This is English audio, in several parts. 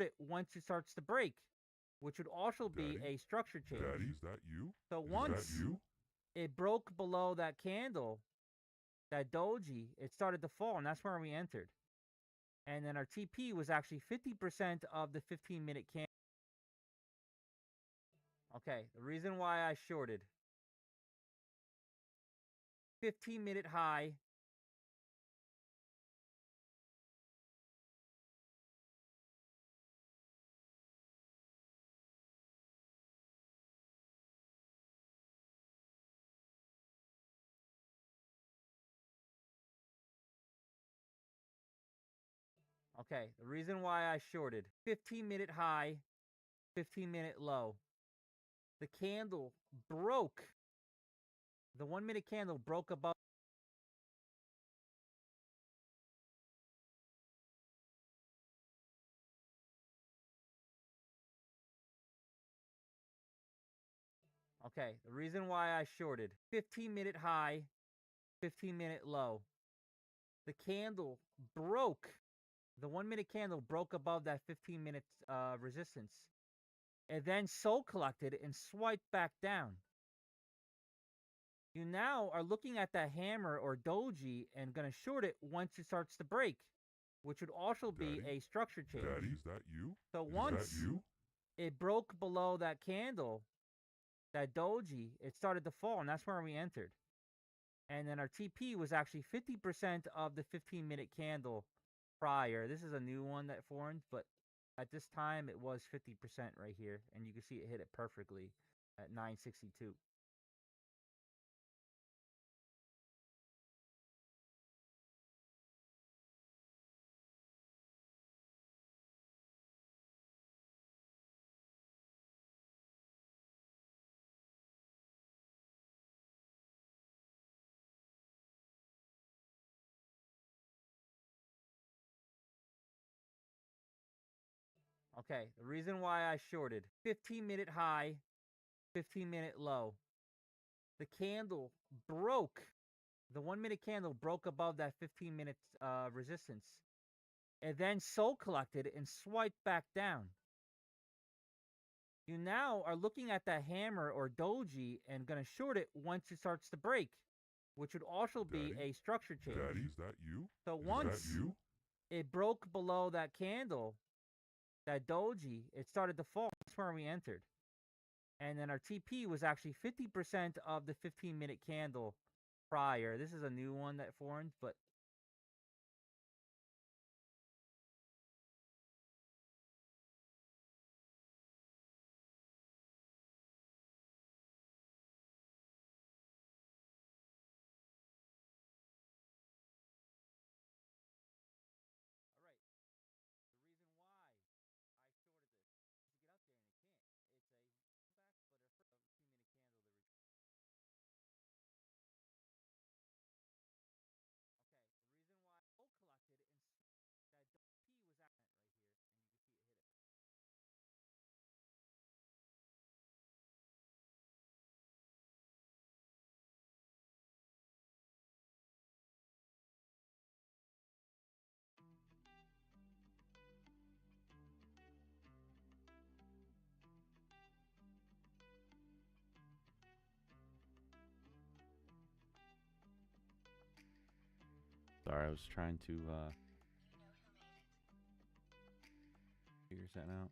it once it starts to break, which would also be a structure change. Daddy, is that you? So Is once that you? it broke below that candle, that doji, it started to fall, and that's where we entered. And then our TP was actually 50% of the 15-minute candle. Okay, the reason why I shorted. 15-minute high. Okay, the reason why I shorted. 15-minute high, 15-minute low. The candle broke. The 1-minute candle broke above. Okay, the reason why I shorted. 15-minute high, 15-minute low. The candle broke. The 1-minute candle broke above that 15-minute resistance. And then soul collected and swiped back down. You now are looking at that hammer or doji and going to short it once it starts to break, which would also be Daddy? a structure change. Daddy, is that you? So Is once that you? it broke below that candle, that doji, it started to fall, and that's where we entered. And then our TP was actually 50% of the 15-minute candle prior. This is a new one that formed, but at this time it was 50% right here, and you can see it hit it perfectly at 962. Okay, the reason why I shorted. 15-minute high, 15-minute low. The candle broke. The 1-minute candle broke above that 15-minute resistance. And then soul collected and swiped back down. You now are looking at that hammer or doji and going to short it once it starts to break, which would also be Daddy? a structure change. Daddy, is that you? So Is once that you? it broke below that candle, that doji, it started to fall. That's where we entered. And then our TP was actually 50% of the 15-minute candle prior. This is a new one that formed, but all right. The reason why I shorted this to get up there and it can't. It's a back, but a 15-minute candle. Okay, the reason why I collected and that P was at right here, and you can see it hit it. Sorry, I was trying to figure something out.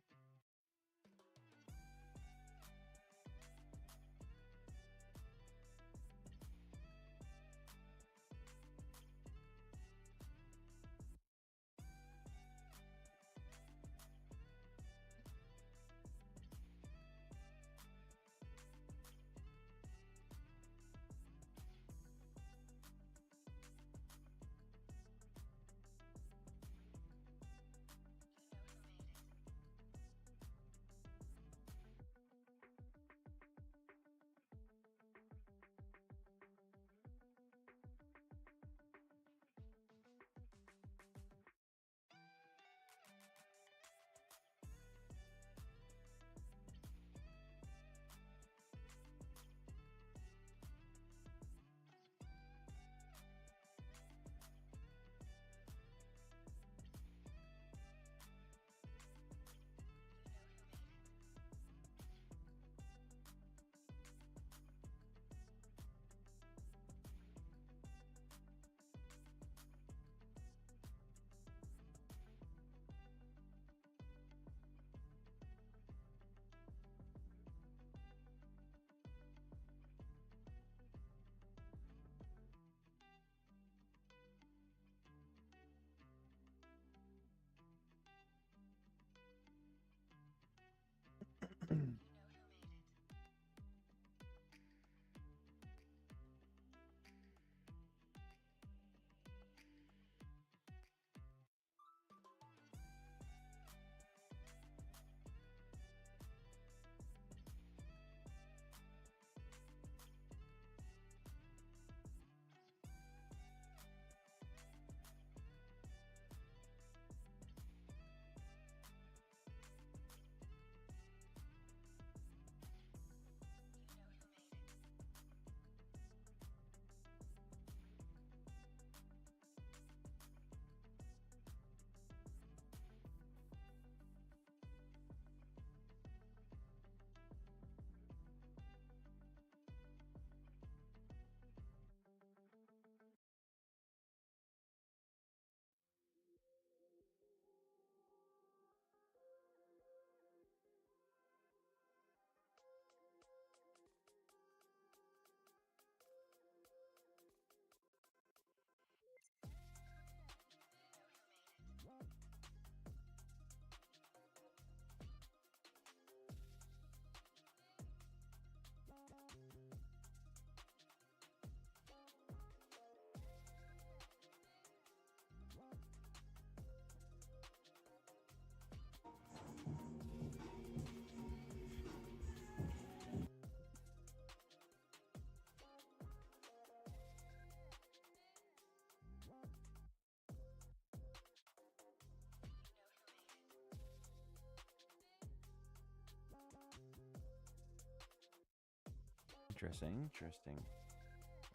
Interesting. Interesting.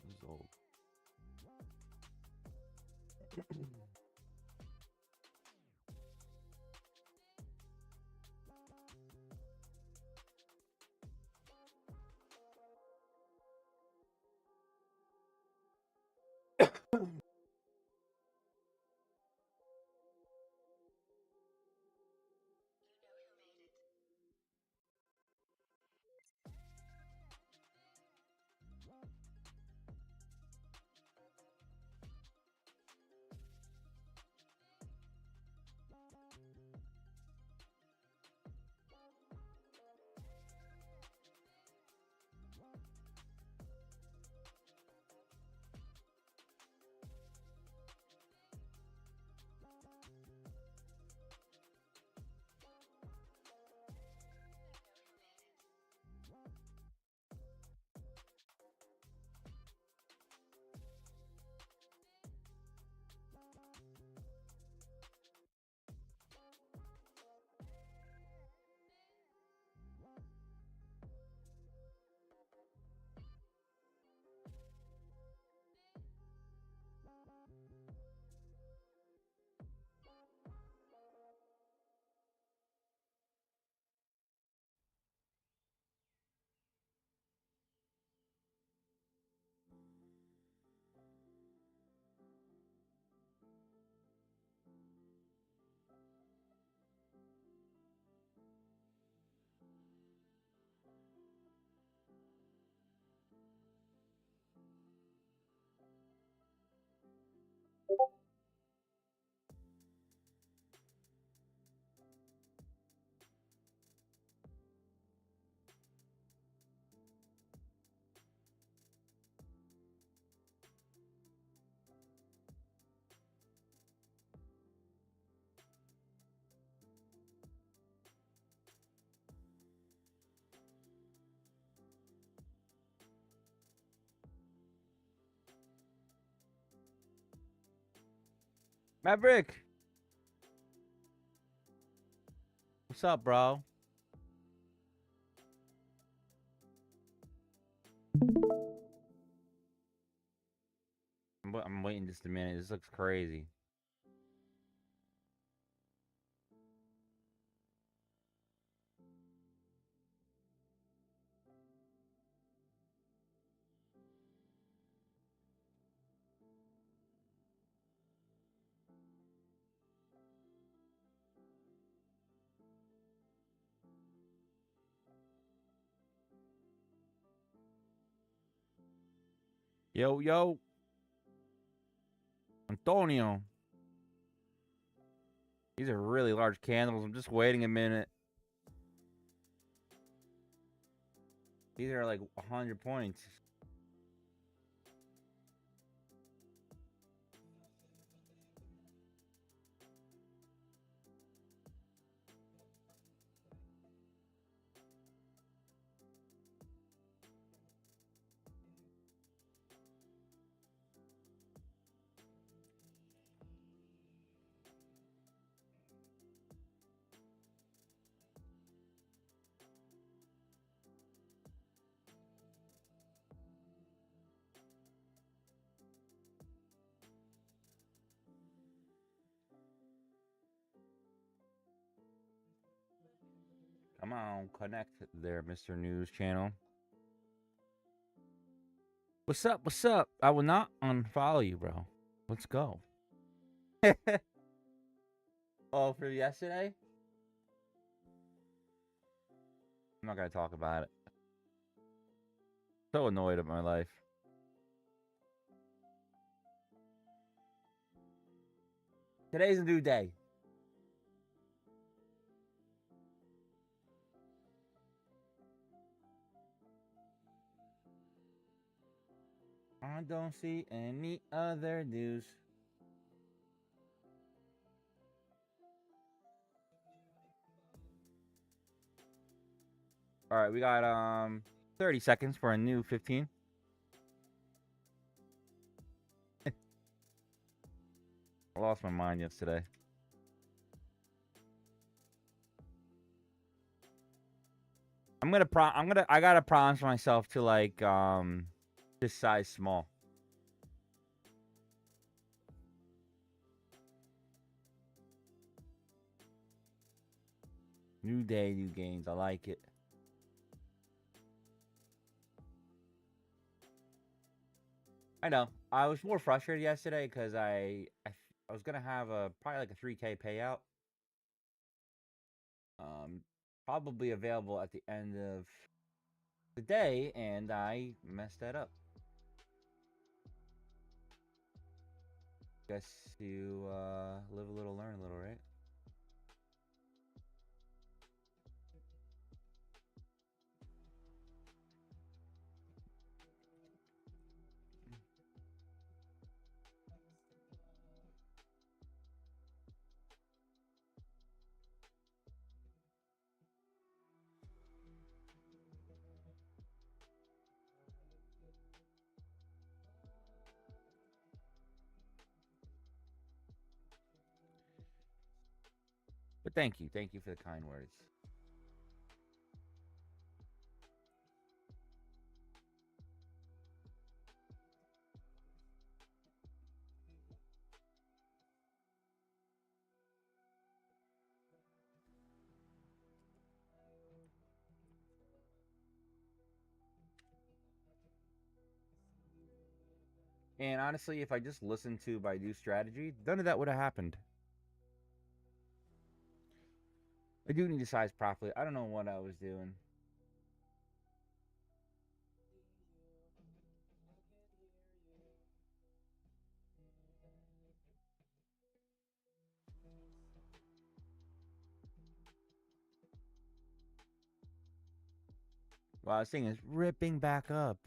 This is old. Maverick, what's up, bro? I'm waiting just a minute. This looks crazy. Yo, yo. Antonio. These are really large candles. I'm just waiting a minute. These are like 100 points. Come on, connect there, Mr. News Channel. What's up? What's up? I will not unfollow you, bro. Let's go. Oh, for yesterday? I'm not gonna talk about it. So annoyed at my life. Today's a new day. I don't see any other news. All right, we got 30 seconds for a new 15. I lost my mind yesterday. I gotta promise myself to like this size small. New day, new gains. I like it. I know. I was more frustrated yesterday because I was gonna have probably like a 3K payout. Probably available at the end of the day, and I messed that up. Guess you live a little, learn a little, right? But thank you for the kind words. And honestly, if I just listened to my new strategy, none of that would have happened. I do need to size properly. I don't know what I was doing. Wow, this thing is ripping back up.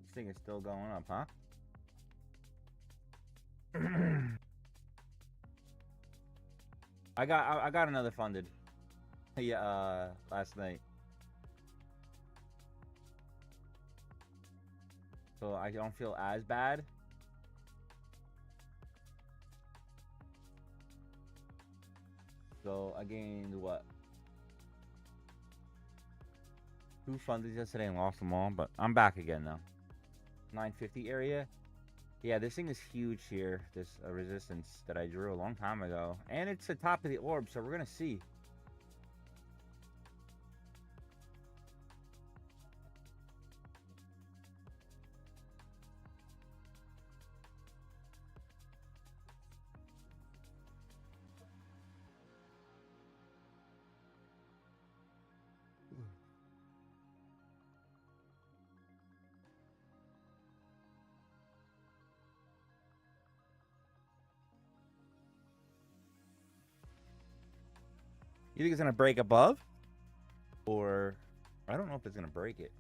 This thing is still going up, huh? I got another funded. Yeah, last night. So I don't feel as bad. So I gained what? 2 funded yesterday and lost them all, but I'm back again now. 950 area. Yeah, this thing is huge here. This resistance that I drew a long time ago. And it's the top of the orb, so we're going to see. You think it's going to break above? Or I don't know if it's going to break it.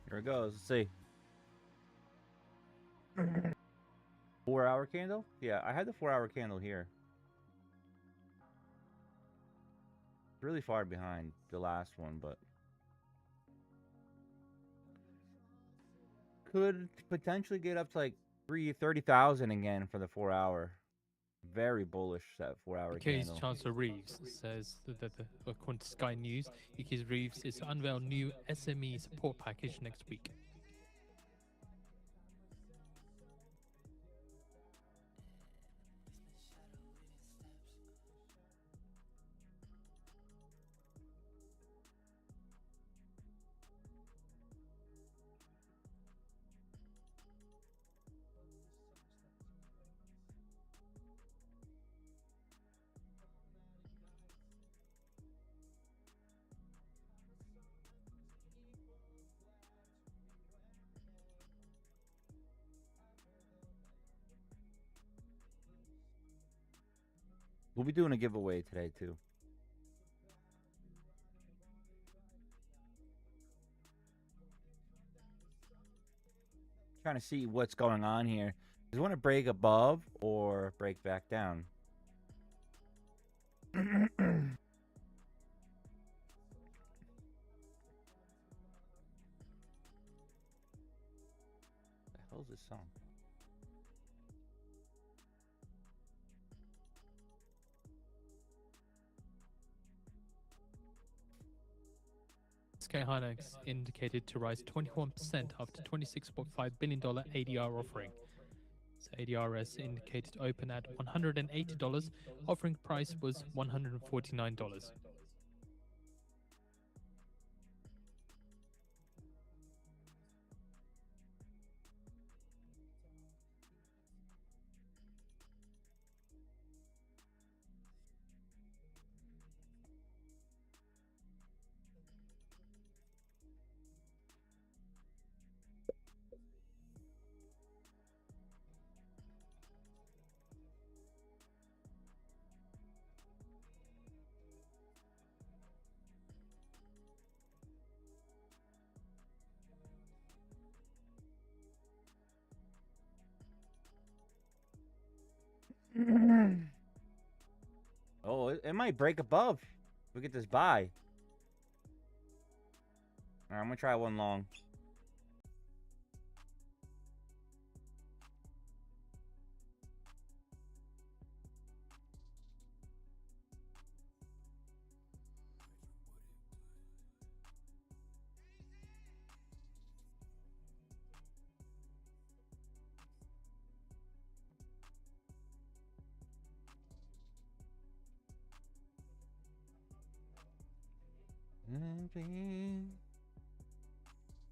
Here it goes. Let's see. 4-hour candle? Yeah, I had the 4-hour candle here. It's really far behind the last one, but could potentially get up to like 30,000 again for the 4 hour. Very bullish that 4 hour UK's candle. Chancellor Reeves says that according to Sky News, UK's Reeves is to unveil new SME support package next week. We'll be doing a giveaway today too. Trying to see what's going on here. Does it want to break above or break back down? The hell's this song? SK Hynix indicated to rise 21% after $26.5 billion ADR offering. So ADRs indicated to open at $180. Offering price was $149. Oh, it might break above. We get this buy. Alright, I'm gonna try one long.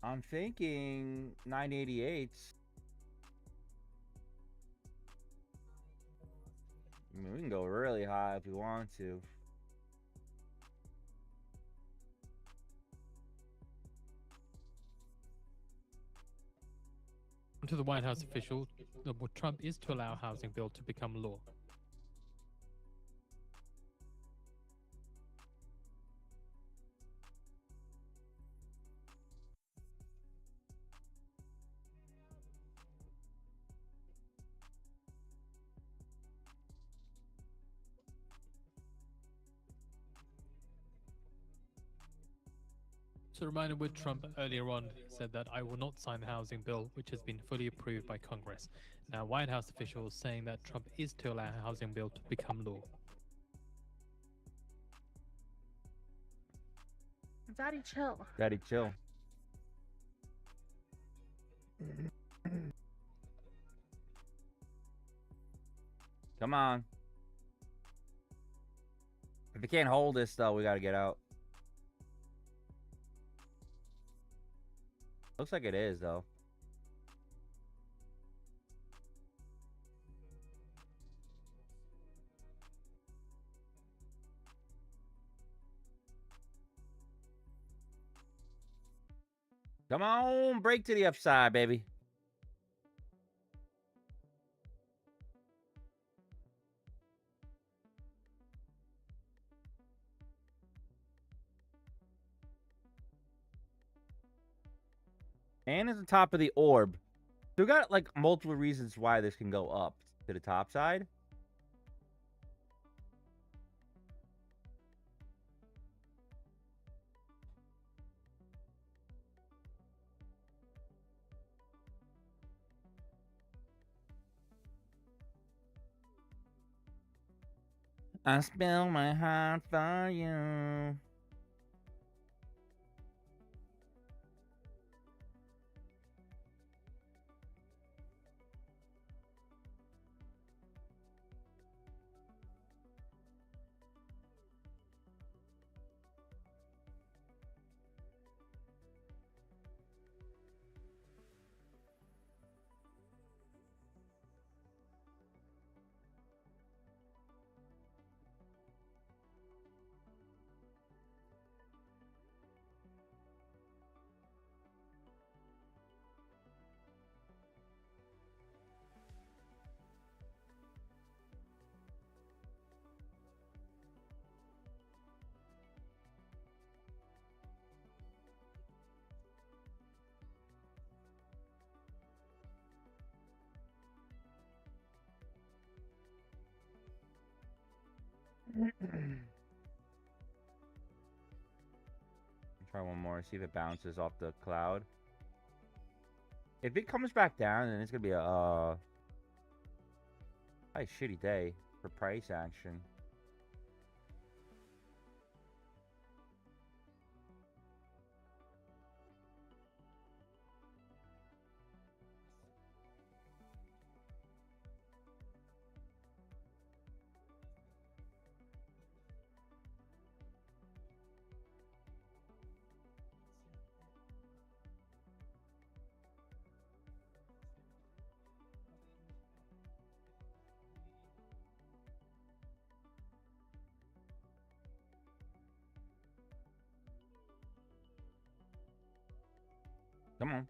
I'm thinking 988. I mean, we can go really high if we want to. To the White House official, Trump is to allow housing bill to become law. So a reminder with Trump earlier on said that I will not sign the housing bill, which has been fully approved by Congress. Now, White House officials saying that Trump is to allow a housing bill to become law. Daddy, chill. Daddy, chill. Come on. If we can't hold this, though, we gotta get out. Looks like it is, though. Come on, break to the upside, baby. And at the top of the orb. So we got like multiple reasons why this can go up to the top side. I spill my heart for you. Try one more, see if it bounces off the cloud. If it comes back down, then it's gonna be a probably shitty day for price action. Come on.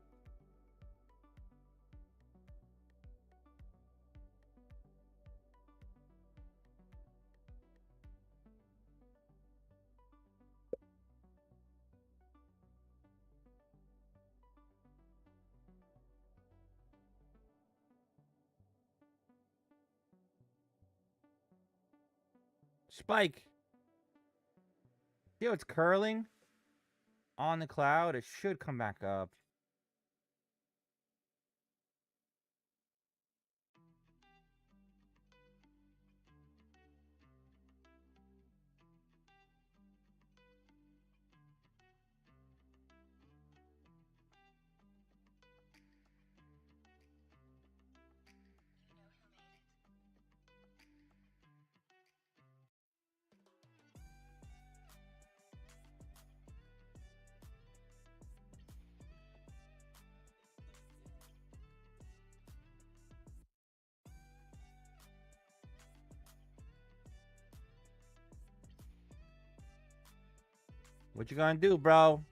Spike. See how it's curling on the cloud? It should come back up. What you gonna do, bro?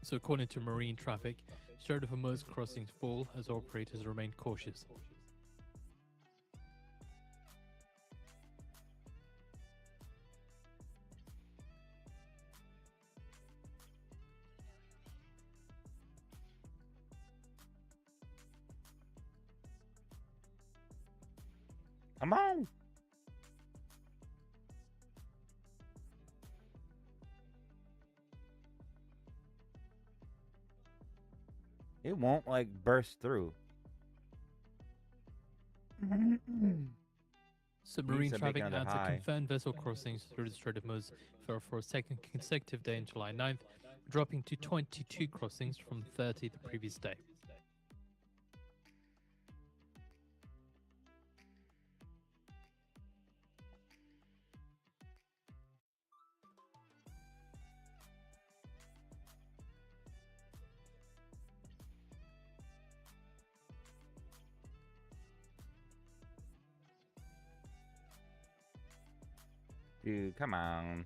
So according to marine traffic, Strait of Hormuz crossings fall as operators remain cautious. Come on. It won't like burst through. Submarine to make traffic another adds high. a confirmed vessel crossings through the Strait of Hormuz for a second consecutive day on July 9th, dropping to 22 crossings from 30 the previous day. Dude, come on.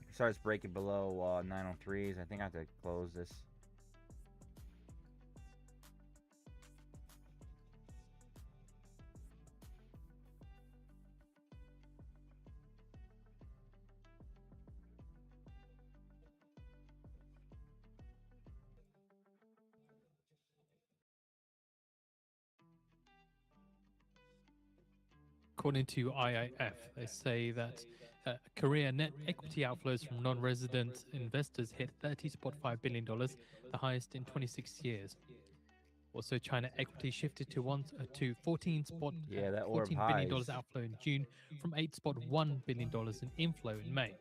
If it starts breaking below 903s, I think I have to close this. according to IIF, they say that Korea net equity outflows from non-resident investors hit $30.5 billion, the highest in 26 years. Also, China equity shifted to 14 Yeah, that orb $14 billion highs. outflow in June from $8.1 billion in inflow in May.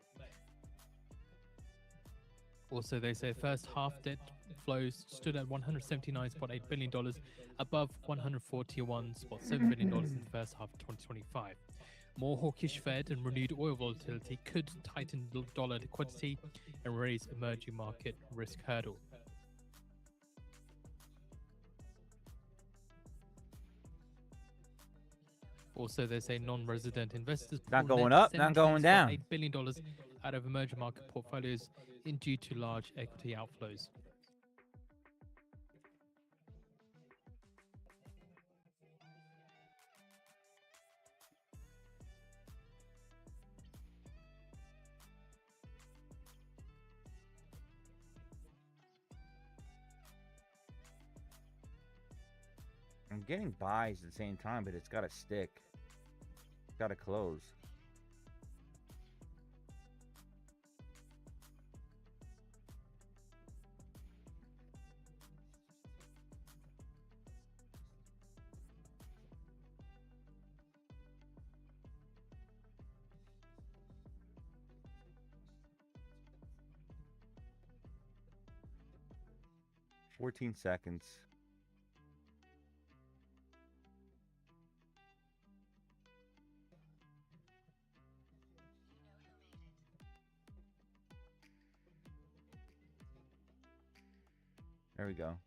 Also, they say first half debt flows stood at $179.8 billion, above $141.7 billion in the first half of 2025. More hawkish Fed and renewed oil volatility could tighten dollar liquidity and raise emerging market risk hurdle. Also, they say non-resident investors Not pulled going net up, not going down. $17.8 billion out of emerging market portfolios in due to large equity outflows. I'm getting buys at the same time, but it's got to stick. It's got to close. $14 seconds. There we go.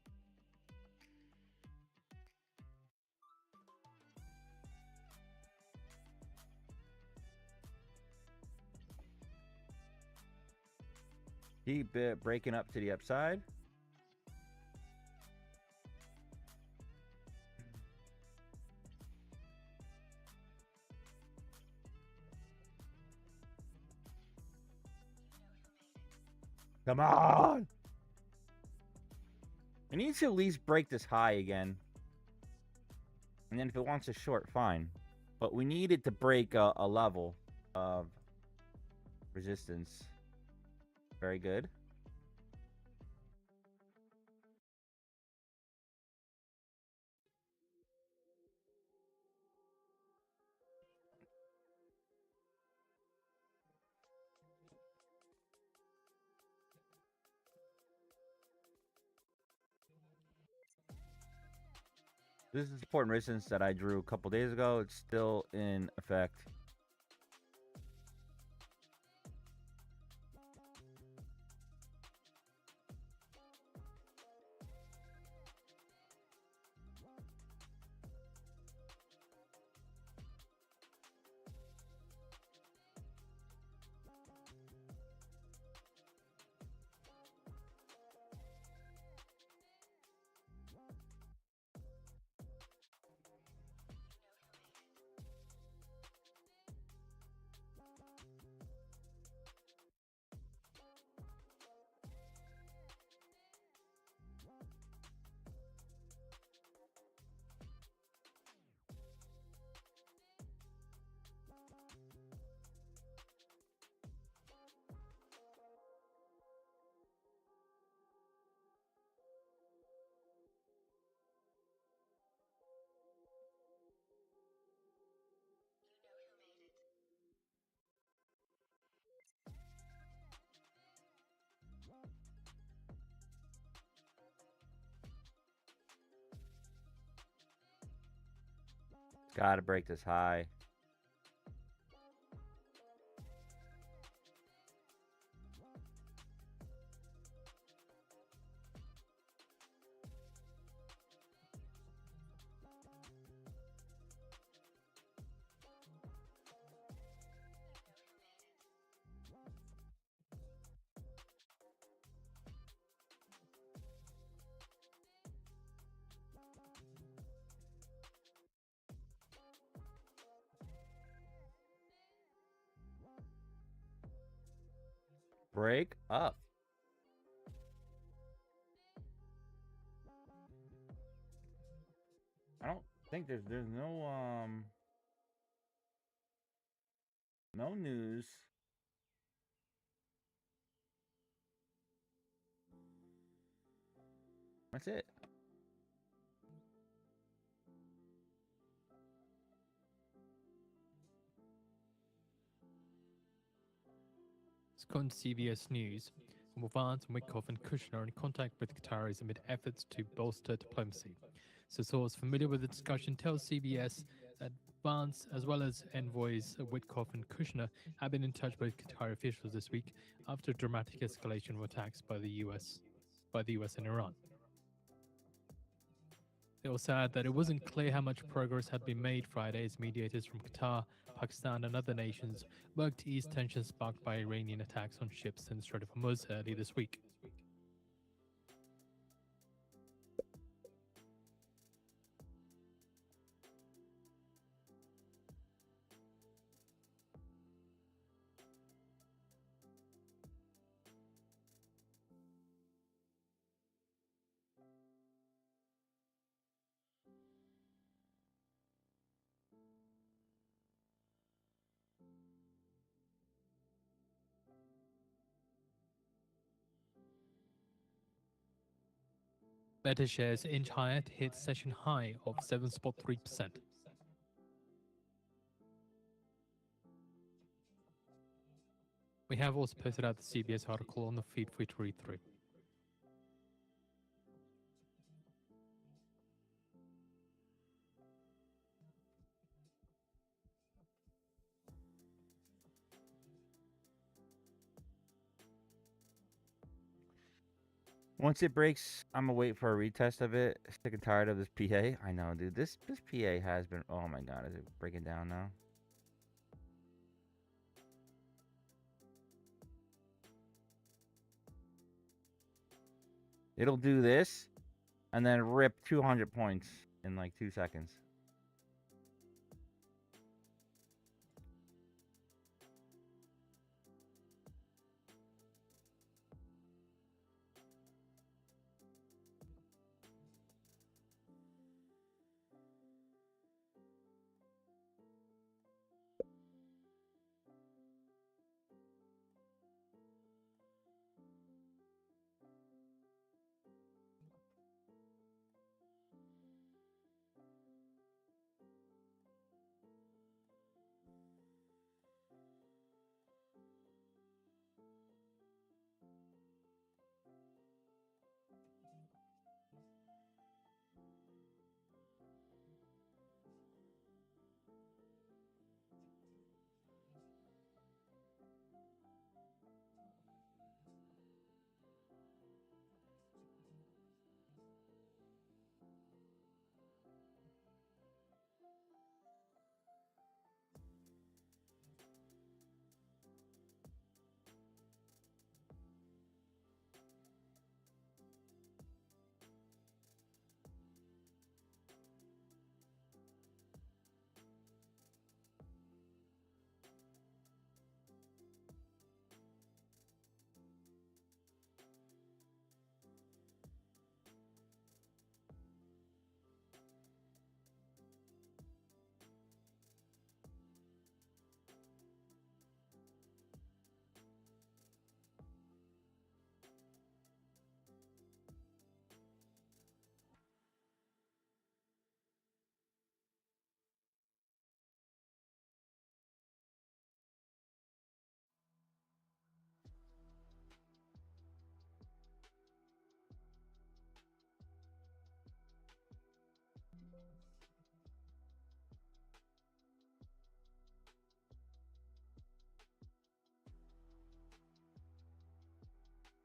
Keep it breaking up to the upside. Come on! It needs to at least break this high again. And then if it wants a short, fine. But we need it to break a level of resistance. Very good. This is support and resistance that I drew a couple days ago. It's still in effect. Gotta break this high. Break up. I don't think there's no No news. That's it. According to CBS News, Vance, Wickoff, and Kushner are in contact with Qataris amid efforts to bolster diplomacy. So, source familiar with the discussion tells CBS that Vance, as well as envoys Wickoff and Kushner, have been in touch with Qatari officials this week after a dramatic escalation of attacks by the U.S. and Iran. They also add that it wasn't clear how much progress had been made Friday as mediators from Qatar, Pakistan, and other nations worked to ease tensions sparked by Iranian attacks on ships in the Strait of Hormuz early this week. Meta shares inch higher to hit session high of 7.3%. We have also posted out the CBS article on the feed for you to read through. Once it breaks, I'm gonna wait for a retest of it. Sick and tired of this PA. I know, dude. This PA has been. Oh my god, is it breaking down now? It'll do this, and then rip 200 points in like 2 seconds.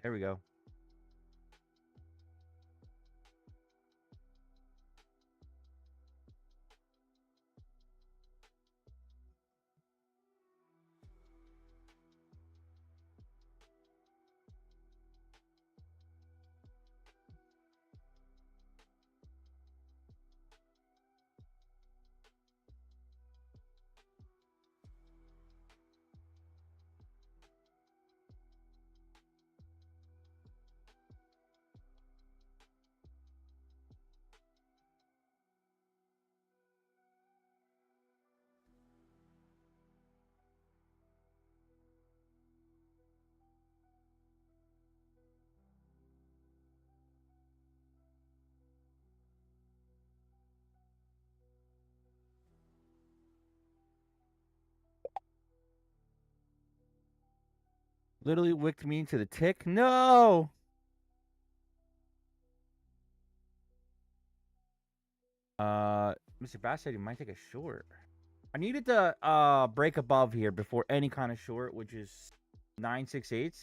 There we go. Literally wicked me into the tick. No! Mr. Bass said he might take a short. I needed to break above here before any kind of short, which is 968.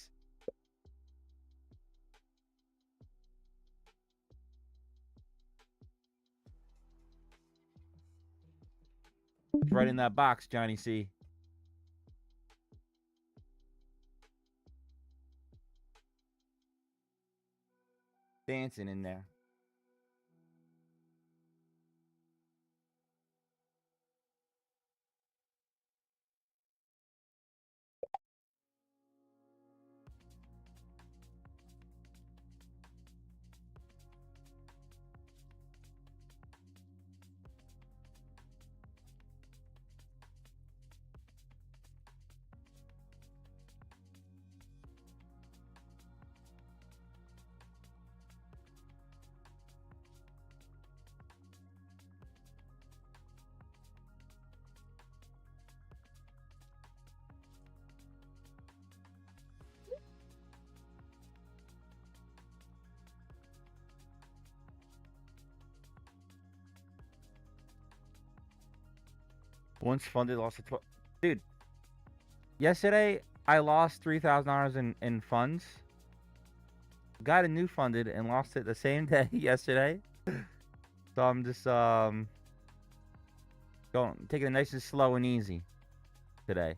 It's right in that box, Johnny C. Dancing in there. Once funded, lost a 12. Dude, yesterday I lost $3,000 in funds. Got a new funded and lost it the same day yesterday. So I'm just taking it nice and slow and easy today.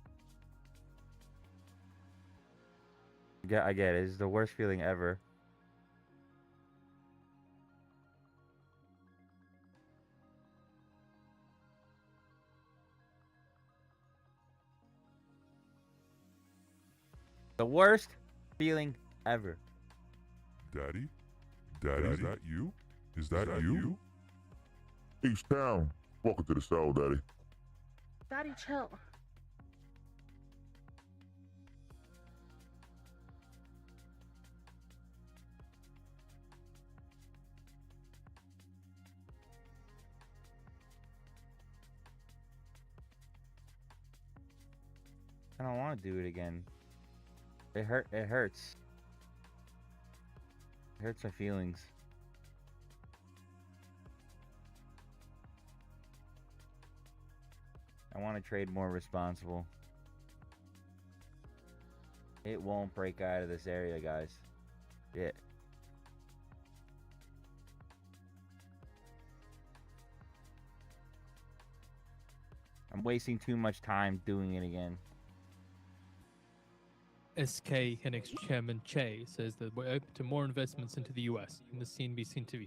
Yeah, I get it. It's the worst feeling ever. The worst feeling ever. Daddy? Daddy, is that you? Is that you? East Town. Welcome to the show, Daddy. Daddy, chill. I don't want to do it again. It hurts. It hurts my feelings. I want to trade more responsible. It won't break out of this area, guys. It. I'm wasting too much time doing it again. SK Connects Chairman Che says that we're open to more investments into the US in the CNBC interview.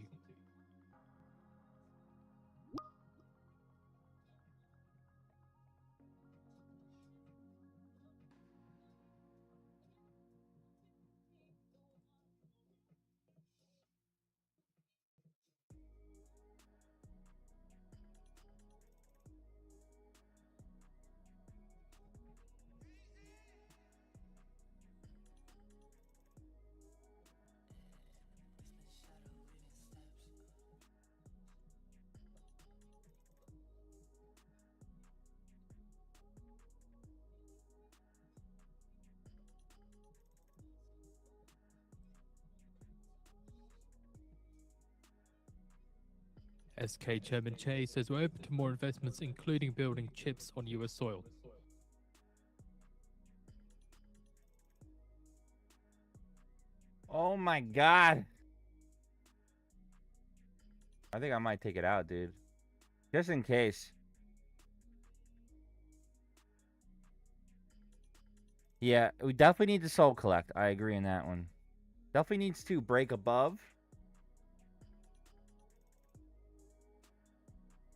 SK Chairman Che says we're open to more investments, including building chips on US soil. Oh my god. I think I might take it out, dude. Just in case. Yeah, we definitely need to soul collect. I agree on that one. Definitely needs to break above.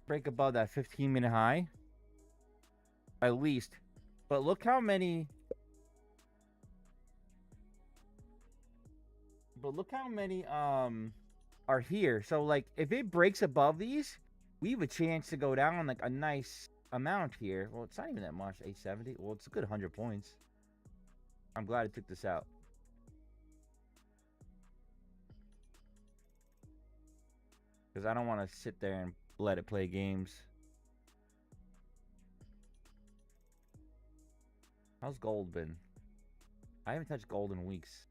Break above that 15-minute high. At least. But look how many... are here. So like if it breaks above these, we have a chance to go down like a nice amount here. Well, it's not even that much. 870. Well, it's a good 100 points. I'm glad I took this out. Because I don't want to sit there and let it play games. How's gold been? I haven't touched gold in weeks.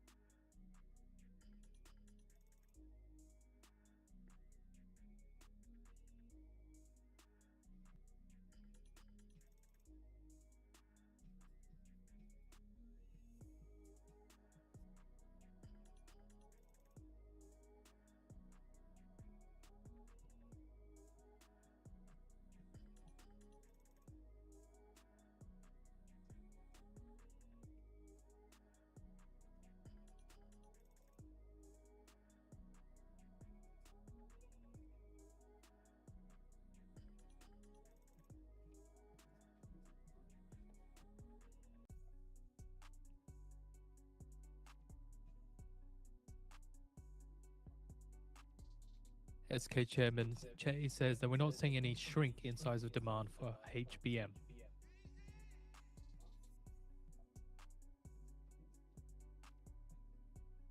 SK Chairman Che says that we're not seeing any shrink in size of demand for HBM.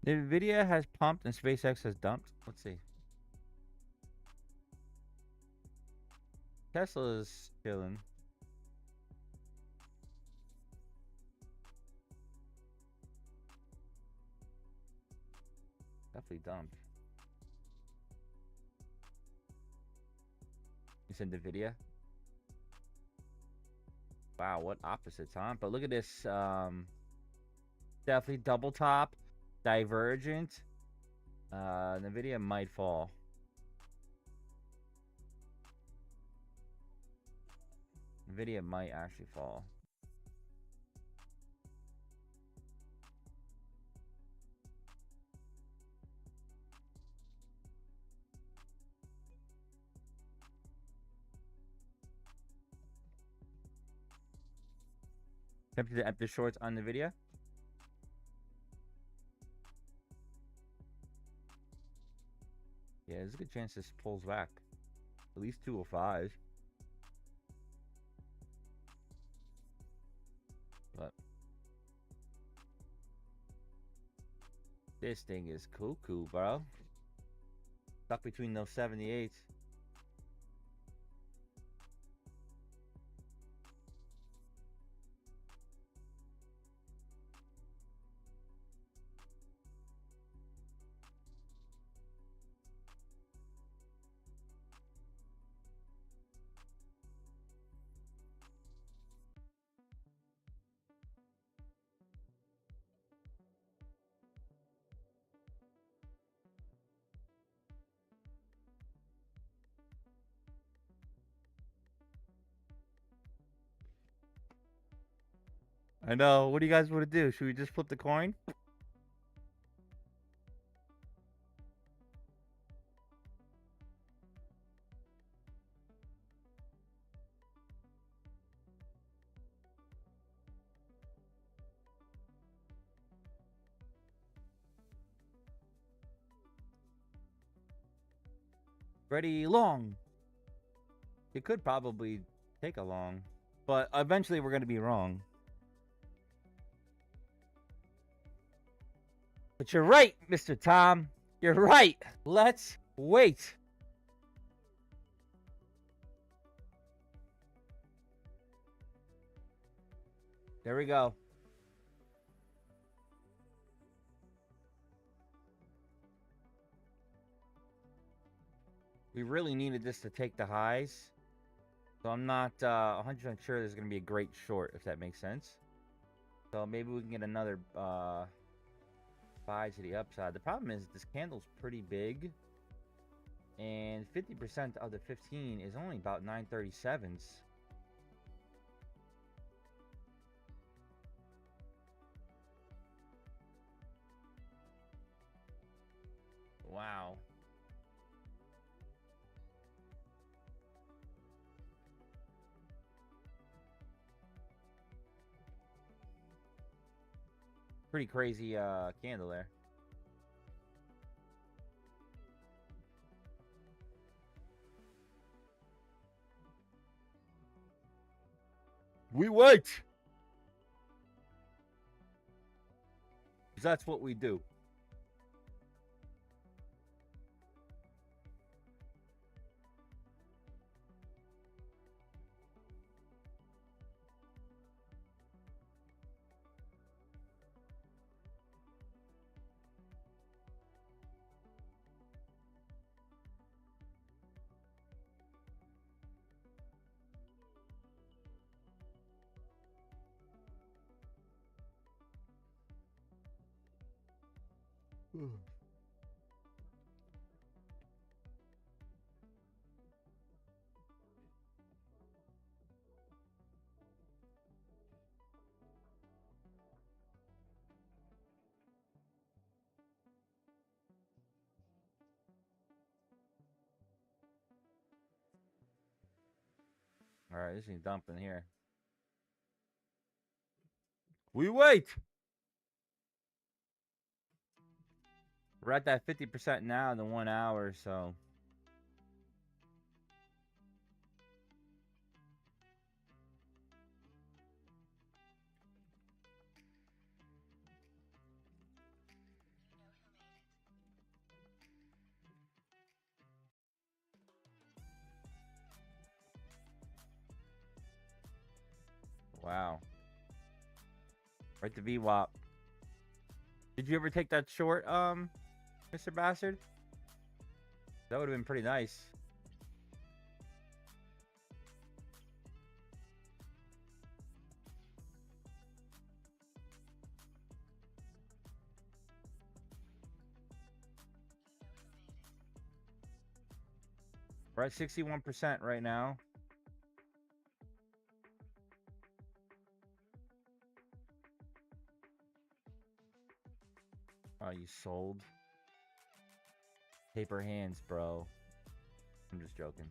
NVIDIA has pumped and SpaceX has dumped. Let's see. Tesla is chilling. Definitely dumped. You said NVIDIA? Wow, what opposites, huh? But look at this. Definitely double top. Divergent. NVIDIA might fall. NVIDIA might actually fall. Tempted to enter shorts on NVIDIA. Yeah, there's a good chance this pulls back. At least 205. But this thing is cuckoo, bro. Stuck between those 78s. I know. What do you guys want to do? Should we just flip the coin? Ready, long. It could probably take a long, but eventually we're going to be wrong. But you're right, Mr. Tom. You're right. Let's wait. There we go. We really needed this to take the highs. So I'm not 100% sure there's going to be a great short, if that makes sense. So maybe we can get another buy to the upside. The problem is this candle's pretty big. And 50% of the 15 is only about 937s. Wow. Pretty crazy candle there. We wait. 'Cause that's what we do. All right, this thing's dumping here. We wait. We're at that 50% now in the 1 hour, so. Wow. Right to VWAP. Did you ever take that short, Mr. Bastard? That would have been pretty nice. We're at 61% right now. Oh, you sold? Paper hands, bro. I'm just joking.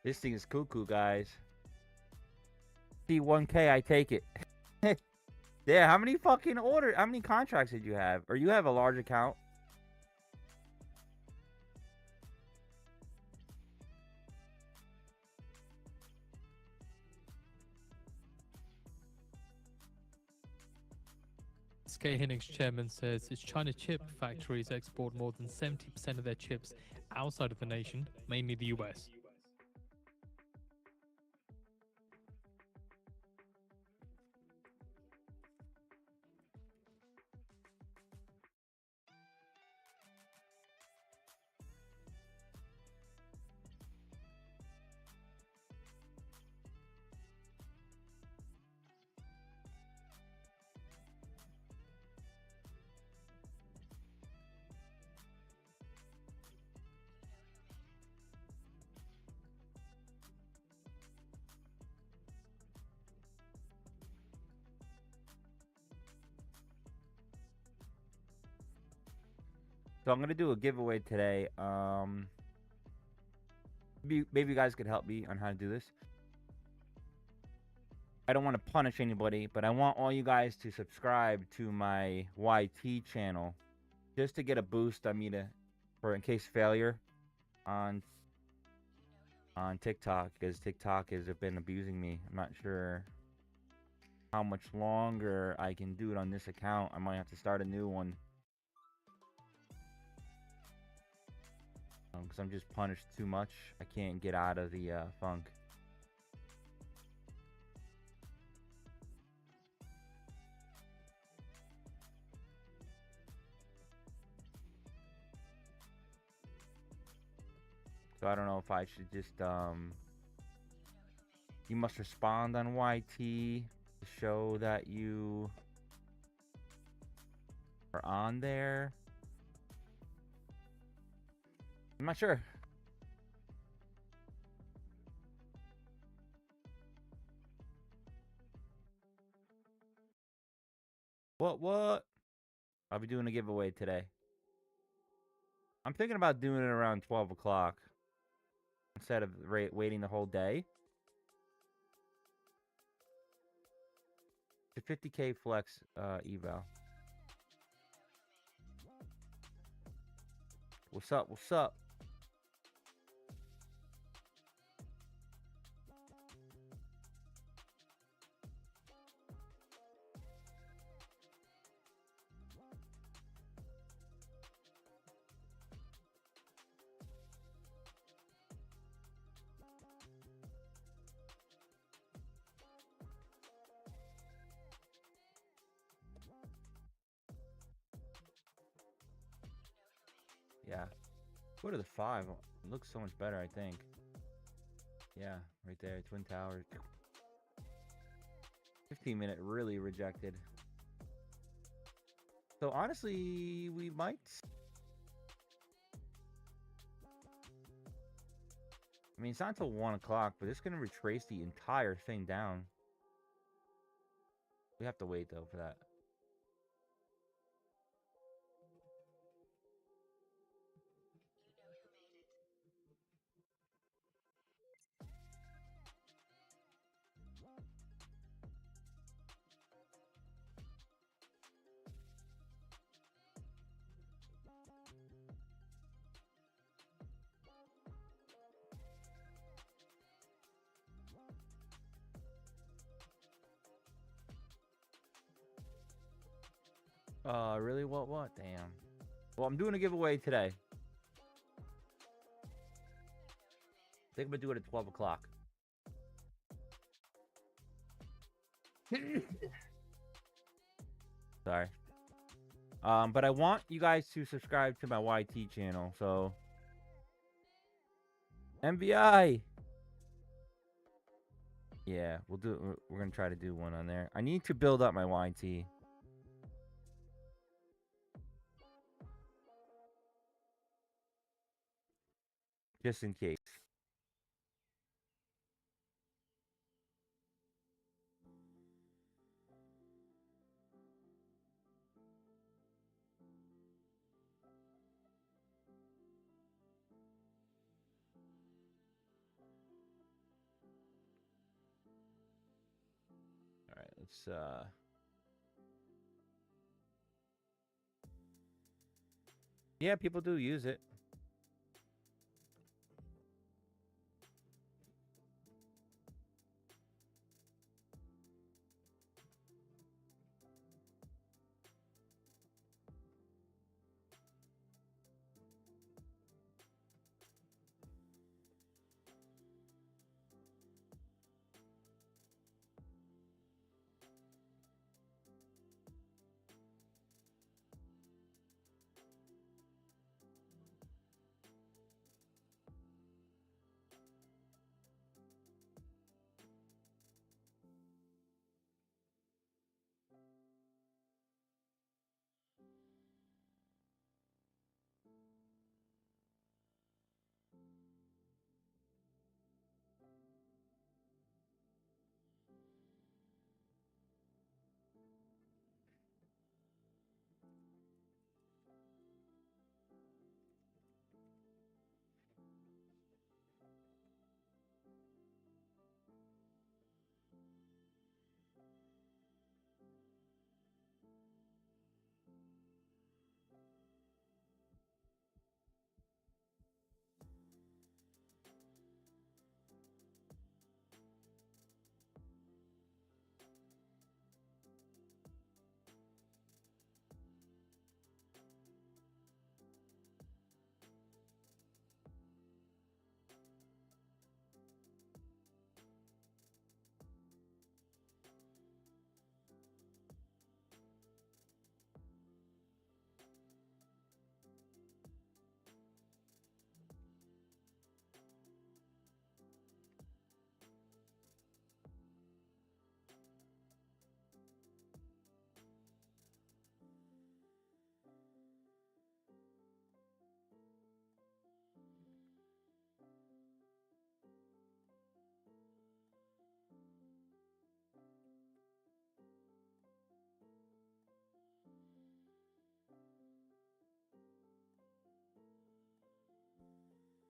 This thing is cuckoo, guys. C1K, I take it. Yeah, how many contracts did you have? Or you have a large account? SK Hynix chairman says its China chip factories export more than 70% of their chips outside of the nation, mainly the US. So I'm gonna do a giveaway today. Maybe you guys could help me on how to do this. I don't want to punish anybody, but I want all you guys to subscribe to my YT channel. just to get a boost. I mean, for in case failure on TikTok, because TikTok has been abusing me. I'm not sure how much longer I can do it on this account. I might have to start a new one. Because I'm just punished too much. I can't get out of the funk. So I don't know if I should just you must respond on YT to show that you are on there. I'm not sure. What? I'll be doing a giveaway today. I'm thinking about doing it around 12 o'clock instead of waiting the whole day. The 50K flex eval. What's up? What's up? Yeah. Go to the 5. It looks so much better, I think. Yeah, right there. Twin Towers. 15-minute really rejected. So honestly, we might. I mean, it's not until 1 o'clock, but it's going to retrace the entire thing down. We have to wait, though, for that. Really? What? Damn. Well, I'm doing a giveaway today. I think I'm gonna do it at 12 o'clock. Sorry. But I want you guys to subscribe to my YT channel, so MVI. Yeah, we're gonna try to do one on there. I need to build up my YT. Just in case. Alright, let's yeah, people do use it.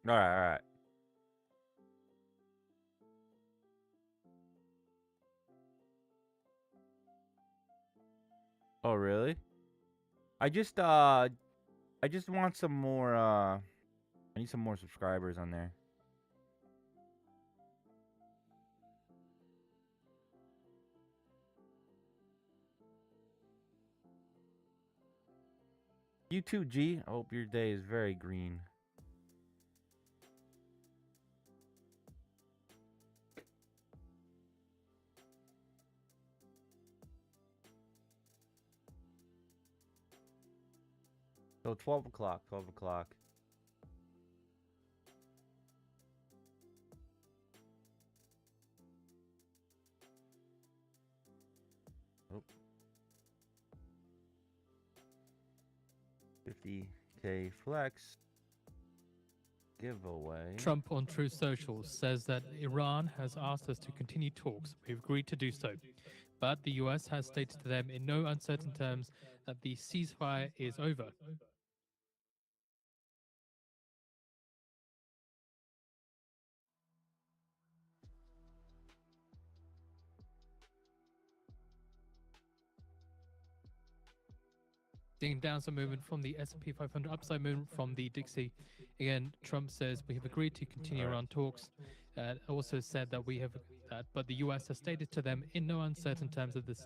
All right, all right. Oh, really? I just want some more I need some more subscribers on there. You too, G. I hope your day is very green. So 12 o'clock, 12 o'clock. Oh. 50K flex. Giveaway. Trump on Truth Social says that Iran has asked us to continue talks. We've agreed to do so. But the US has stated to them in no uncertain terms that the ceasefire is over. Seeing downside movement from the S&P 500, upside movement from the Dixie. Again, Trump says we have agreed to continue Iran talks. Also said that we have that, but the US has stated to them in no uncertain terms that the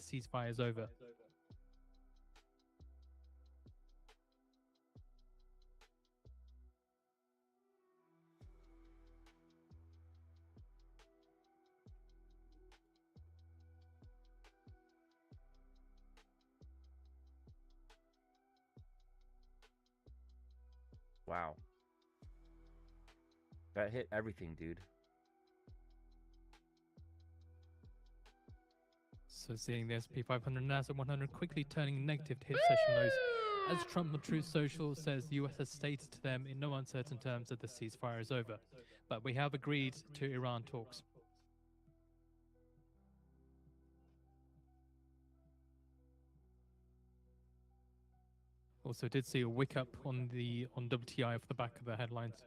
ceasefire is over. Wow. That hit everything, dude. So seeing the S&P 500 and Nasdaq 100 quickly turning negative to hit session lows. As Trump on Truth Social says, the US has stated to them in no uncertain terms that the ceasefire is over. But we have agreed to Iran talks. Also did see a wick up on WTI off the back of the headlines.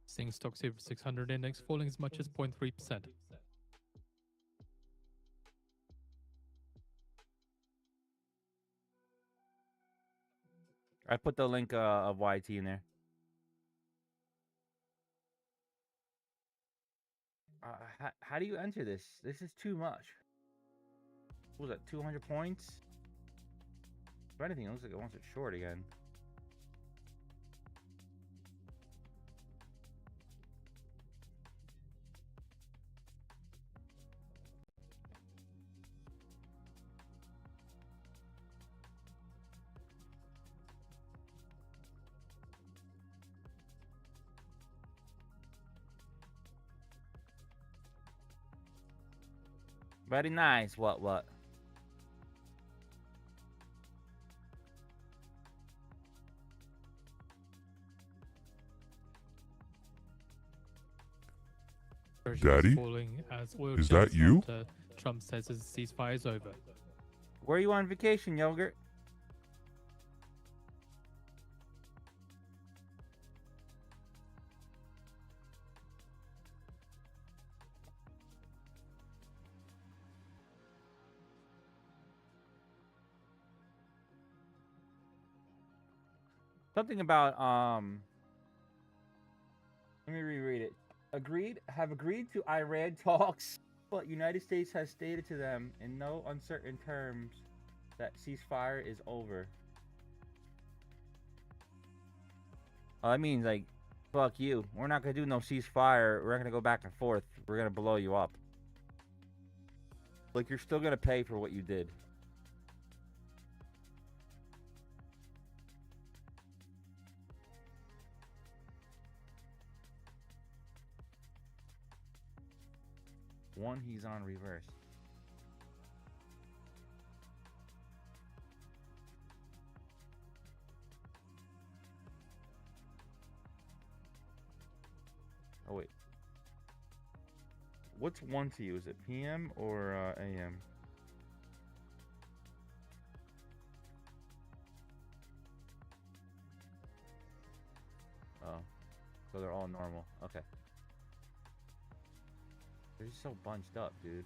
Seeing stocks over 600 index falling as much as 0.3%. I put the link of YT in there. How do you enter this? This is too much. What was that, 200 points? If anything, it looks like it wants it short again. Very nice. What? Daddy? Falling as oil Is that jumps you? after Trump says his ceasefire is over. Where are you on vacation, Yogurt? Something about let me reread it. Have agreed to Iran talks, but United States has stated to them in no uncertain terms that ceasefire is over. That means like, fuck you. We're not gonna do no ceasefire. We're not gonna go back and forth. We're gonna blow you up. Like, you're still gonna pay for what you did. One, he's on reverse. Oh, wait. What's 1 to you? Is it PM or AM? Oh. So they're all normal. Okay. They're just so bunched up, dude.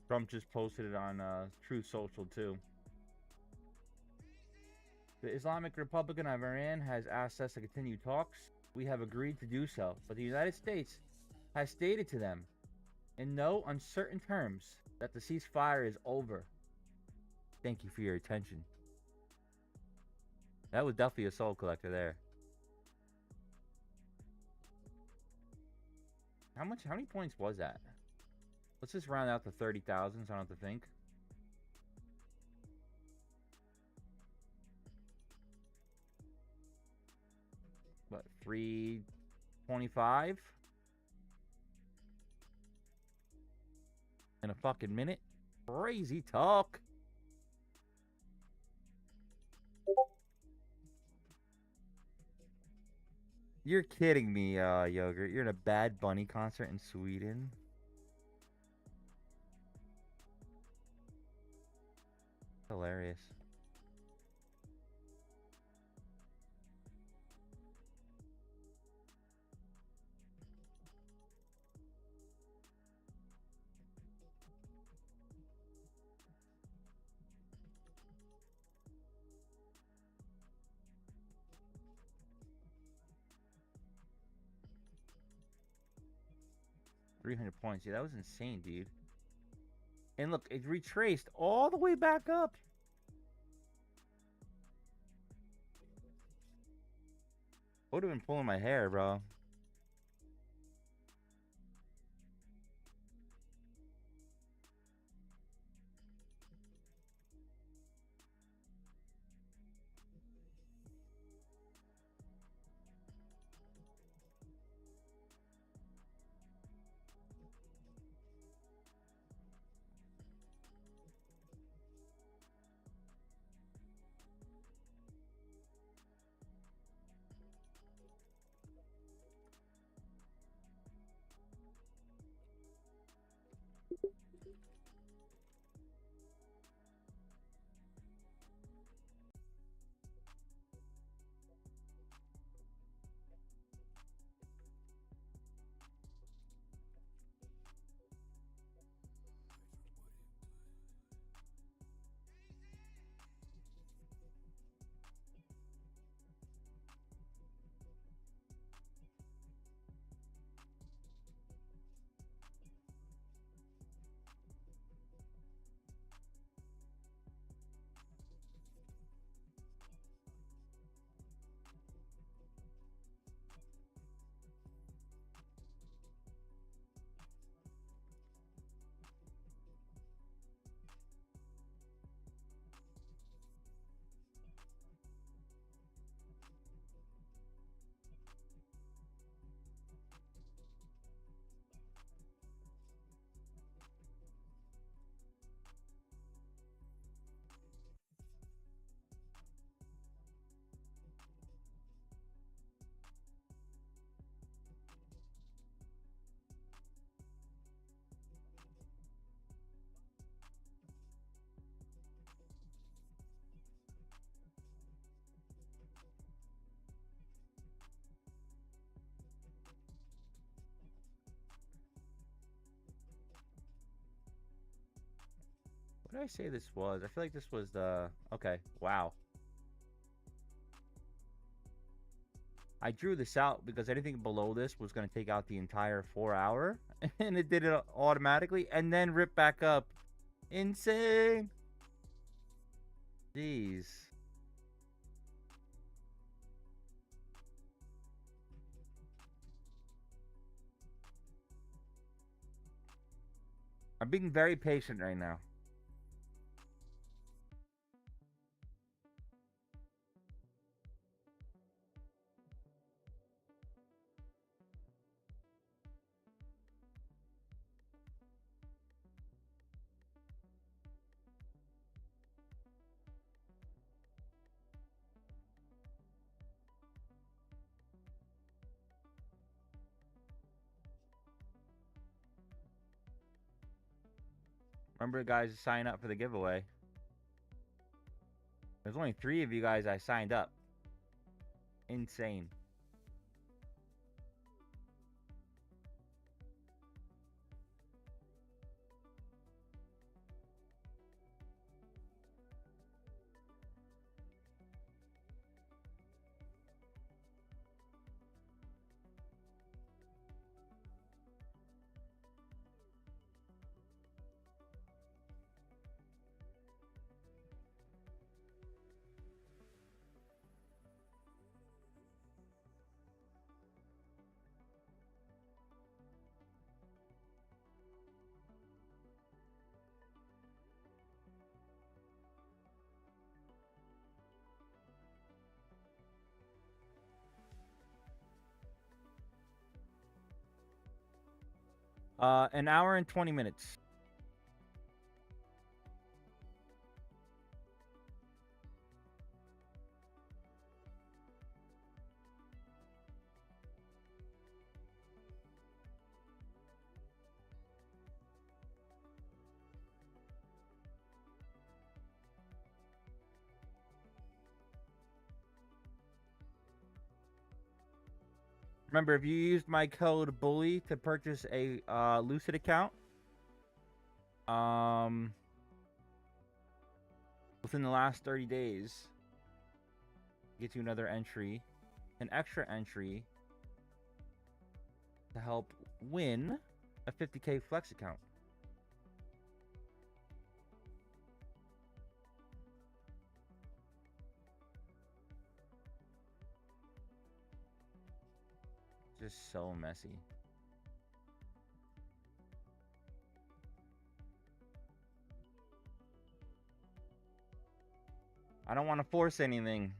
Trump just posted it on Truth Social too. The Islamic Republic of Iran has asked us to continue talks. We have agreed to do so, but the United States has stated to them, in no uncertain terms, that the ceasefire is over. Thank you for your attention. That was definitely a soul collector there. How many points was that? Let's just round out to 30,000 so I don't have to think. What, 325? In a fucking minute? Crazy talk. You're kidding me, Yogurt. You're in a Bad Bunny concert in Sweden. Hilarious. $300 points. Yeah, that was insane, dude. And look, it retraced all the way back up. Would have been pulling my hair, bro. What did I say this was? I feel like this was the... Okay, wow. I drew this out because anything below this was going to take out the entire 4 hour. And it did it automatically. And then rip back up. Insane. Jeez. I'm being very patient right now. Remember, guys, to sign up for the giveaway. There's only 3 of you guys I signed up. Insane. An hour and 20 minutes. Remember, if you used my code BULLY to purchase a Lucid account, within the last 30 days, get you another entry, an extra entry to help win a 50K Flex account. Just so messy. I don't want to force anything.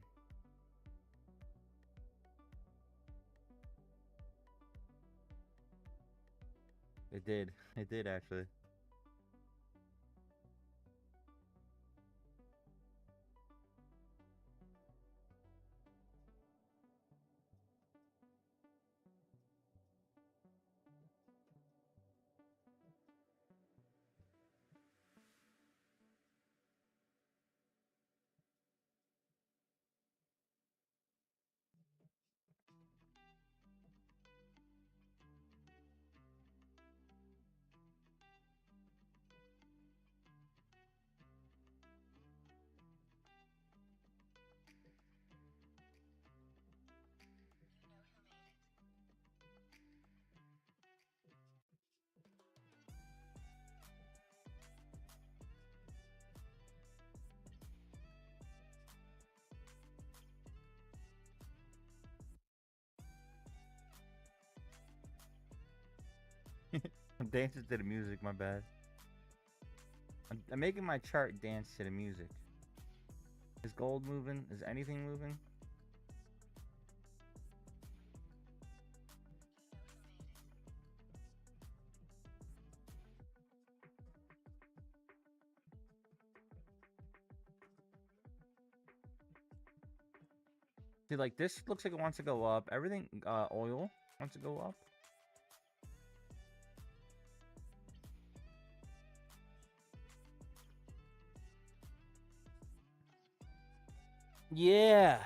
It did. It did, actually. I'm dancing to the music, my bad. I'm making my chart dance to the music. Is gold moving? Is anything moving? See, like, this looks like it wants to go up. Everything, oil wants to go up. Yeah.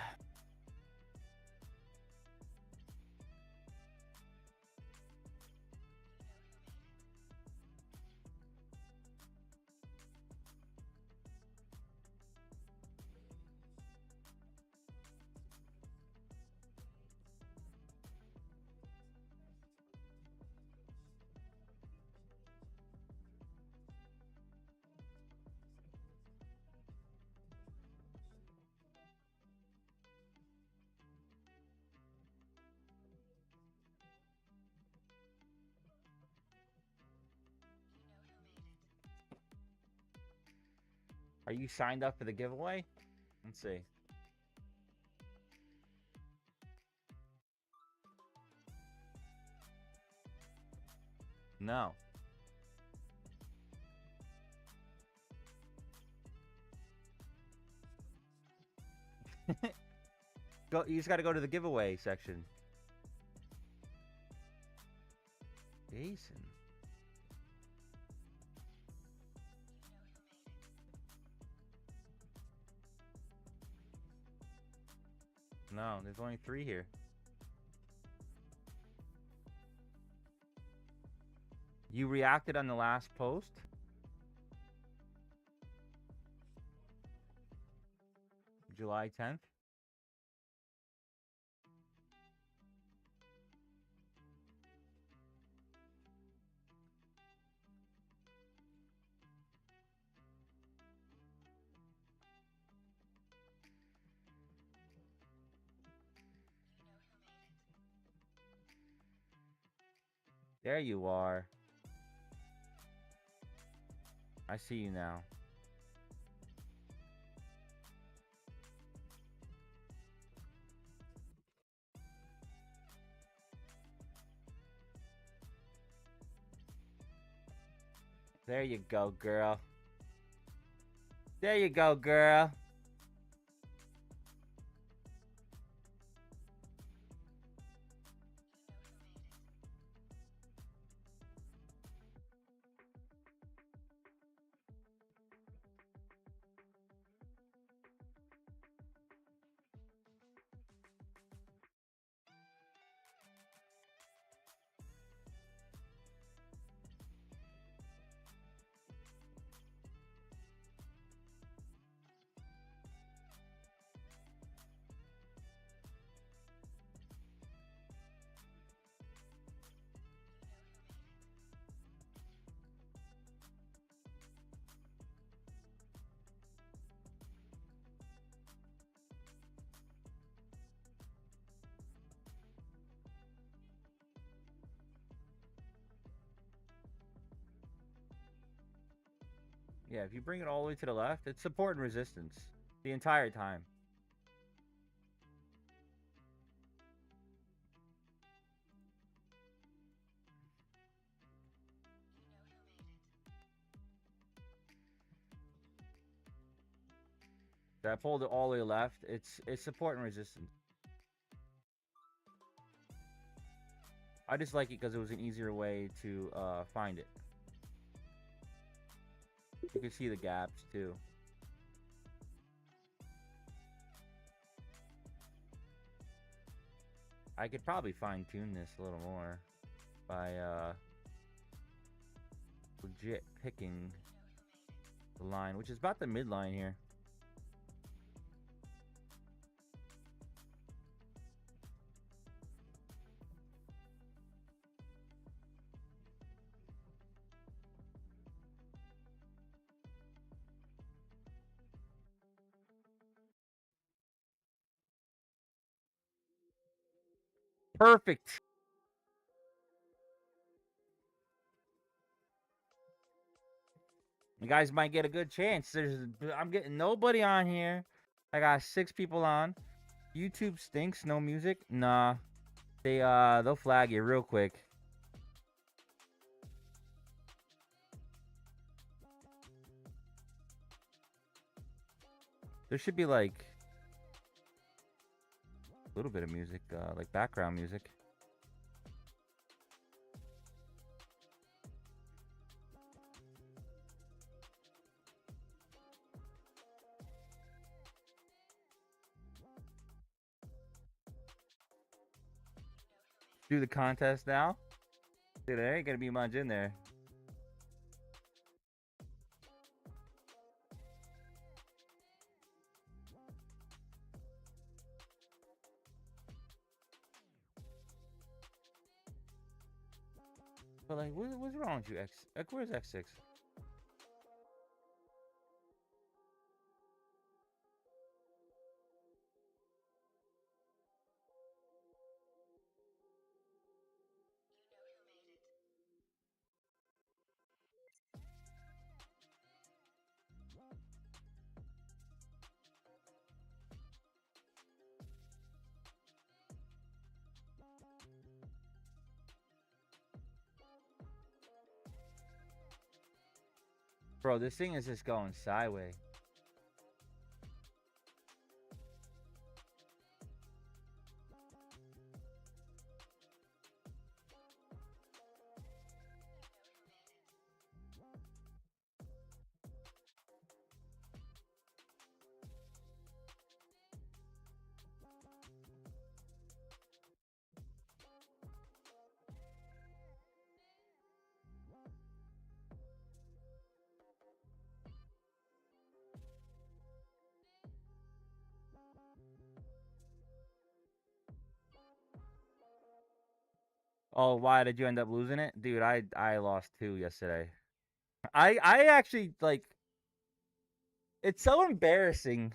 Are you signed up for the giveaway? Let's see. No. Go. You just got to go to the giveaway section. Jason. No, there's only 3 here. You reacted on the last post? July 10th? There you are. I see you now. There you go, girl. There you go, girl. Yeah, if you bring it all the way to the left, it's support and resistance the entire time. So I pulled it all the way left. It's support and resistance. I just like it because it was an easier way to find it. You can see the gaps too. I could probably fine tune this a little more by legit picking the line, which is about the midline here. Perfect. You guys might get a good chance. I'm getting nobody on here. I got 6 people on. YouTube stinks. No music. Nah. They'll flag you real quick. There should be like a little bit of music, like background music. Do the contest now. Dude, there ain't gonna be much in there. But like, what's wrong with you, X? Where's X6? Bro, this thing is just going sideways. Oh, why did you end up losing it? Dude, I lost 2 yesterday. I actually, like, it's so embarrassing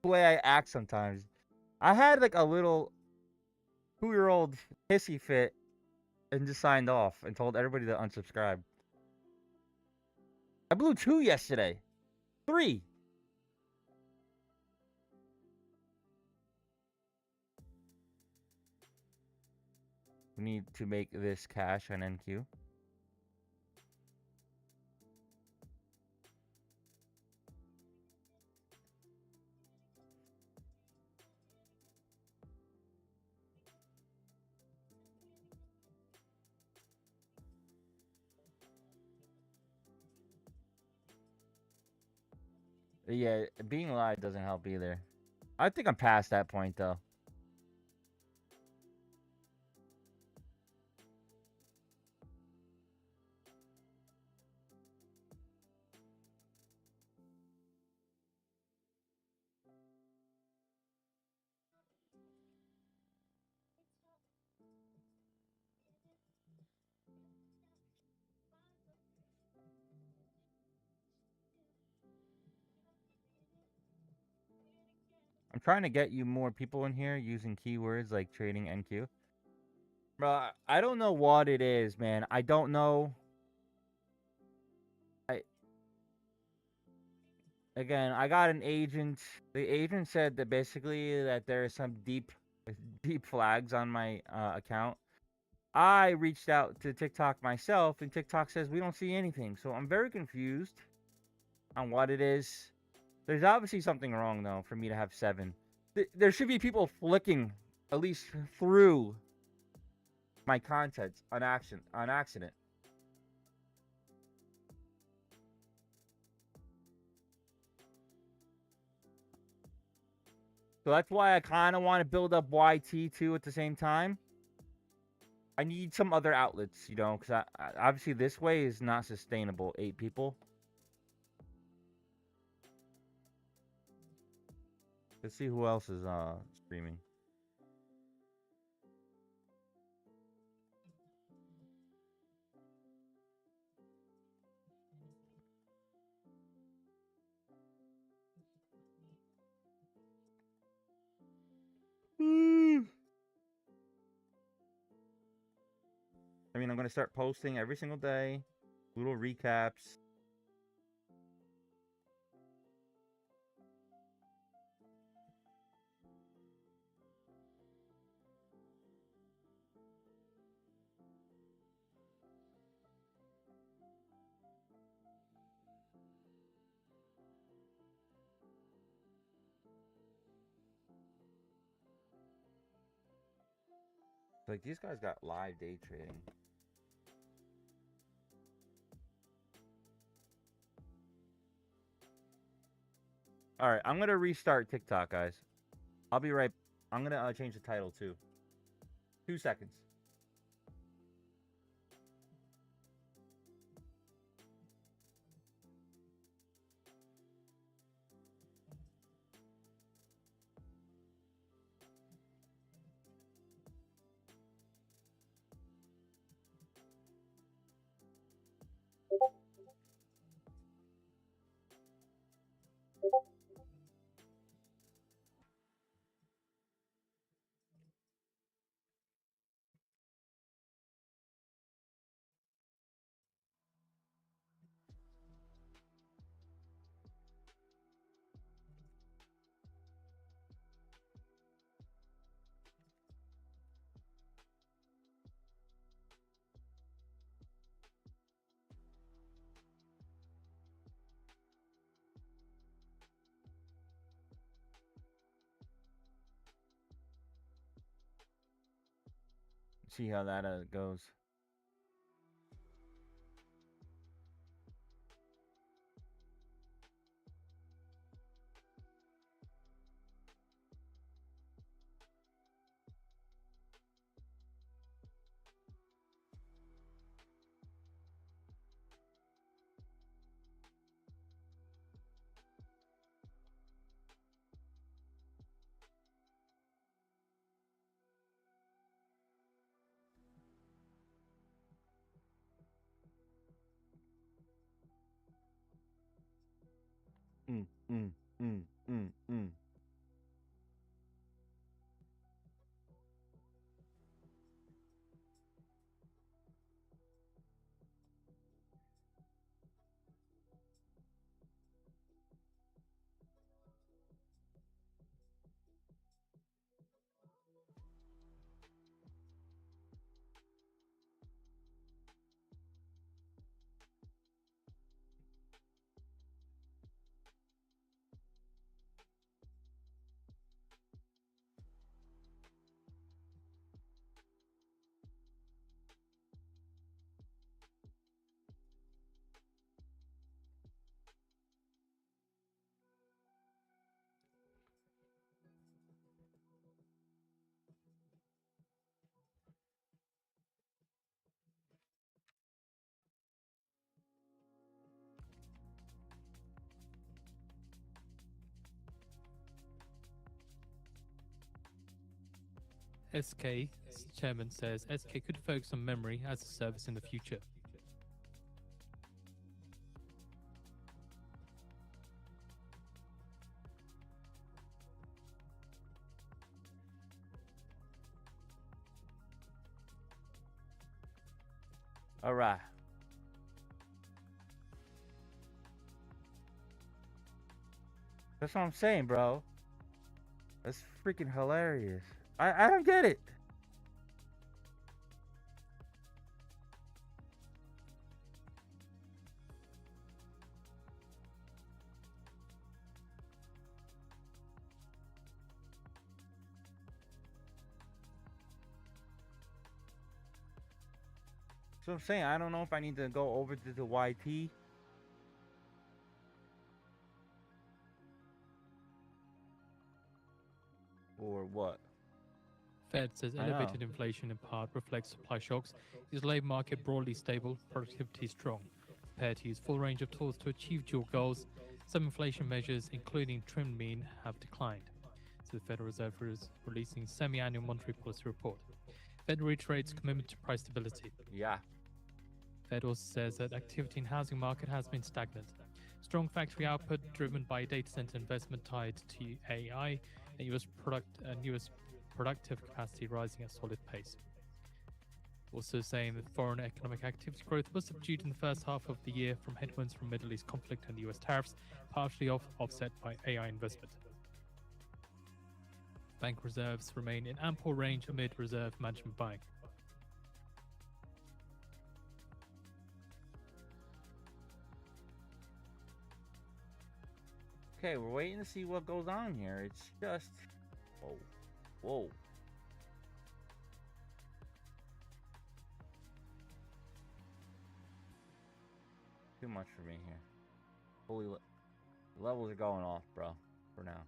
the way I act sometimes. I had, like, a little 2-year-old hissy fit and just signed off and told everybody to unsubscribe. I blew 2 yesterday. 3. We need to make this cash on NQ. Yeah, being live doesn't help either. I think I'm past that point, though. I'm trying to get you more people in here using keywords like trading NQ. Bro, I don't know what it is, man. I don't know. Again, I got an agent. The agent said that basically that there are some deep flags on my account. I reached out to TikTok myself, and TikTok says we don't see anything. So I'm very confused on what it is. There's obviously something wrong, though, for me to have 7. There should be people flicking at least through my content on accident. So that's why I kind of want to build up YT too at the same time. I need some other outlets, you know, because obviously this way is not sustainable. 8 people. Let's see who else is streaming. I mean, I'm going to start posting every single day. Little recaps. Like, these guys got live day trading. Alright, I'm going to restart TikTok, guys. I'll be right... I'm going to change the title, too. 2 seconds. See how that goes. Mm, mm, mm, mm, mm. SK chairman says SK could focus on memory as a service in the future. All right. That's what I'm saying, bro. That's freaking hilarious. I don't get it. So I'm saying I don't know if I need to go over to the YT. Or what? Fed says I know. elevated inflation in part reflects supply shocks. Is labor market broadly stable, productivity strong. Prepared to use full range of tools to achieve dual goals. Some inflation measures, including trimmed mean, have declined. So the Federal Reserve is releasing semi-annual monetary policy report. Fed reiterates commitment to price stability. Yeah. Fed also says that activity in housing market has been stagnant. Strong factory output driven by data center investment tied to AI and US productive capacity rising at solid pace. Also saying that foreign economic activity growth was subdued in the first half of the year from headwinds from Middle East conflict and US tariffs, partially offset by AI investment. Bank reserves remain in ample range amid reserve management buying. Okay, we're waiting to see what goes on here. It's just... Whoa. Whoa. Too much for me here. Holy levels are going off, bro, for now.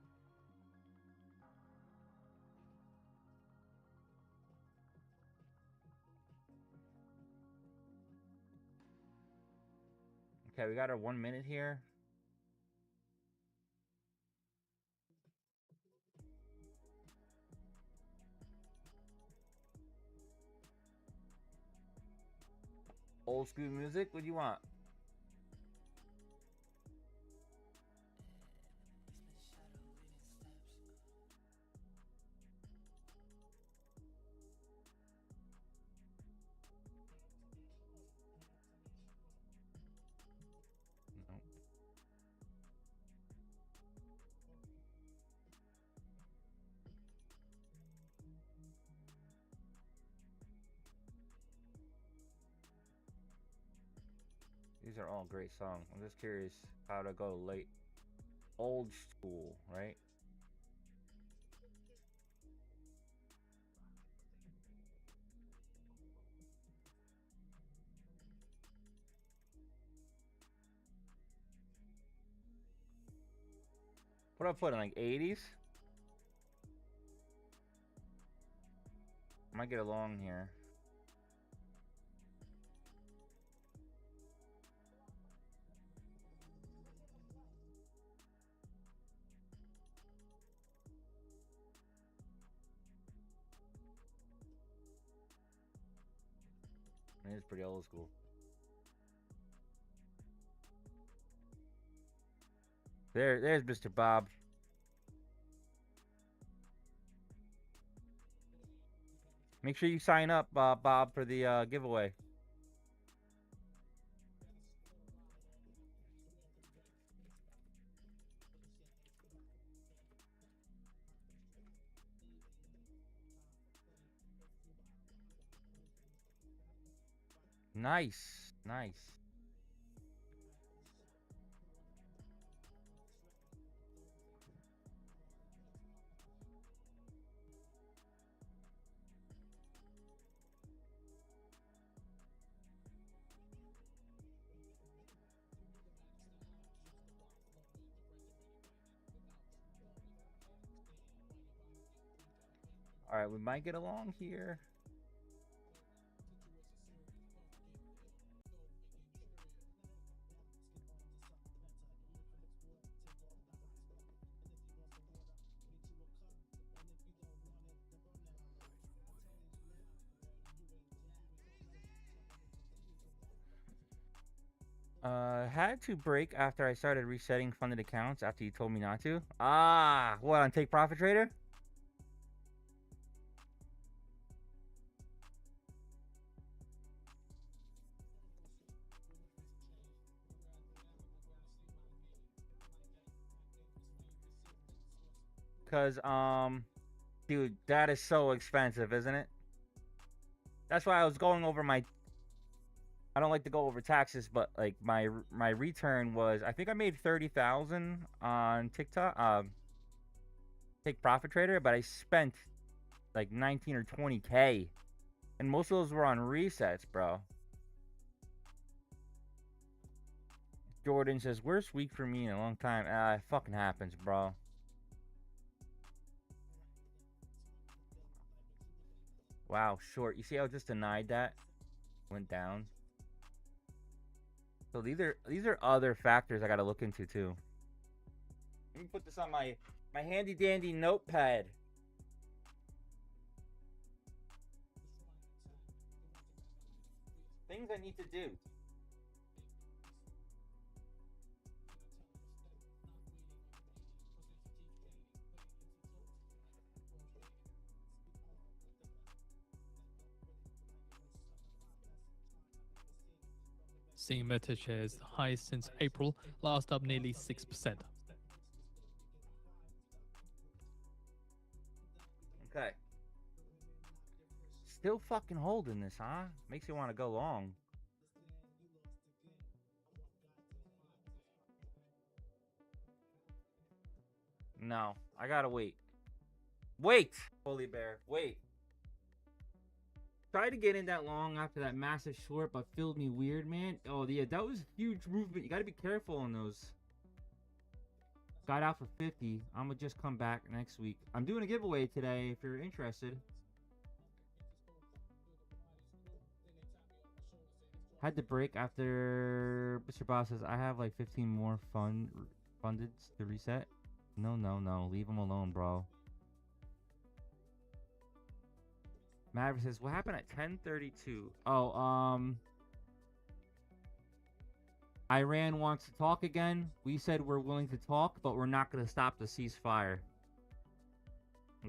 Okay, we got our 1 minute here. Old school music, what do you want? No. These are all great songs. I'm just curious how to go late. Old school, right? What do I put in, like 80s? Might get along here. It is pretty old school. There's Mr. Bob. Make sure you sign up, Bob, for the giveaway. Nice, nice. All right, we might get along here. Had to break after I started resetting funded accounts after you told me not to. Ah, what, on Take Profit Trader? Cause dude, that is so expensive, isn't it? That's why I was going over my. I don't like to go over taxes, but like my return was, I think I made 30,000 on TikTok, Take Profit Trader, but I spent like 19 or 20K, and most of those were on resets, bro. Jordan says, worst week for me in a long time. It fucking happens, bro. Wow, short. You see how I just denied that? Went down. So these are other factors I gotta look into too. Let me put this on my handy dandy notepad. Things I need to do. Seeing Meta shares the highest since April, last up nearly 6%. Okay. Still fucking holding this, huh? Makes you want to go long. No, I gotta wait. Wait! Holy bear, wait. Tried to get in that long after that massive short, but filled me weird, man. Oh, yeah, that was huge movement. You gotta be careful on those. Got out for 50. I'm gonna just come back next week. I'm doing a giveaway today if you're interested. Had to break after Mr. Boss says I have like 15 more funded to reset. No. Leave them alone, bro. Maverick says, what happened at 10:32? Oh, Iran wants to talk again. We said we're willing to talk, but we're not going to stop the ceasefire.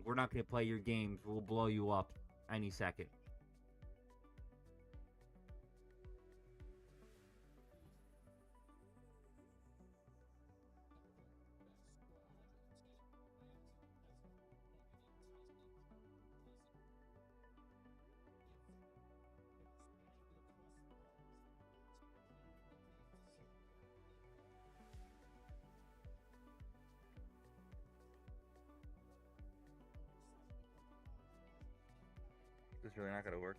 We're not going to play your games. We'll blow you up any second. This is really not going to work.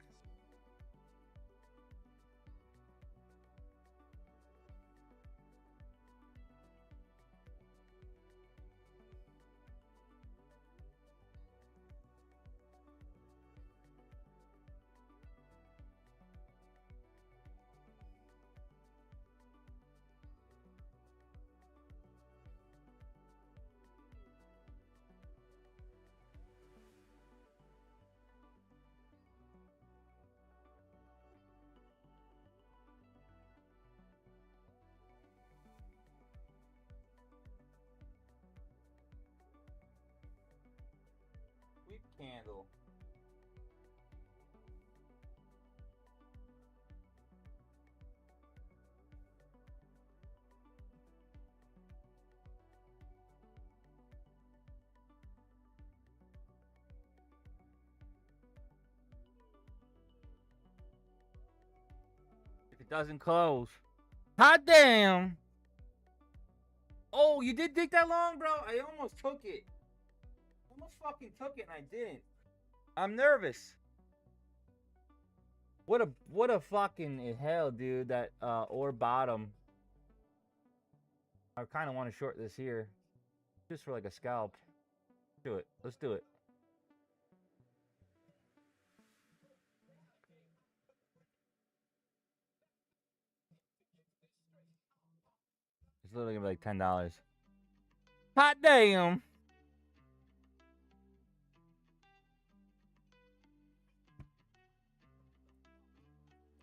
candle. If it doesn't close. Hot damn! Oh, you did dig that long, bro? I almost took it. Almost fucking took it and I didn't. I'm nervous. What a fucking hell, dude. That or bottom. I kind of want to short this here, just for like a scalp. Do it. Let's do it. It's literally gonna be like $10. Hot damn!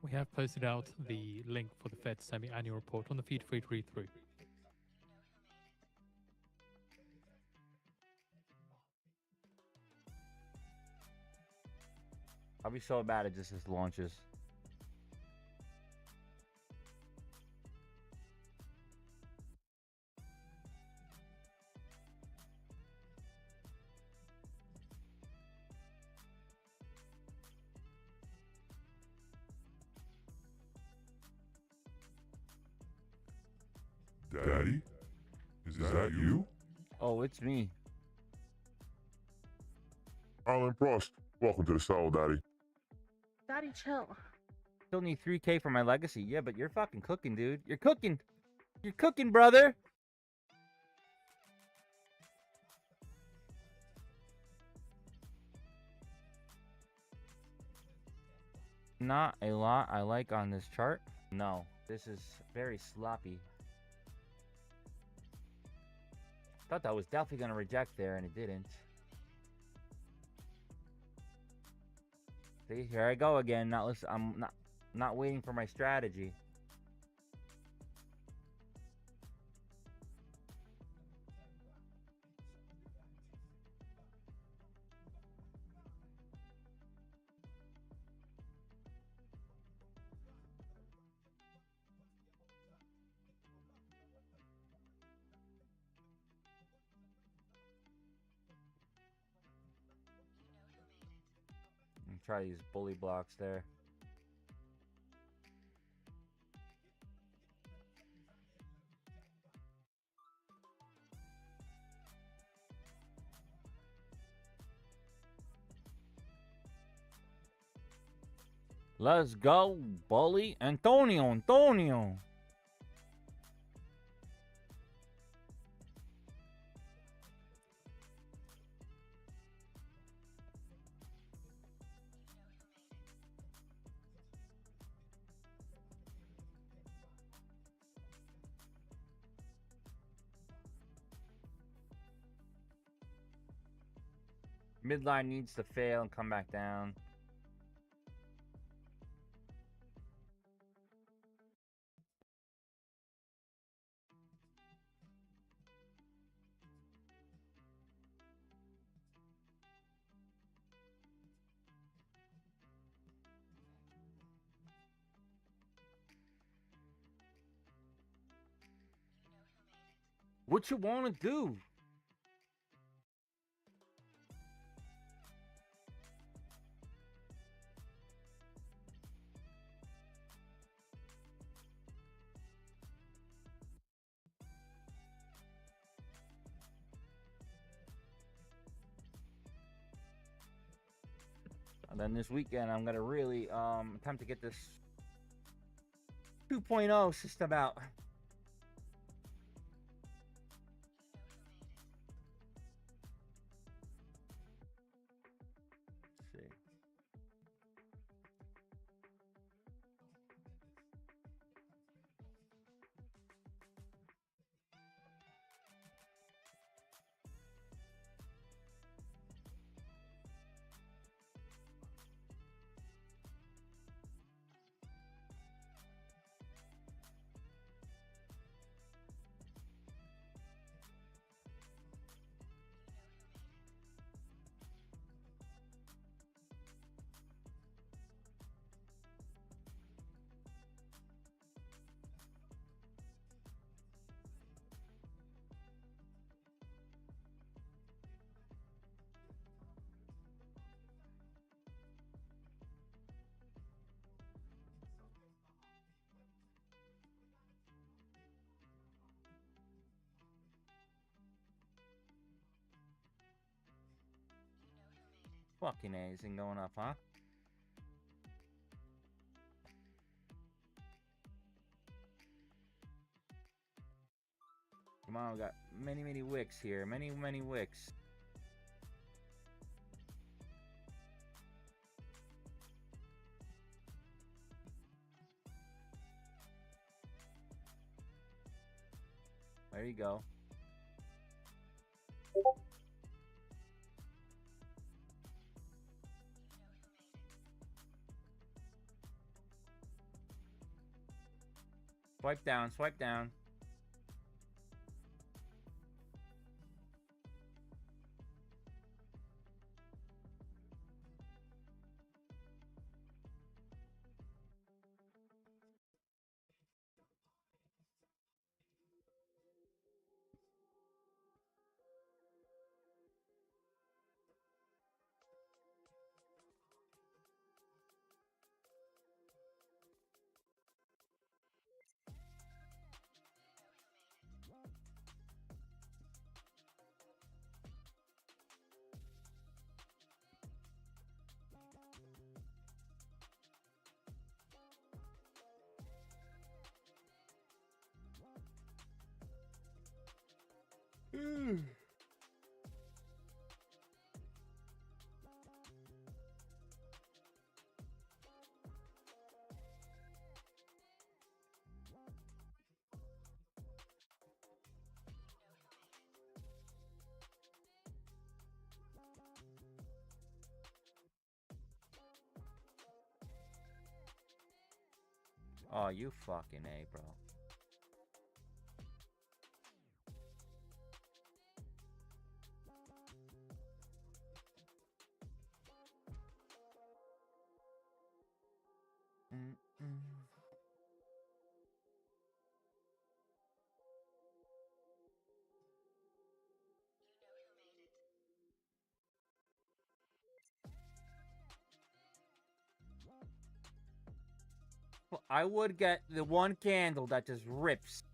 We have posted out the link for the Fed semi-annual report on the feed for you to read through. I'll be so bad at just this launches. Daddy? Is that you? Oh, it's me. Alan Prost, welcome to the cell, Daddy. Daddy, chill. Still need 3K for my legacy. Yeah, but you're fucking cooking, dude. You're cooking. You're cooking, brother. Not a lot I like on this chart. No, this is very sloppy. Thought that was definitely going to reject there, and it didn't. See, here I go again. Not listen. I'm not waiting for my strategy. Try these bully blocks there. Let's go, bully. Antonio. Midline needs to fail and come back down. What you want to do? And then this weekend, I'm gonna really attempt to get this 2.0 system out. Let's see. Fucking A, this thing going up, huh? Come on, we got many wicks here. Many wicks. There you go. Swipe down, swipe down. Oh, you fucking A, bro. Well, I would get the one candle that just rips.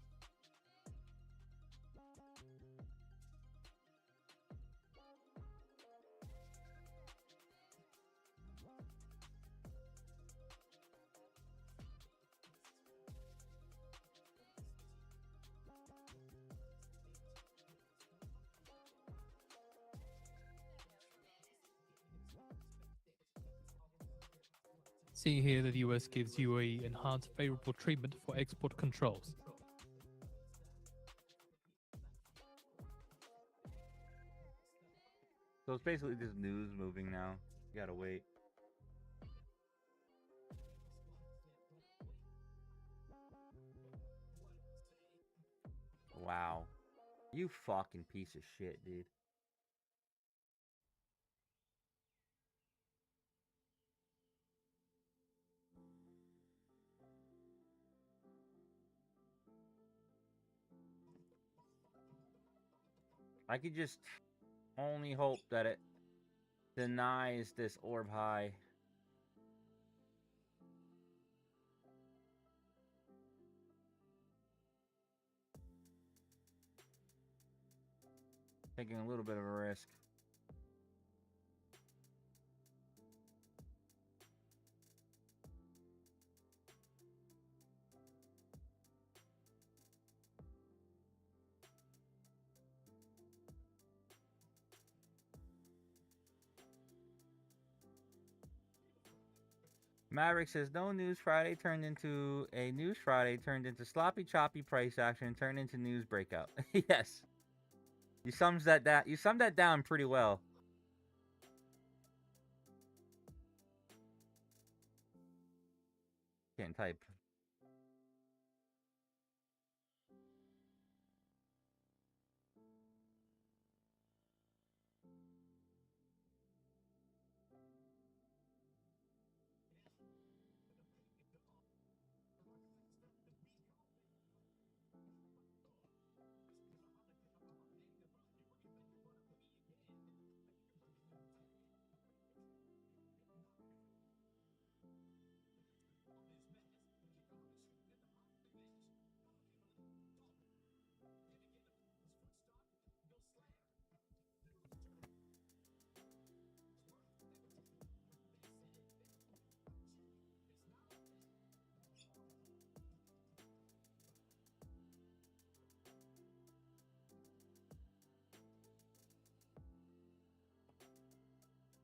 Seeing here that the US gives UAE enhanced favorable treatment for export controls. So it's basically just news moving now. You gotta wait. Wow. You fucking piece of shit, dude. I could just only hope that it denies this orb high. Taking a little bit of a risk. Maverick says no news Friday turned into a news Friday, turned into sloppy choppy price action, turned into news breakout. Yes. You summed that down pretty well. Can't type.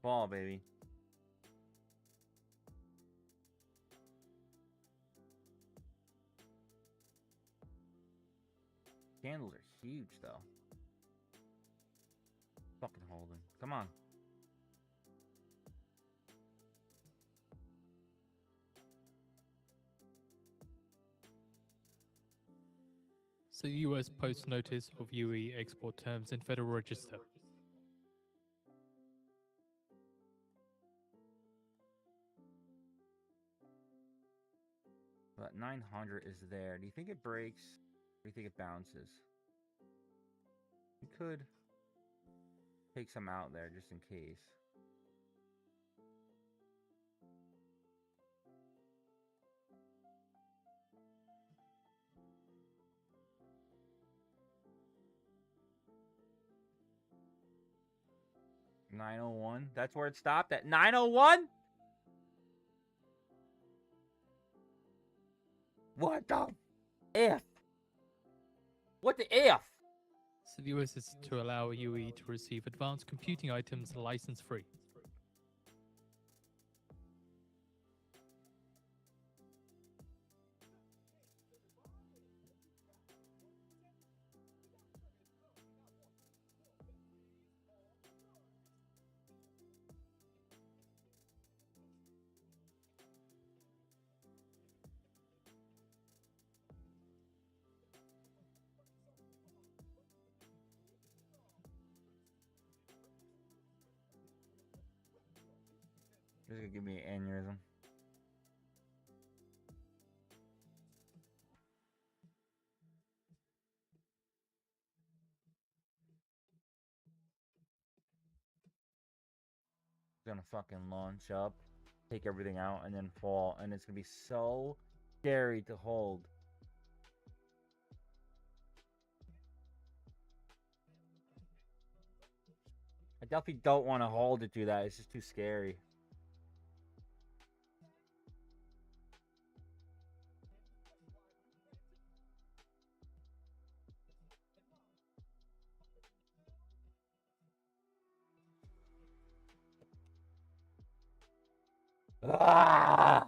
Fall, baby. Candles are huge, though. Fucking holding. Come on. So the US posts notice of UE export terms in Federal Register. But 900 is there. Do you think it breaks? Or do you think it bounces? You could take some out there just in case. $901. That's where it stopped at $901. What the F? What the F? So the US is to allow UE to receive advanced computing items license free. This is gonna give me an aneurysm. It's gonna fucking launch up, take everything out, and then fall, and it's gonna be so scary to hold. I definitely don't want to hold it through that. It's just too scary. Ah!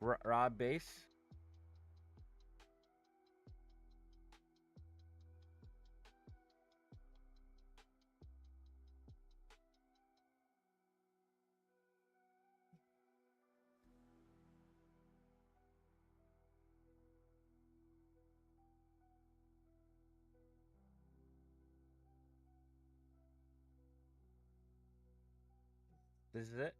Rob base. This is it.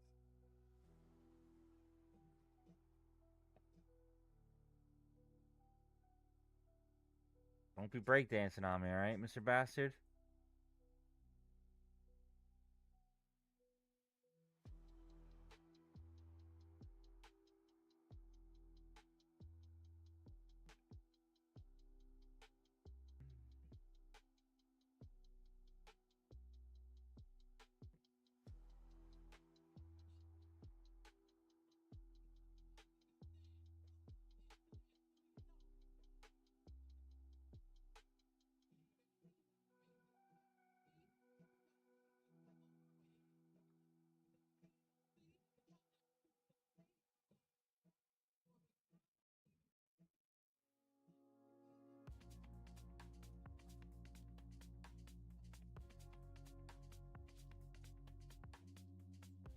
Don't be breakdancing on me, alright, Mr. Bastard?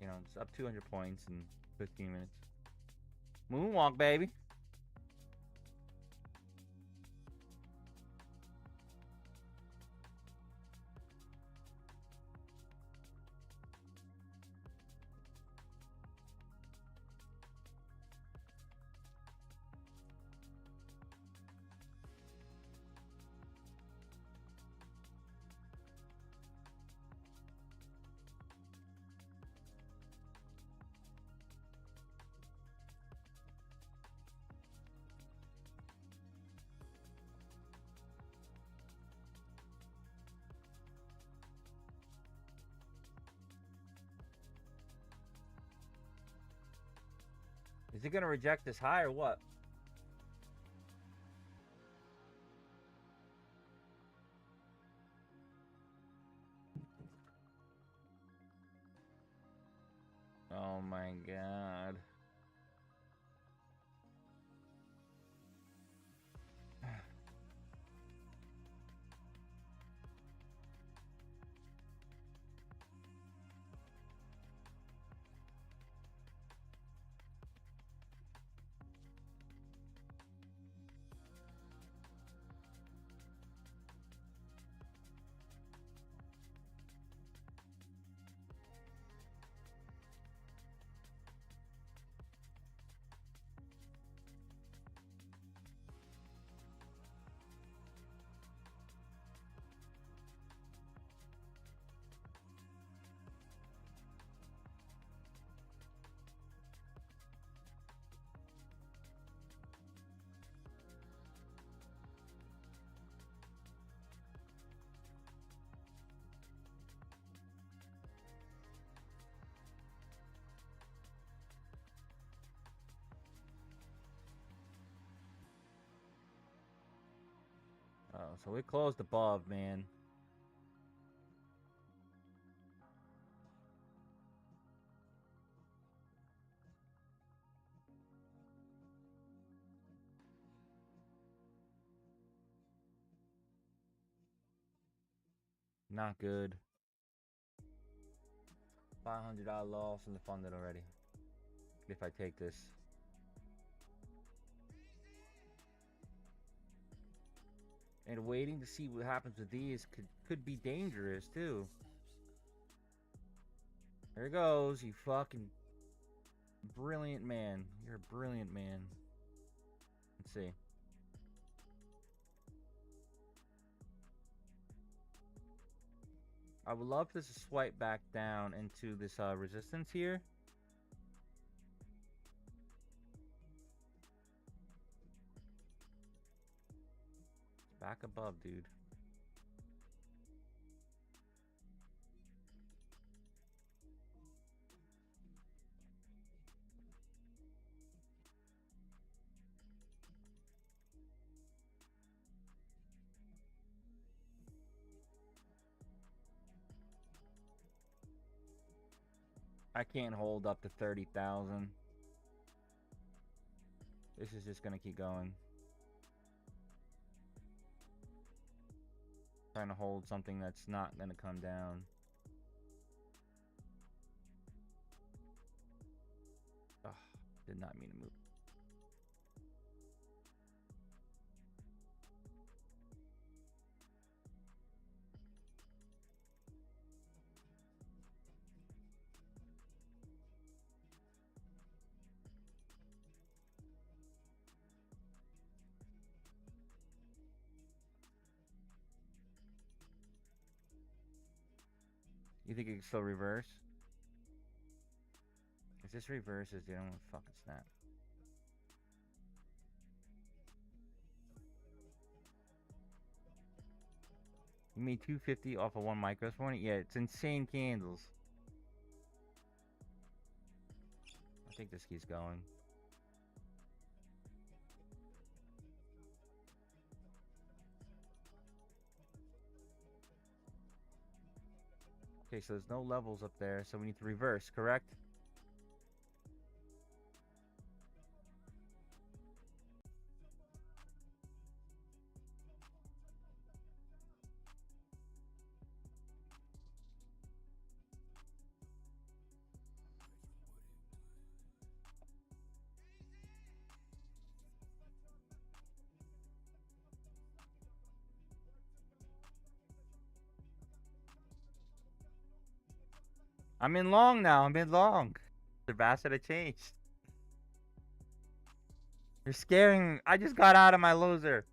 You know, it's up 200 points in 15 minutes. Moonwalk, baby. Is it gonna reject this high or what? my god. Oh, so we closed above, man. Not good. $500 loss in the funded already. If I take this. And waiting to see what happens with these could be dangerous too. There it goes, you fucking brilliant man. You're a brilliant man. Let's see. I would love this to swipe back down into this resistance here. Back above, dude. I can't hold up to 30,000. This is just gonna keep going. Trying to hold something that's not gonna come down. Ugh, did not mean to move. You think it can still reverse? If this reverses, dude, I'm gonna fucking snap. You made 250 off of one micros point? Yeah, it's insane candles. I think this keeps going. Okay, so there's no levels up there, so we need to reverse, correct? I'm in long now. I'm in long. The basket I changed. You're scaring me. I just got out of my loser.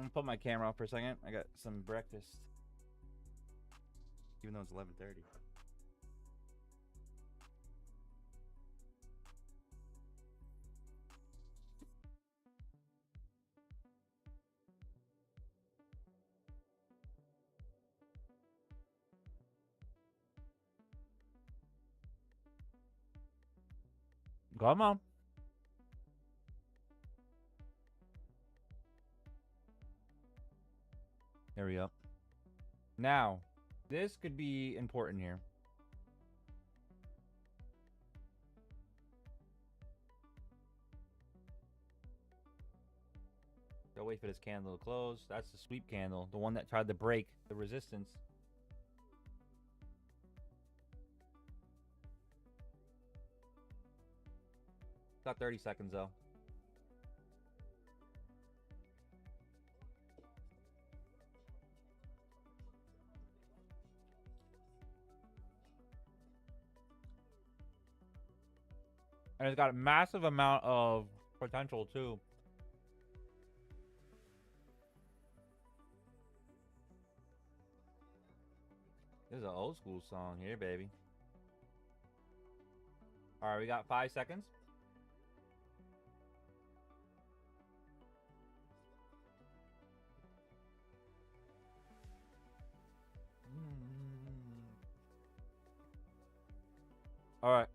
gonna put my camera off for a second. I got some breakfast. Even though it's 11:30. Come on. There we go. Now, this could be important here. Gotta wait for this candle to close. That's the sweep candle, the one that tried to break the resistance. Got 30 seconds though. And it's got a massive amount of potential too. This is an old school song here, baby. All right, we got 5 seconds. All right.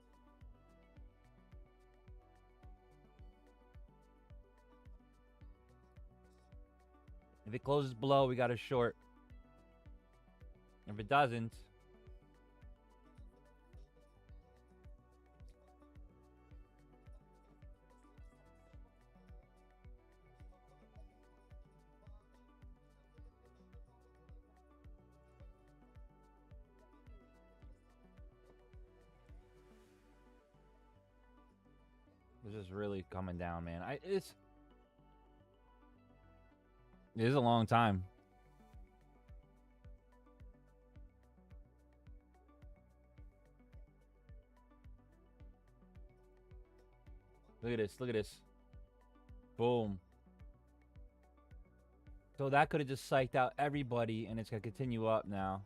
If it closes below, we got a short. If it doesn't, this is really coming down, man. It is a long time. Look at this. Look at this. Boom. So that could have just psyched out everybody, and it's going to continue up now.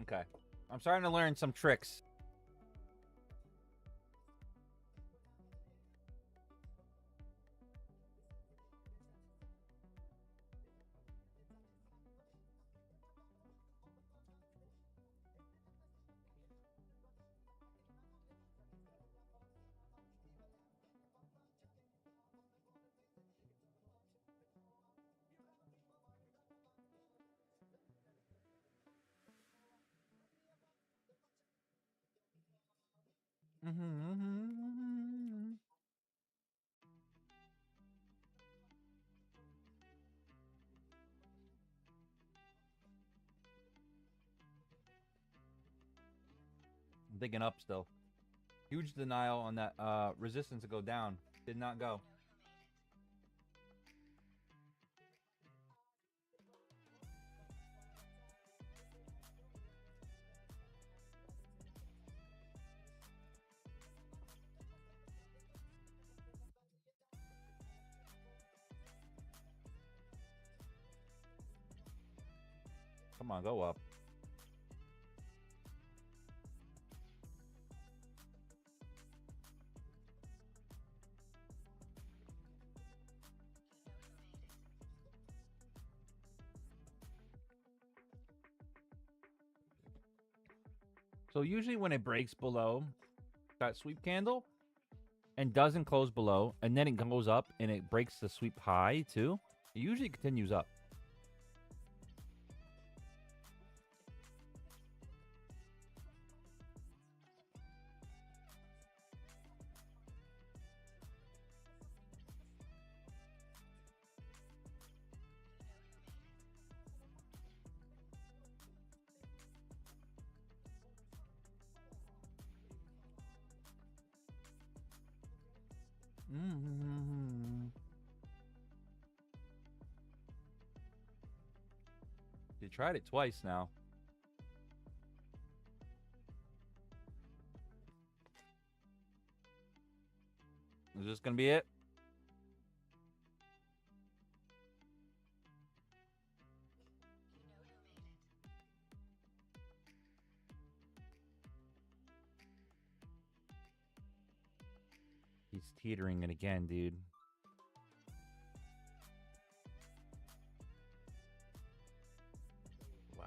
Okay. I'm starting to learn some tricks. I'm thinking up still. Huge denial on that resistance to go down. Did not go. Come on, go up. So usually when it breaks below that sweep candle and doesn't close below, and then it goes up and it breaks the sweep high too, it usually continues up. You tried it twice now. gonna be it. He's teetering it again, dude. Wow.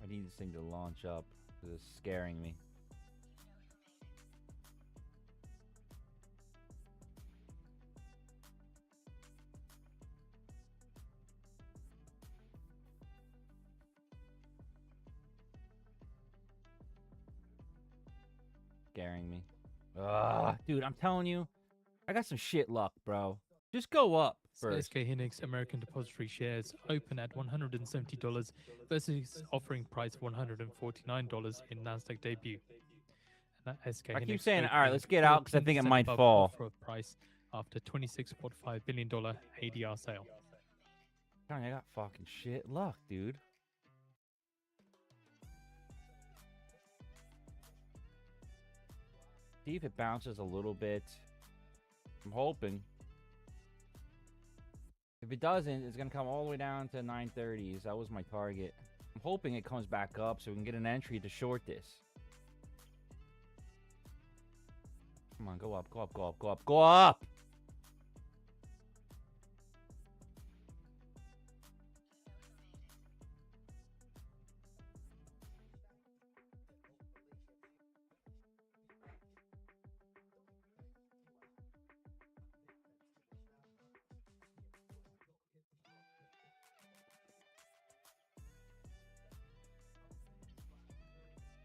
I need this thing to launch up. It's scaring me. Scaring me. Dude, I'm telling you, I got some shit luck, bro. Just go up So first. SK Hynix American Depository shares open at $170 versus offering price $149 in Nasdaq debut. And that SK I keep Hynix saying, all right, opening let's get out because I think it 14% might above fall. offer price after $26.5 billion ADR sale. I got fucking shit luck, dude. See if it bounces a little bit. I'm hoping. If it doesn't, it's gonna come all the way down to 930s. That was my target. I'm hoping it comes back up so we can get an entry to short this. Come on, go up, go up, go up, go up, go up!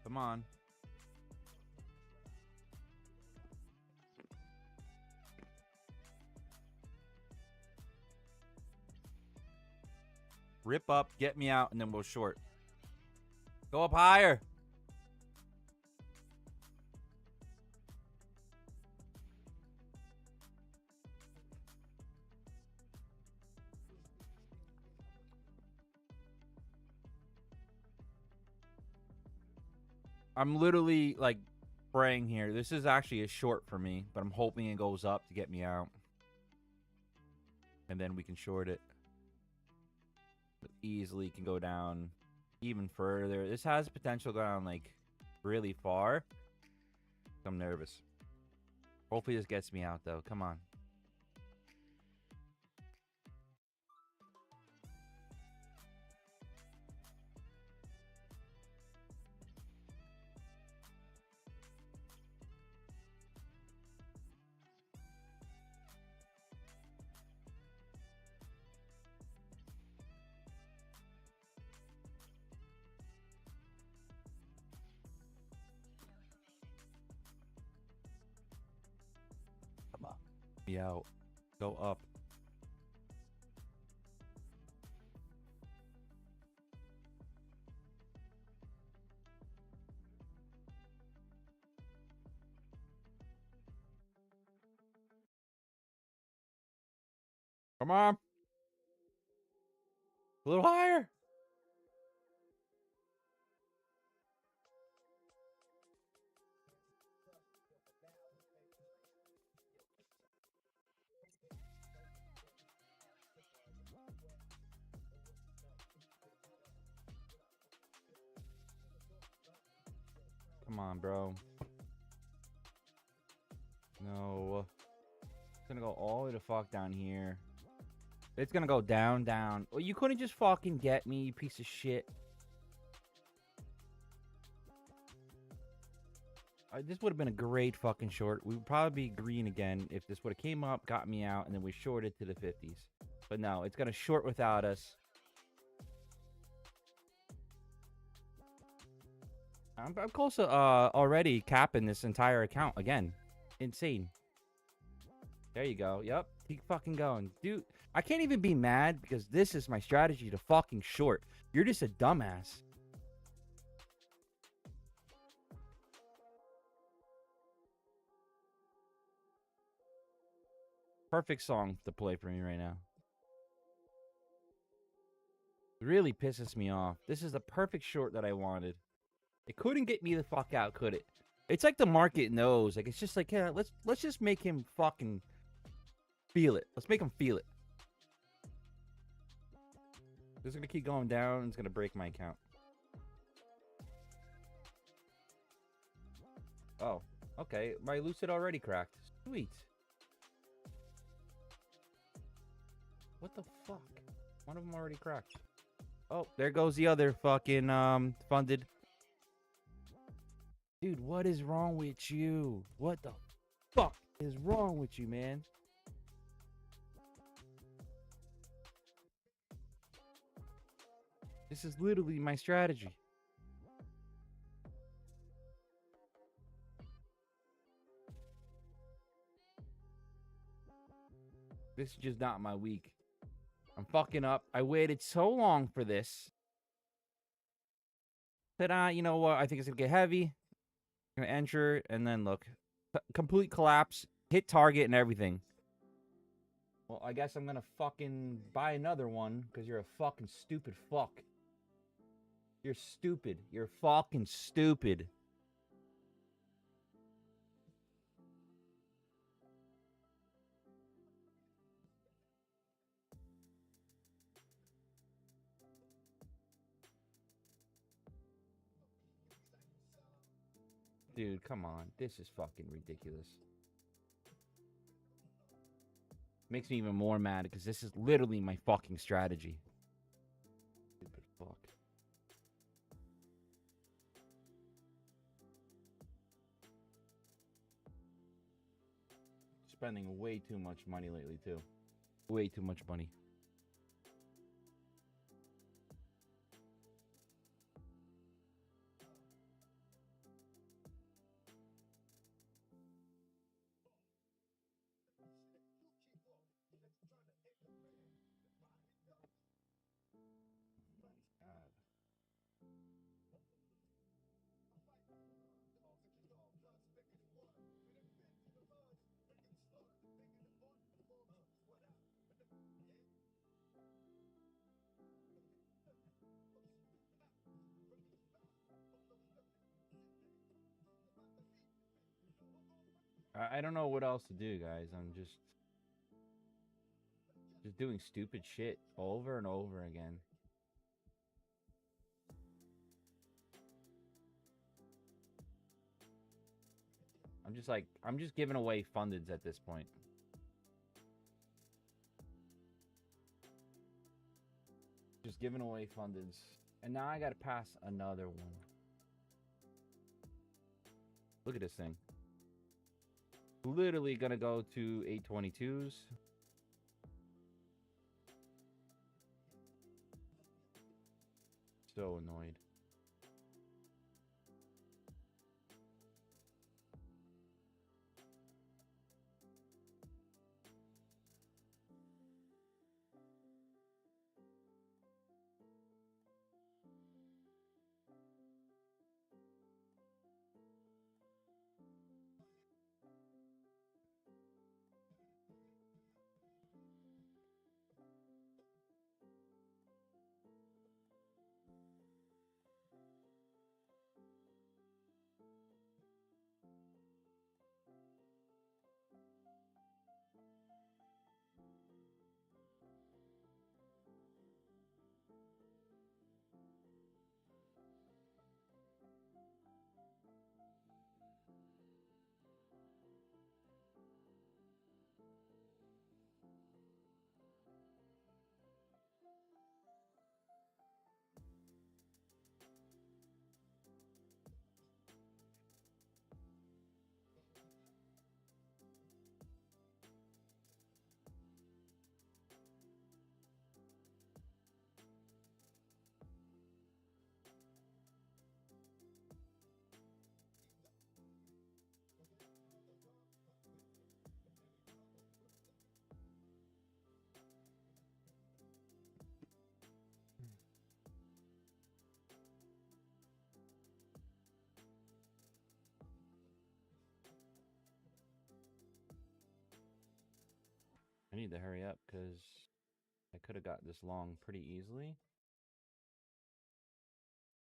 Come on. Rip up, get me out, and then we'll short. Go up higher. I'm literally like praying here. This is actually a short for me, but I'm hoping it goes up to get me out. And then we can short it. It easily can go down even further. This has potential to go down like really far. I'm nervous. Hopefully this gets me out though. Come on. Come on. Be out. Go up. Come on. A little higher. Come on, bro. No. It's gonna go all the way to fuck down here. It's gonna go down, down. Well, you couldn't just fucking get me, you piece of shit. This would have been a great fucking short. We would probably be green again if this would have came up, got me out, and then we shorted to the 50s. But no, it's gonna short without us. I'm close to already capping this entire account again. Insane. There you go. Yep. Keep fucking going. Dude, I can't even be mad because this is my strategy to fucking short. You're just a dumbass. Perfect song to play for me right now. really pisses me off. This is the perfect short that I wanted. It couldn't get me the fuck out, could it? It's like the market knows. Like, it's just like, yeah, let's just make him fucking feel it. Let's make him feel it. This is gonna keep going down. It's gonna break my account. Oh, okay. My Lucid already cracked. Sweet. What the fuck? One of them already cracked. Oh, there goes the other fucking funded. Dude, what is wrong with you? What the fuck is wrong with you, man? This is literally my strategy. This is just not my week. I'm fucking up. I waited so long for this. Said, you know what? I think it's gonna get heavy. I'm gonna enter, and then look. Complete collapse. Hit target and everything. Well, I guess I'm gonna fucking buy another one, because you're a fucking stupid fuck. You're stupid. You're fucking stupid. Dude, come on. This is fucking ridiculous. Makes me even more mad because this is literally my fucking strategy. Stupid fuck. Spending way too much money lately, too. Way too much money. I don't know what else to do, guys. I'm just doing stupid shit over and over again. I'm just giving away fundeds at this point. Just giving away fundeds. And now I gotta pass another one. Look at this thing. Literally gonna go to 822s. So annoyed. I need to hurry up because I could have got this long pretty easily.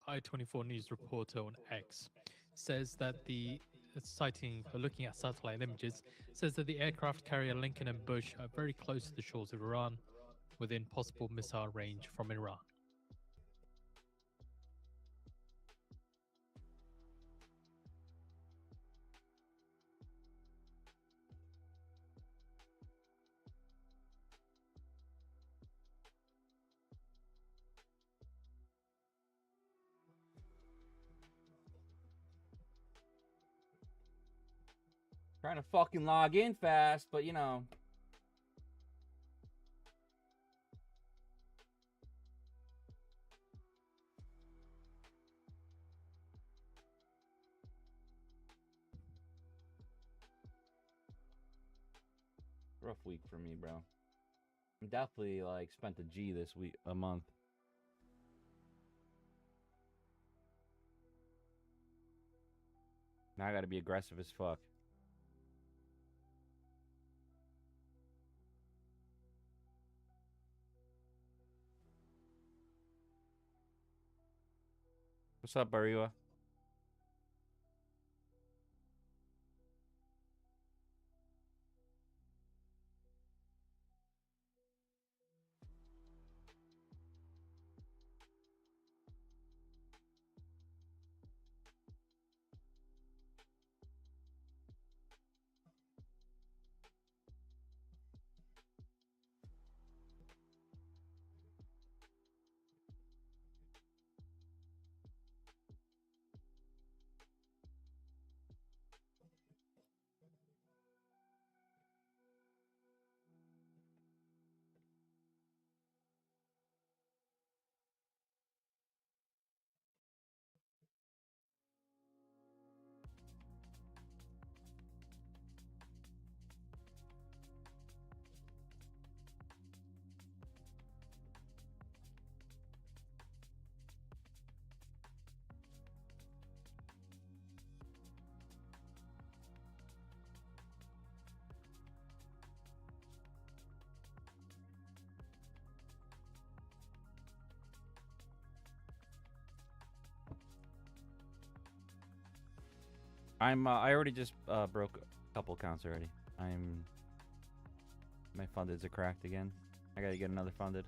I-24 news reporter on X says that the citing looking at satellite images says that the aircraft carrier Lincoln and Bush are very close to the shores of Iran, within possible missile range from Iran. Trying to fucking log in fast, but you know. Rough week for me, bro. I'm definitely like spent a G this week, a month. Now I gotta be aggressive as fuck. What's up, Bariwa? I already just broke a couple accounts already. My fundeds are cracked again. I gotta get another funded.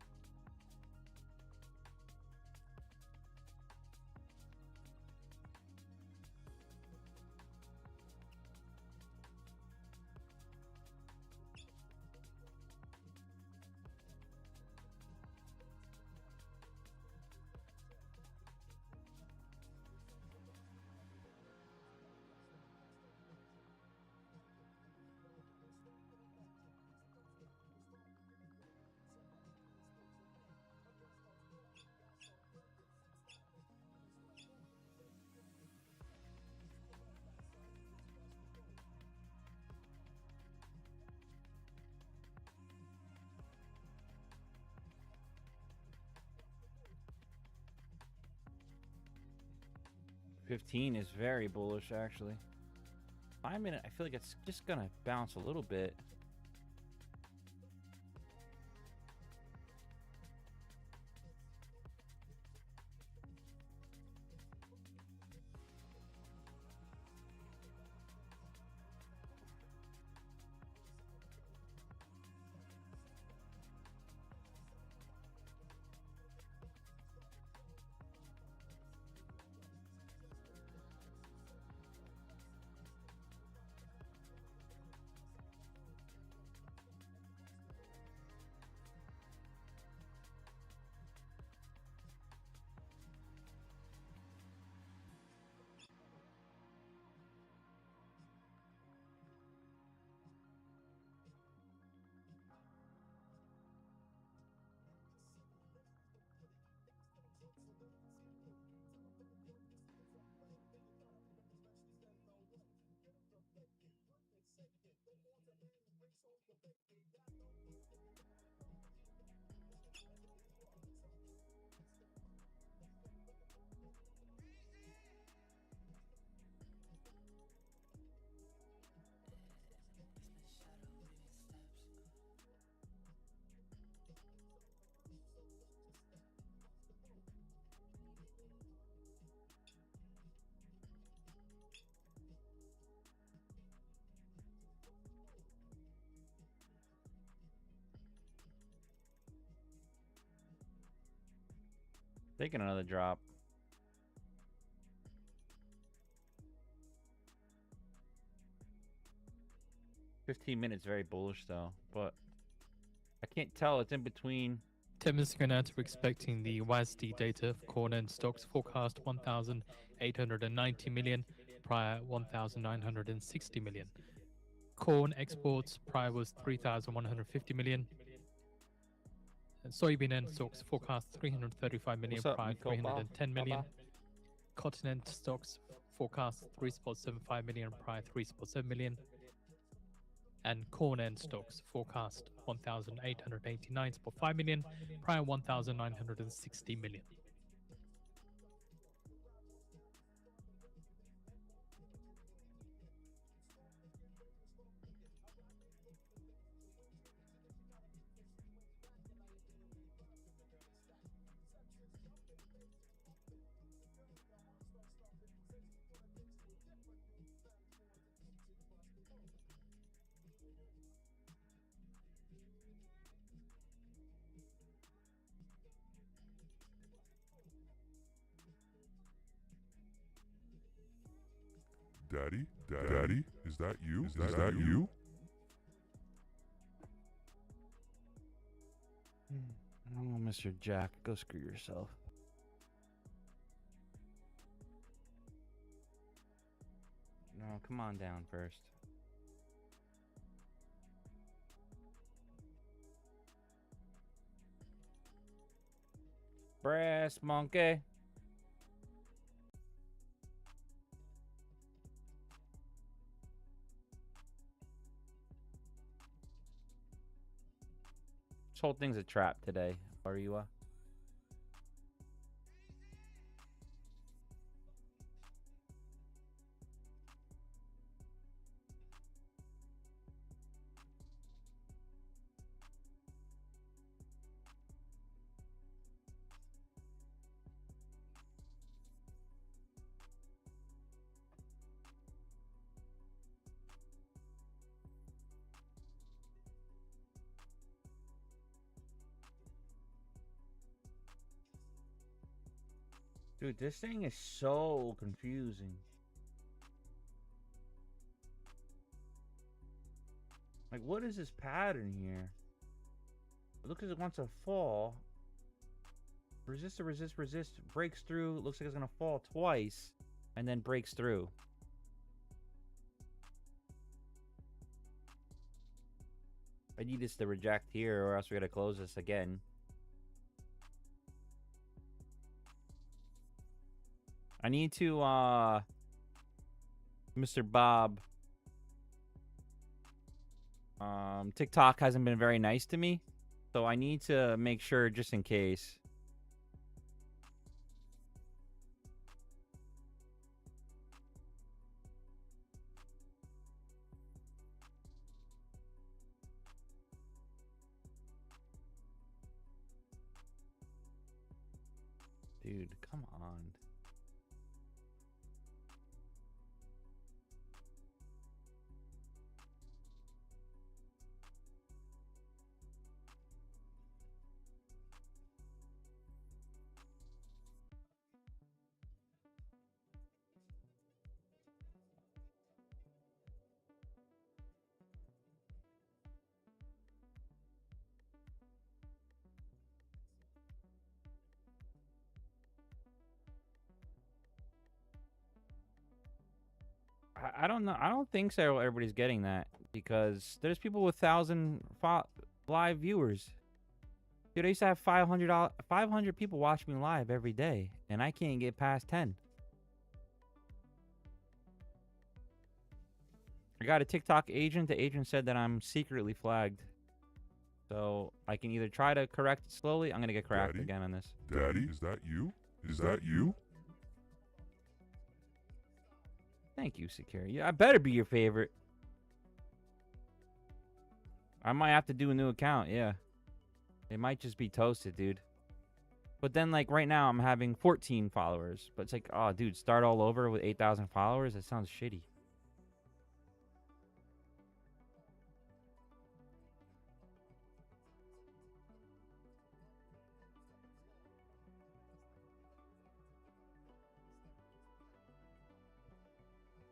$15 is very bullish, actually. 5 minute, I feel like it's just gonna bounce a little bit. Taking another drop. $15 very bullish though, but I can't tell. It's in between. 10 minutes ago now, we're expecting the WASD data for corn end stocks forecast 1,890 million, prior 1,960 million. Corn exports prior was 3,150 million. And soybean end stocks forecast 335 million, What's up, prior Nico? 310 million. Baba? Cotton end stocks forecast 3.75 million, prior 3.7 million. And corn end stocks forecast 1,889.5 million, prior 1,960 million. Daddy? Daddy? Is that you? Is that you? Oh, Mr. Jack, go screw yourself. No, come on down first. Brass monkey. This whole thing's a trap today, Ariwa. Dude, this thing is so confusing. Like, what is this pattern here? It looks like it wants to fall. Resist, resist, resist. Breaks through. Looks like it's going to fall twice. And then breaks through. I need this to reject here, or else we got to close this again. I need to, Mr. Bob. TikTok hasn't been very nice to me, so I need to make sure just in case. Dude, come on. I don't know. I don't think so. Everybody's getting that because there's people with 1,000 live viewers. Dude, I used to have 500 people watch me live every day, and I can't get past 10. I got a TikTok agent. The agent said that I'm secretly flagged. So I can either try to correct it slowly. I'm going to get cracked Daddy? again on this. Daddy? Is that you? Is that you? Thank you, Security. Yeah, I better be your favorite. I might have to do a new account, yeah. It might just be toasted, dude. But then, like, right now, I'm having 14 followers. But it's like, oh, dude, start all over with 8,000 followers? That sounds shitty.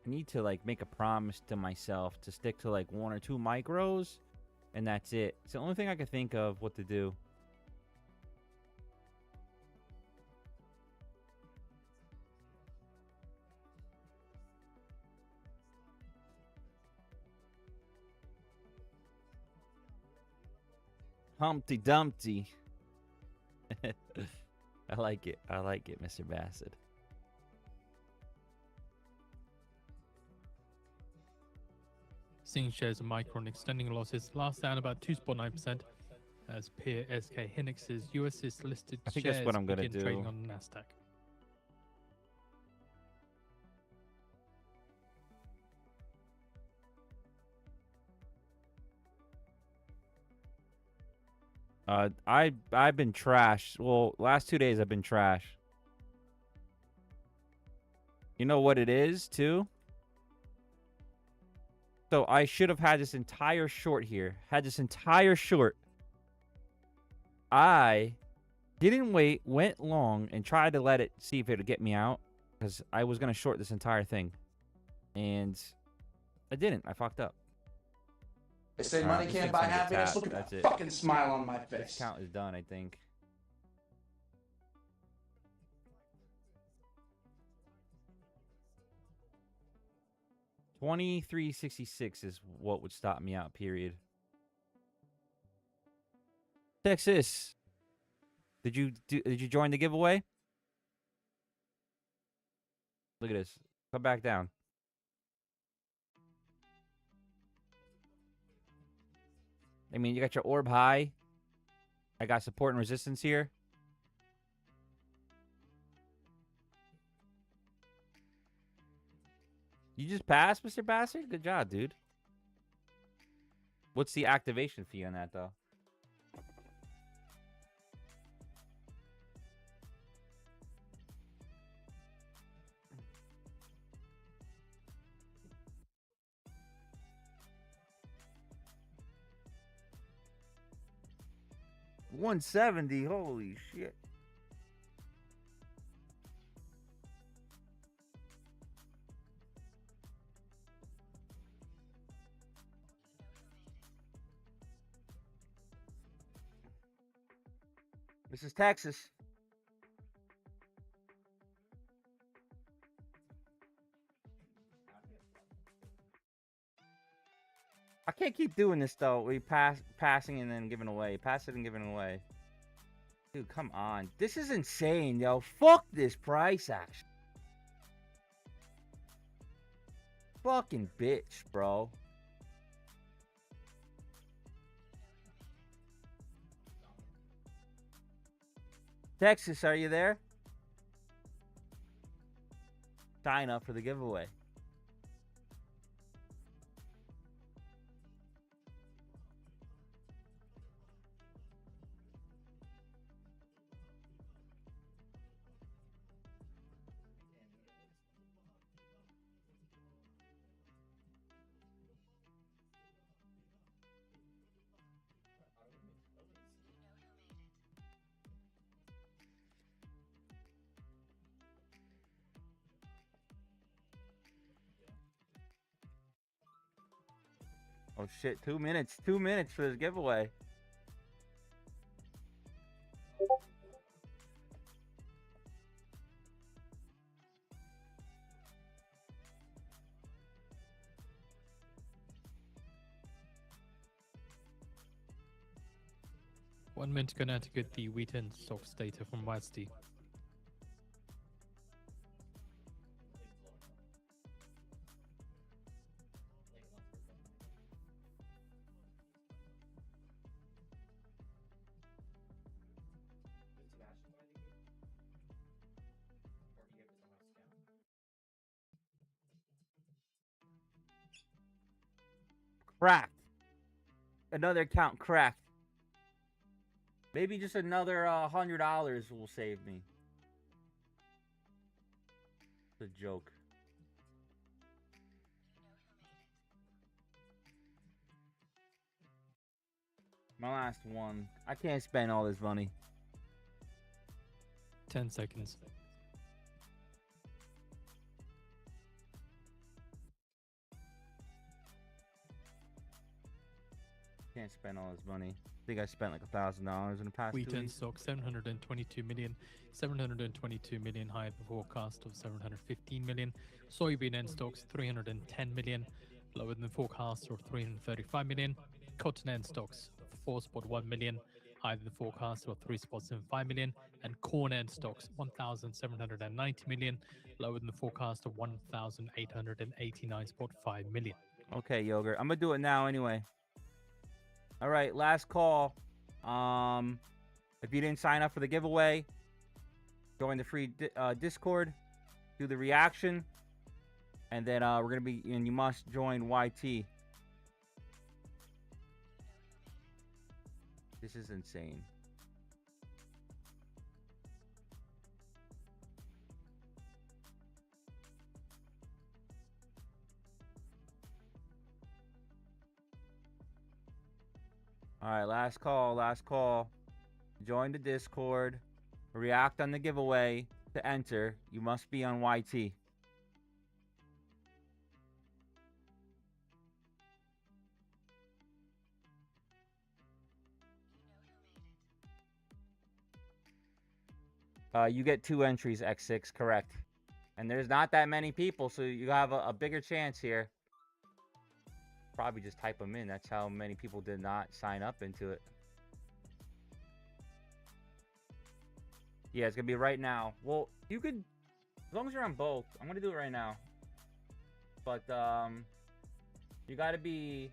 I need to like make a promise to myself to stick to like 1 or 2 micros, and that's it. It's the only thing I can think of what to do. Humpty Dumpty. I like it. I like it, Mr. Bassett. Seeing shares of Micron extending losses, last down about 2.9% as peer SK Hynix's US listed I think shares that's what I'm gonna begin trading do. on Nasdaq. I've been trash. Well, last 2 days I've been trash. You know what it is too? So I should have had this entire short here. Had this entire short. I didn't wait, went long, and tried to let it see if it would get me out. Because I was going to short this entire thing. And I didn't. I fucked up. They say money this can't thing's buy gonna get happiness. tapped. Look at That's that it. fucking smile on my This face. count is done, I think. $23.66 is what would stop me out, period. Texas. Did you join the giveaway? Look at this. Come back down. I mean, you got your orb high. I got support and resistance here. You just passed, Mr. Bastard? Good job, dude. What's the activation fee on that, though? $170. Holy shit. This is Texas. I can't keep doing this though. We passing and then giving away. Pass it and giving away. Dude, come on. This is insane, yo. Fuck this price action. Fucking bitch, bro. Texas, are you there? Sign up for the giveaway. Oh shit, 2 minutes. 2 minutes for this giveaway. One minute ago now to get the weekend stocks data from WASD. Cracked. Another account cracked. Maybe just another $100 will save me. It's a joke. My last one. I can't spend all this money. 10 seconds. can't spend all his money. I think I spent like $1,000 in the past 2 Wheat end weeks. stock 722 million, 722 million higher than forecast of 715 million. Soybean end stocks 310 million, lower than forecast of 335 million. Cotton end stocks 4.1 million, higher than forecast of 3.75 million. And corn end stocks 1,790 million, lower than the forecast of 1,889.5 million. Okay, Yogurt. I'm gonna do it now anyway. All right, last call. If you didn't sign up for the giveaway, join the free Discord, do the reaction, and then we're gonna be. And you must join YT. This is insane. All right, last call, last call. Join the Discord, react on the giveaway. To enter, you must be on YT. You get 2 entries, X6, correct. And there's not that many people, so you have a bigger chance here. Probably just type them in. That's how many people did not sign up into it. Yeah, it's gonna be right now. Well, you could, as long as you're on both. I'm gonna do it right now. But you gotta be.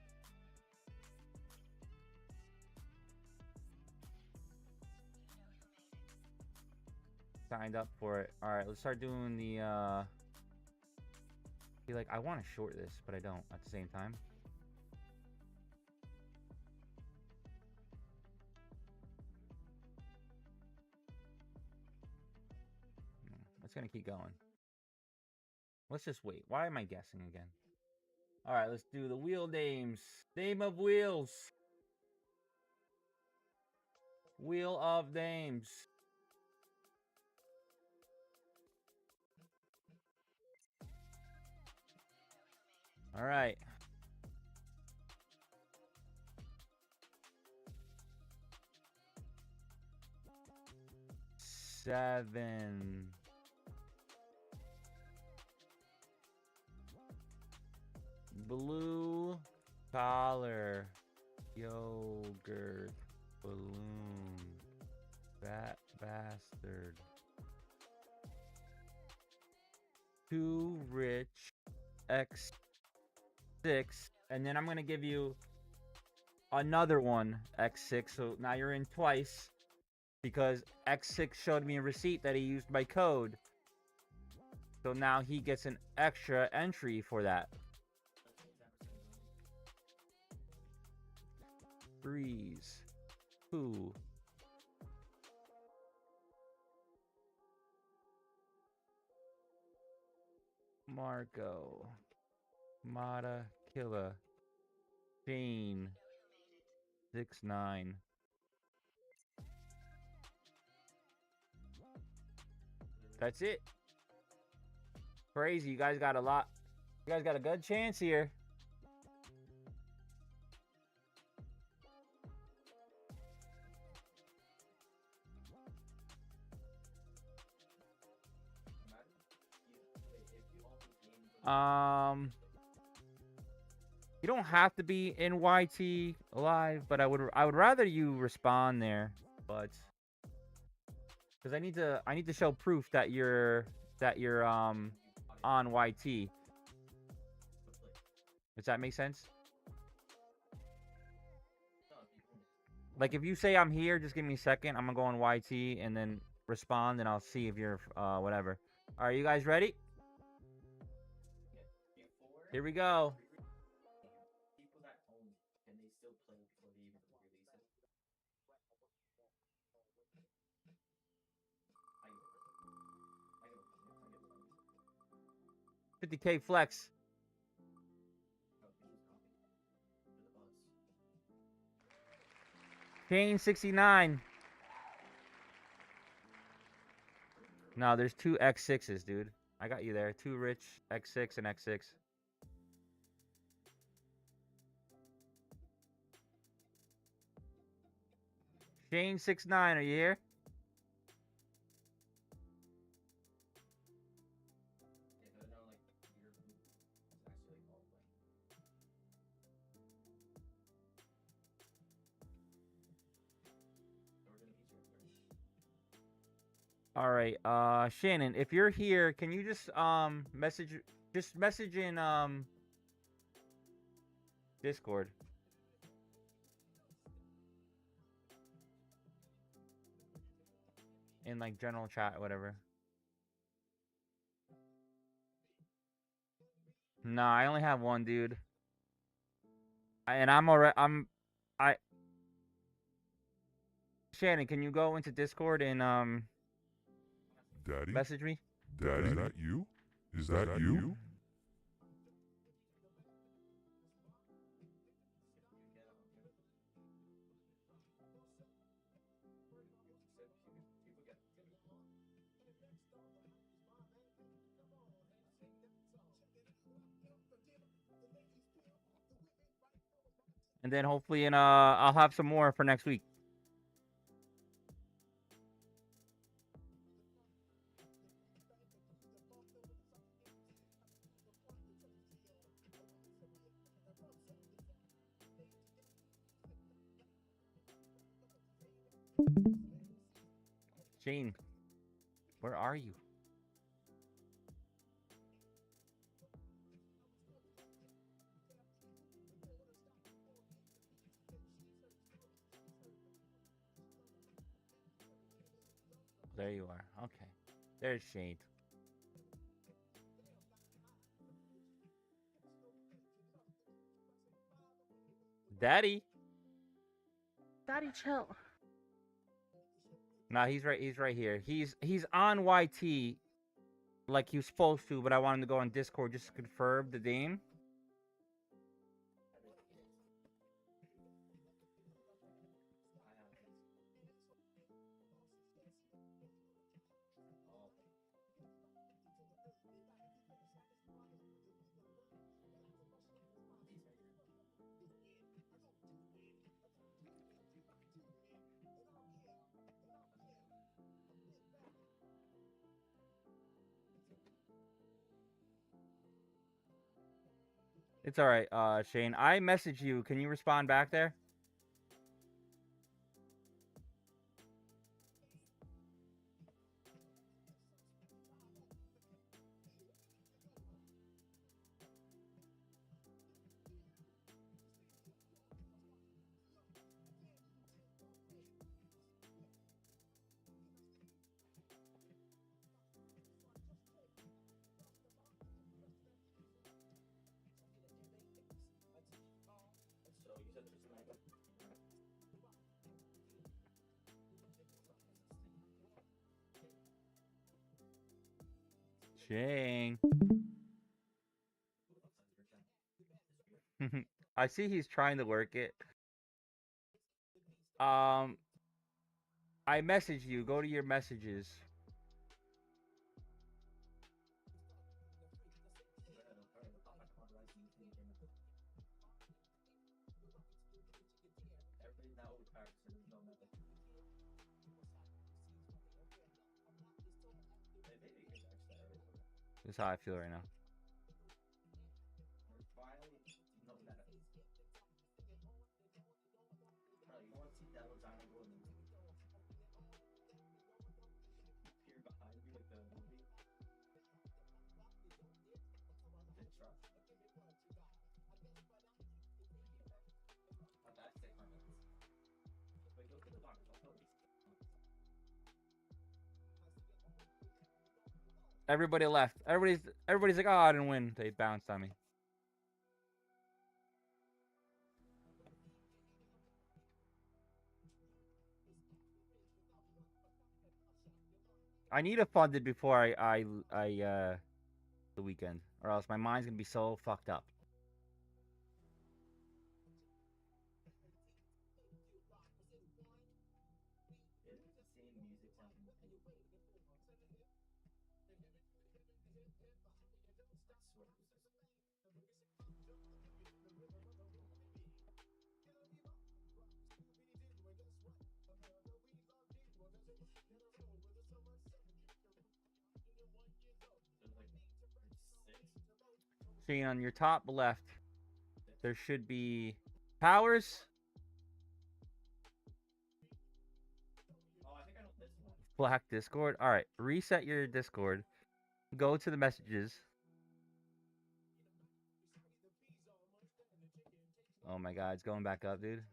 Signed up for it. All right, let's start doing the. Be like, I want to short this, but I don't at the same time. It's gonna keep going. Let's just wait. Why am I guessing again? All right, let's do the wheel names. Name of wheels. Wheel of names. All right. Seven. Blue collar. Yogurt. Balloon. Fat bastard. Too rich. X6. And then I'm going to give you another one, X6. So now you're in twice. Because X6 showed me a receipt that he used my code. So now he gets an extra entry for that. Freeze. Who? Marco. Mata Killa. Shane. 6-9. That's it. Crazy. You guys got a lot. You guys got a good chance here. You don't have to be in YT live, but I would rather you respond there, but because I need to show proof that you're on YT. Does that make sense? Like if you say I'm here, just give me a second. I'm gonna go on YT and then respond, and I'll see if you're whatever. All right, you guys ready? Here we go. $50K flex. Kane 69. No, there's 2 X6s, dude. I got you there. 2 rich X6 and X6. Shane69, are you here? All right, Shannon, if you're here, can you just message in Discord. In like general chat or whatever. Nah, I only have one, dude. And I'm already I Shannon, can you go into Discord and Daddy? message me? Daddy? Is that you? Is that you? And then hopefully I'll have some more for next week. Shane, where are you? There you are. Okay. There's Shane. Daddy? Daddy, chill. Nah, he's right here. He's on YT like he was supposed to, but I want him to go on Discord just to confirm the name. It's all right, Shane. I message you. Can you respond back there? Shane. I see he's trying to work it. I message you. Go to your messages. This is how I feel right now. Everybody left. Everybody's like, oh, I didn't win. They bounced on me. I need to fund it before I the weekend, or else my mind's gonna be so fucked up. Shane, on your top left, there should be powers. Black Discord. All right, reset your Discord. Go to the messages. Oh my God, it's going back up, dude.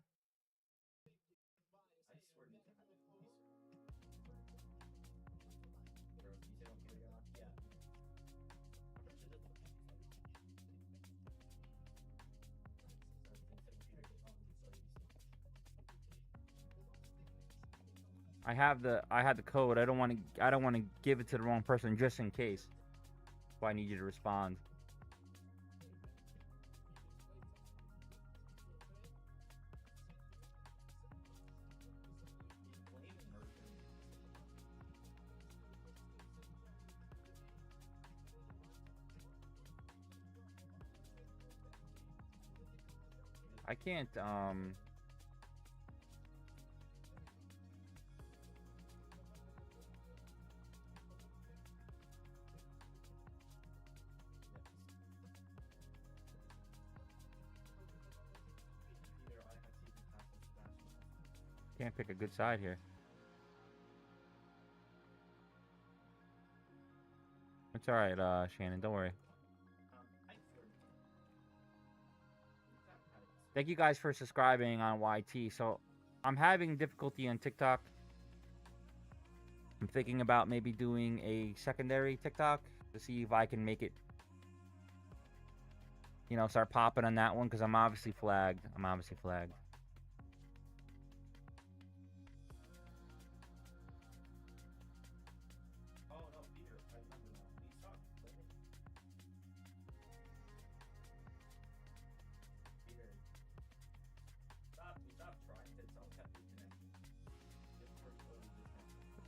I have the code. I don't want to give it to the wrong person just in case. So I need you to respond. I can't can't pick a good side here. It's all right, Shannon. Don't worry. Thank you guys for subscribing on YT. So, I'm having difficulty on TikTok. I'm thinking about maybe doing a secondary TikTok to see if I can make it, you know, start popping on that one because I'm obviously flagged.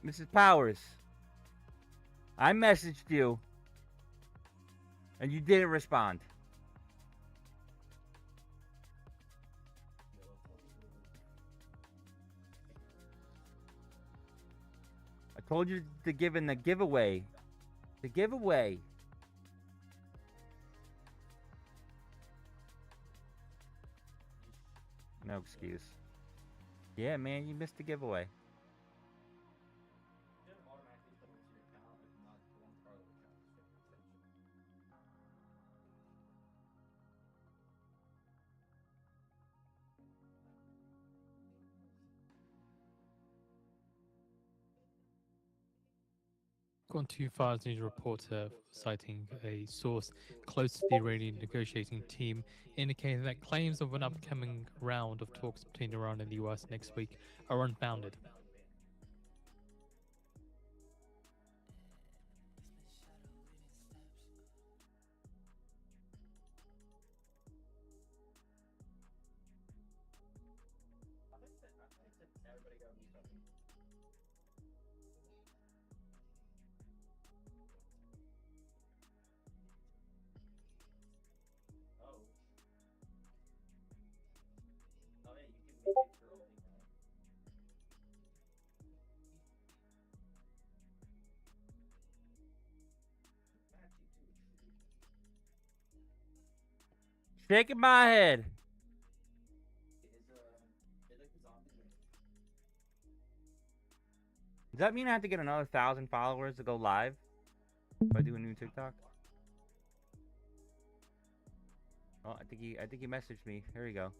Mrs. Powers, I messaged you and you didn't respond. I told you to give in the giveaway. The giveaway. No excuse. Yeah, man, you missed the giveaway. Gone too far as news reporter citing a source close to the Iranian negotiating team indicating that claims of an upcoming round of talks between Iran and the US next week are unfounded. Shaking my head. Does that mean I have to get another 1,000 followers to go live if I do a new TikTok? Oh, I think he messaged me. Here we go.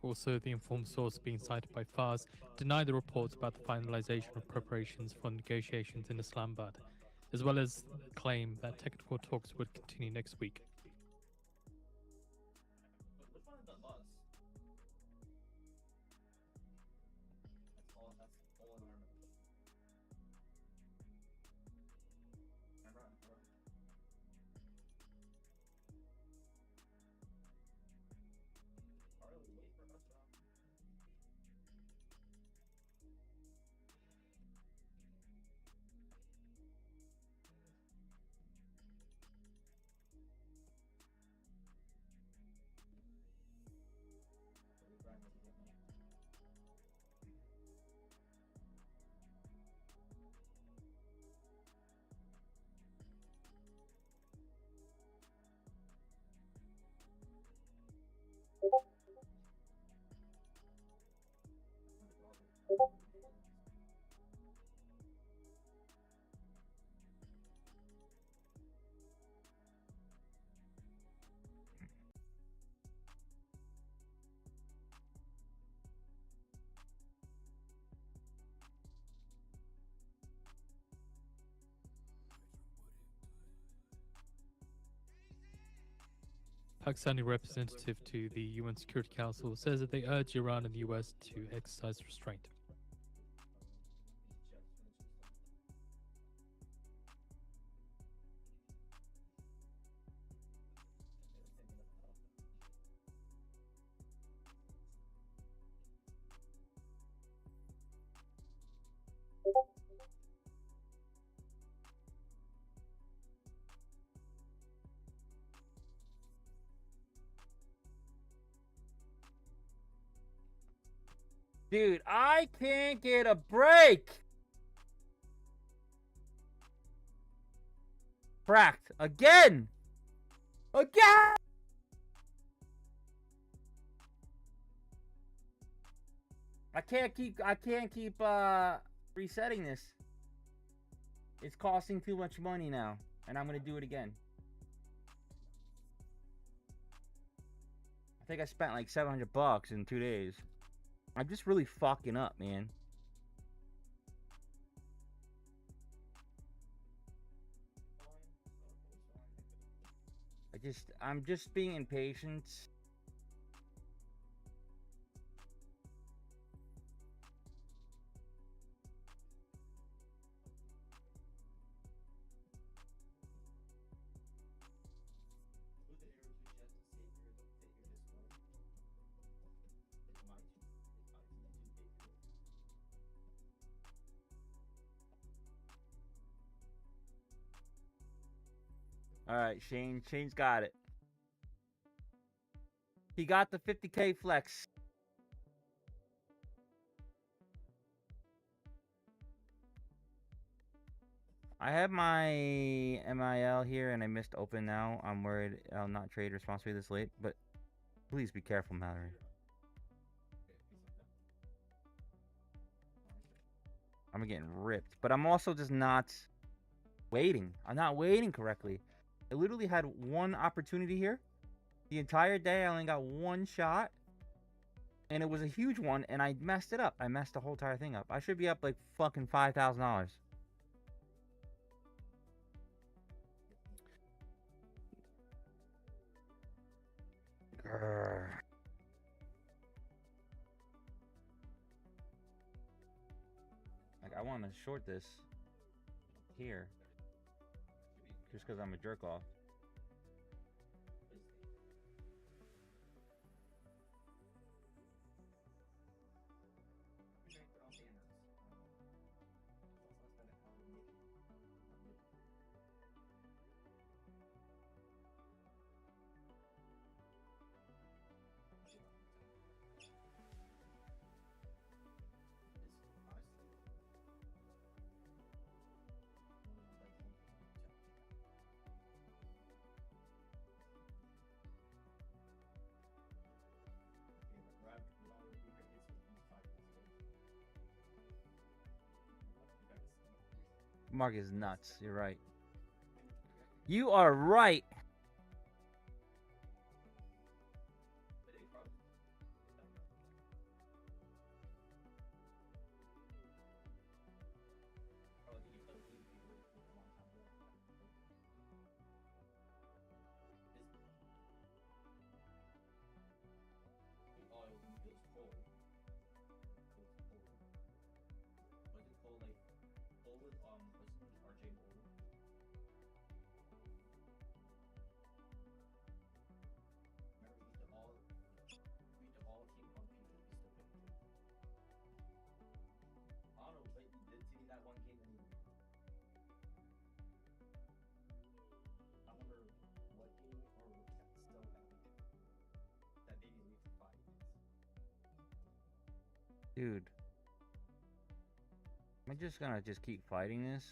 Also, the informed source being cited by Fars denied the reports about the finalization of preparations for negotiations in Islamabad, as well as claim that technical talks would continue next week. Pakistani representative to the UN Security Council says that they urge Iran and the US to exercise restraint. Dude, I can't get a break. Cracked again. Again. I can't keep resetting this. It's costing too much money now, and I'm gonna do it again. I think I spent like $700 in 2 days. I'm just really fucking up, man. I'm just being impatient. All right, Shane. Shane's got it. He got the 50K flex. I have my MIL here, and I missed open now. I'm worried I'll not trade responsibly this late, but please be careful, Mallory. I'm getting ripped, but I'm also just not waiting. I'm not waiting correctly. I literally had one opportunity here. The entire day, I only got one shot. And it was a huge one, and I messed it up. I messed the whole entire thing up. I should be up like fucking $5,000. Like, I want to short this here. Just because I'm a jerk off. Mark is nuts. You're right. You are right. Dude. I'm just gonna keep fighting this.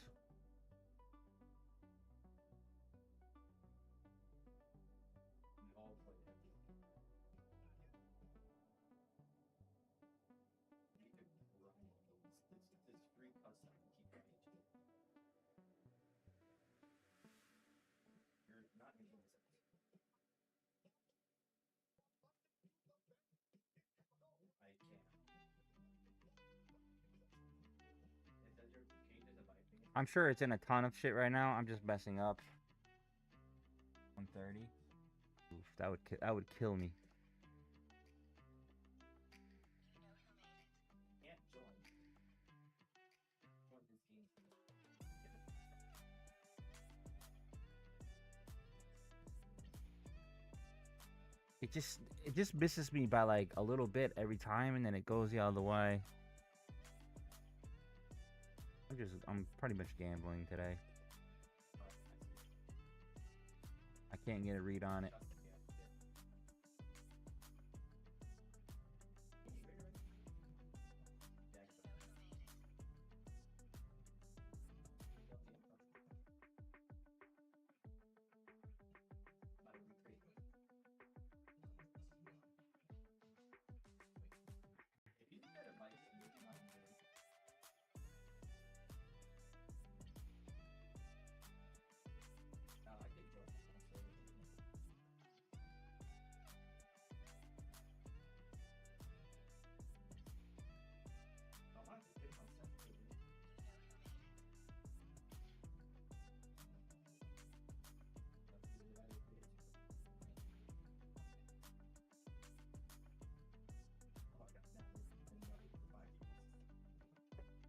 I'm sure it's in a ton of shit right now. I'm just messing up. 130. Oof, That would kill me. It just misses me by like a little bit every time, and then it goes the other way. I'm pretty much gambling today. I can't get a read on it.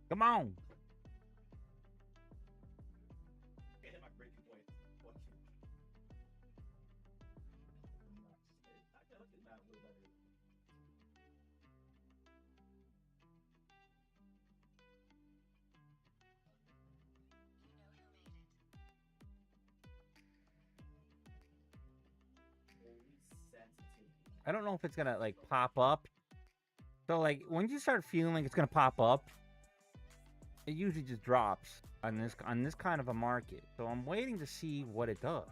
Come on. I don't know if it's gonna like pop up. So like when you start feeling like it's gonna pop up, it usually just drops on this kind of a market. So I'm waiting to see what it does.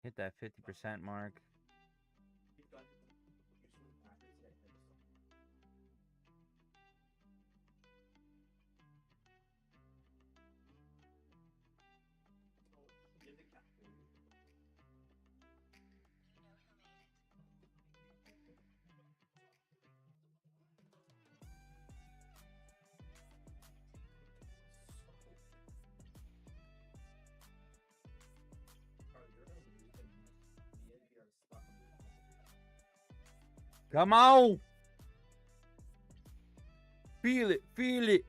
Hit that 50% mark. Come on! Feel it, feel it.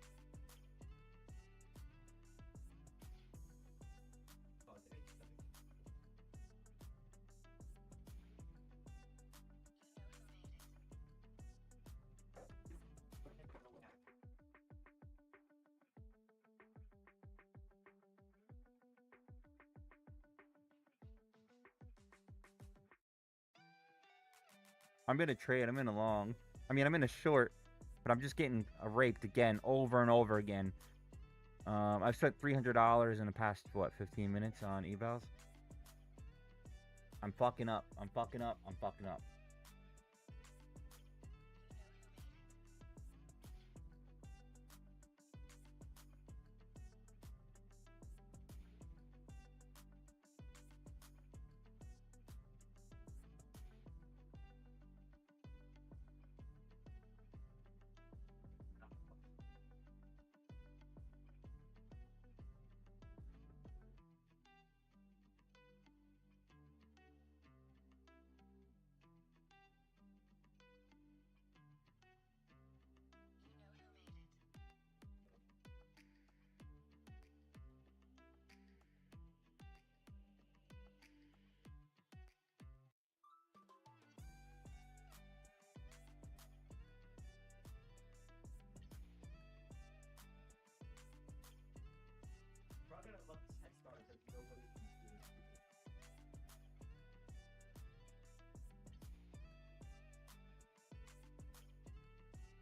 I'm in a trade. I'm in a long. I mean, I'm in a short, but I'm just getting raped again, over and over again. I've spent $300 in the past, what, 15 minutes on evals? I'm fucking up. I'm fucking up. I'm fucking up.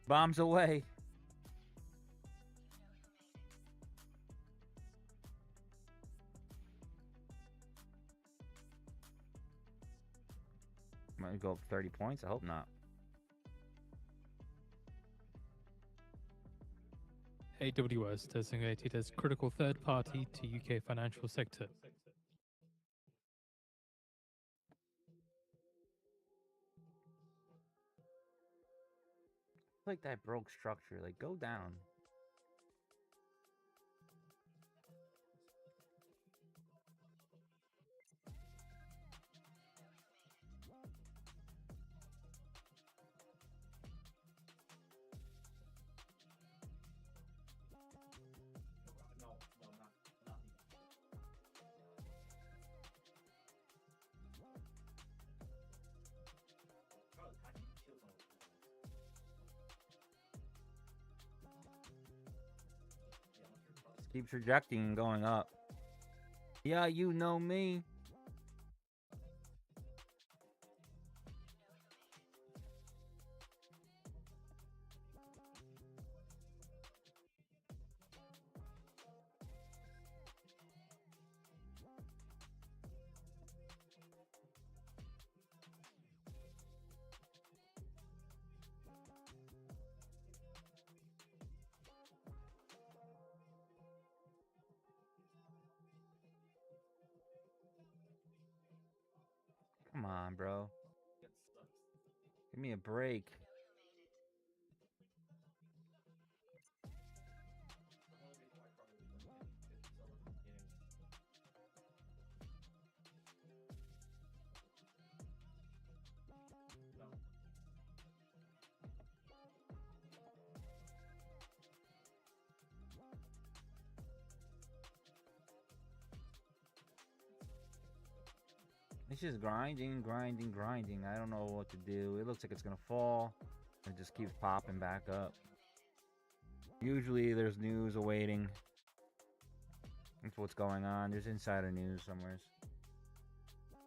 Bombs away. Gonna go up 30 points? I hope not. AWS designated as critical third party to UK financial sector. Like that broke structure. Like, go down. Keeps rejecting and going up. Yeah, you know me. Come on, bro. Give me a break. It's just grinding, grinding, grinding. I don't know what to do. It looks like it's gonna fall. It just keeps popping back up. Usually there's news awaiting. That's what's going on. There's insider news somewhere.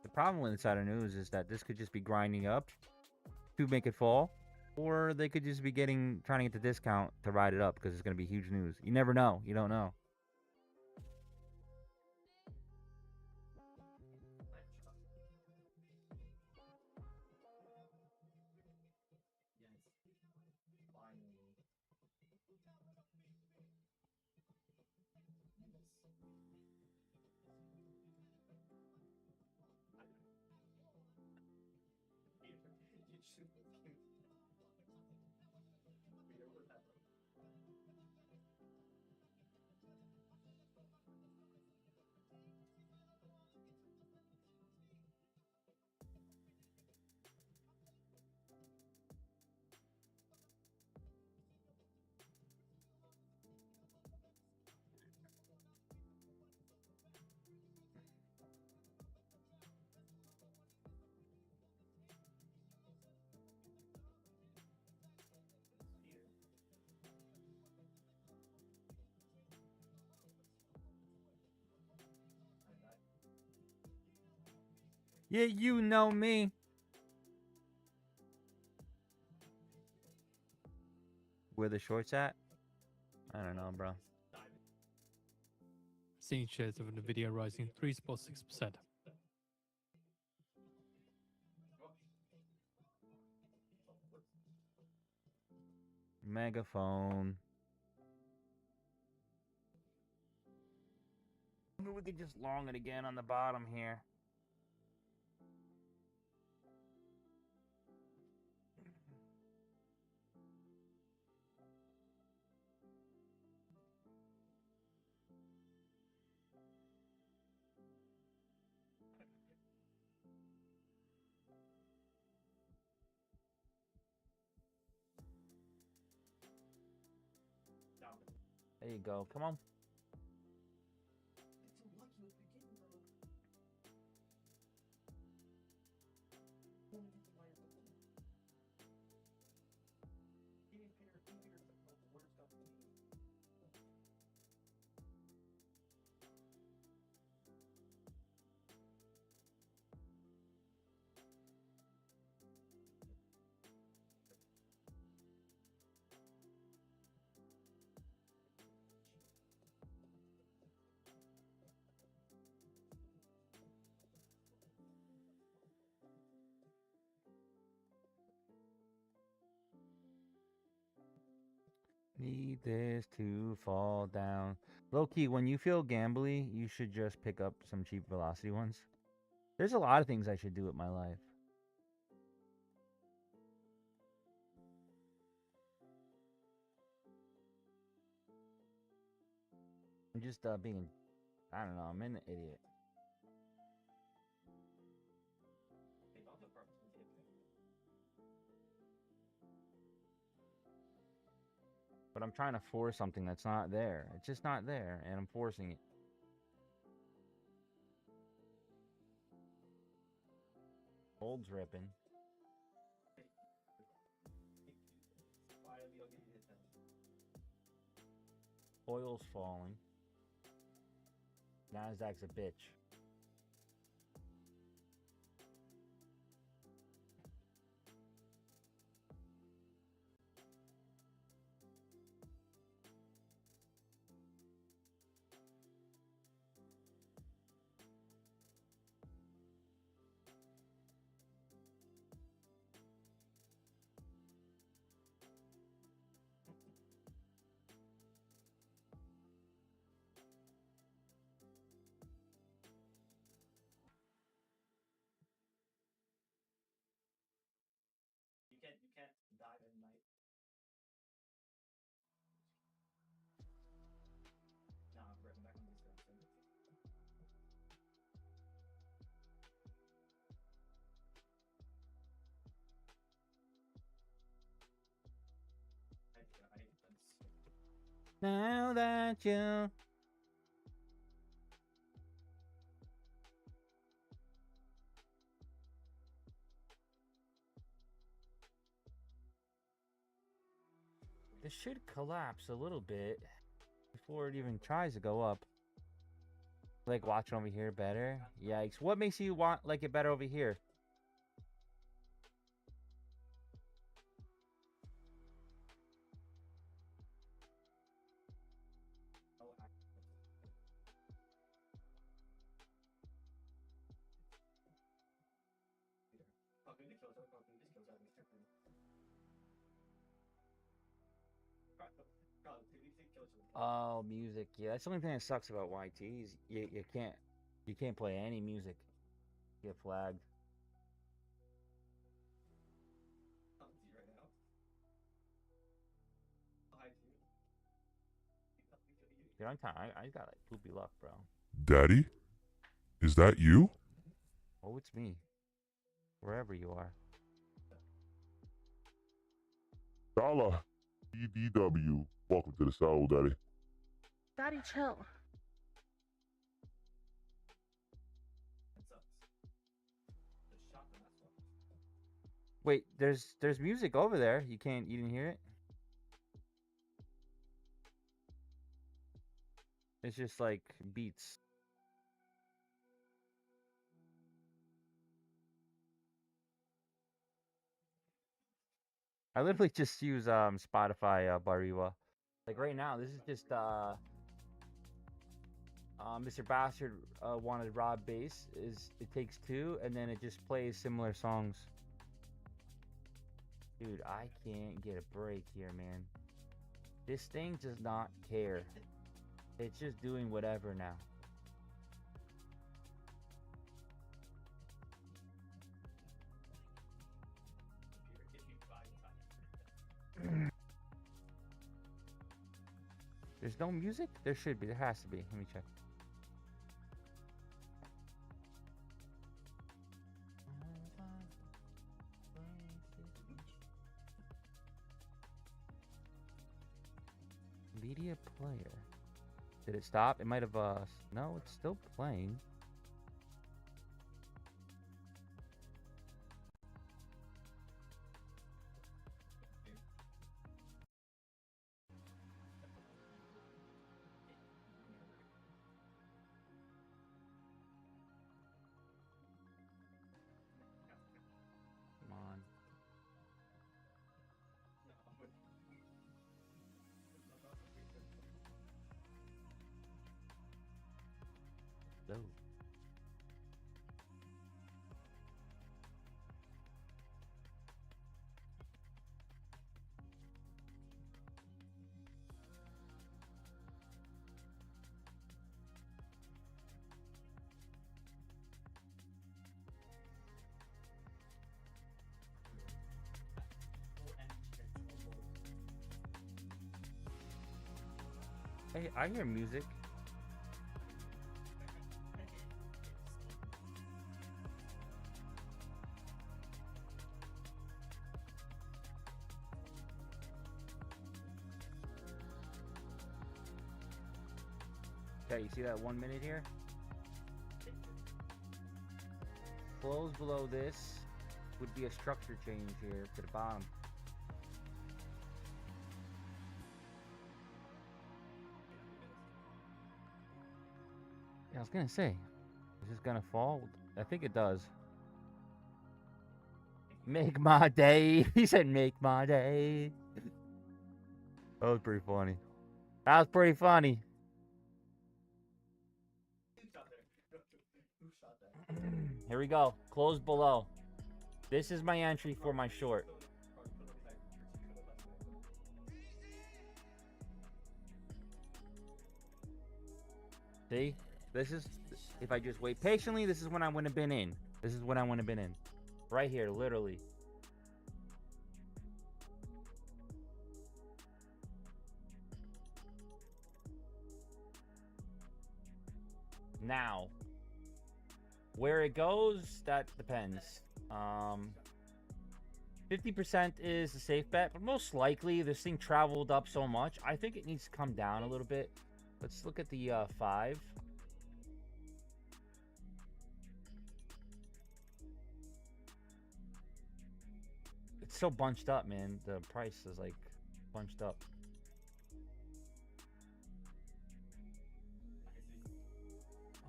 The problem with insider news is that this could just be grinding up to make it fall. Or they could just be trying to get the discount to ride it up because it's gonna be huge news. You never know. You don't know. Yeah, you know me. Where the shorts at? I don't know, bro. Seeing shares of Nvidia rising 3.6%. Megaphone. Maybe we could just long it again on the bottom here. There you go. Come on. Need this to fall down. Low key, when you feel gambly, you should just pick up some cheap velocity ones. There's a lot of things I should do with my life. I'm just being, I don't know, I'm an idiot. But I'm trying to force something that's not there. It's just not there, and I'm forcing it. Gold's ripping. Oil's falling. Nasdaq's a bitch. Now that you... This should collapse a little bit before it even tries to go up. Like watching over here better. Yikes. What makes you want like it better over here? Oh, music. Yeah, that's the only thing that sucks about YT is you can't play any music. You get flagged. Dude, I'm tired. I got like poopy luck, bro. Daddy? Is that you? Oh, it's me. Wherever you are. Dollar. EDW. Welcome to the Soul Daddy. Daddy, chill. Wait, there's music over there. You didn't hear it? It's just like beats. I literally just use Spotify Bariwa. Like right now, this is just Mr. Bastard wanted Rob bass. It takes two and then it just plays similar songs. Dude, I can't get a break here, man. This thing does not care. It's just doing whatever now. There's no music? There should be. There has to be. Let me check. Media player. Did it stop? It might have, no, it's still playing. Come on. No. Hey, I hear music. Okay, you see that 1 minute here? Close below this would be a structure change here to the bottom. Yeah, I was gonna say, is this gonna fall? I think it does. Make my day. He said, make my day. That was pretty funny. That was pretty funny. Here we go. Close below. This is my entry for my short. See? This is, if I just wait patiently, this is when I would have been in. This is when I would have been in. Right here, literally. Now, where it goes, that depends. 50% is a safe bet, but most likely this thing traveled up so much, I think it needs to come down a little bit. Let's look at the 5. It's so bunched up, man. The price is like bunched up.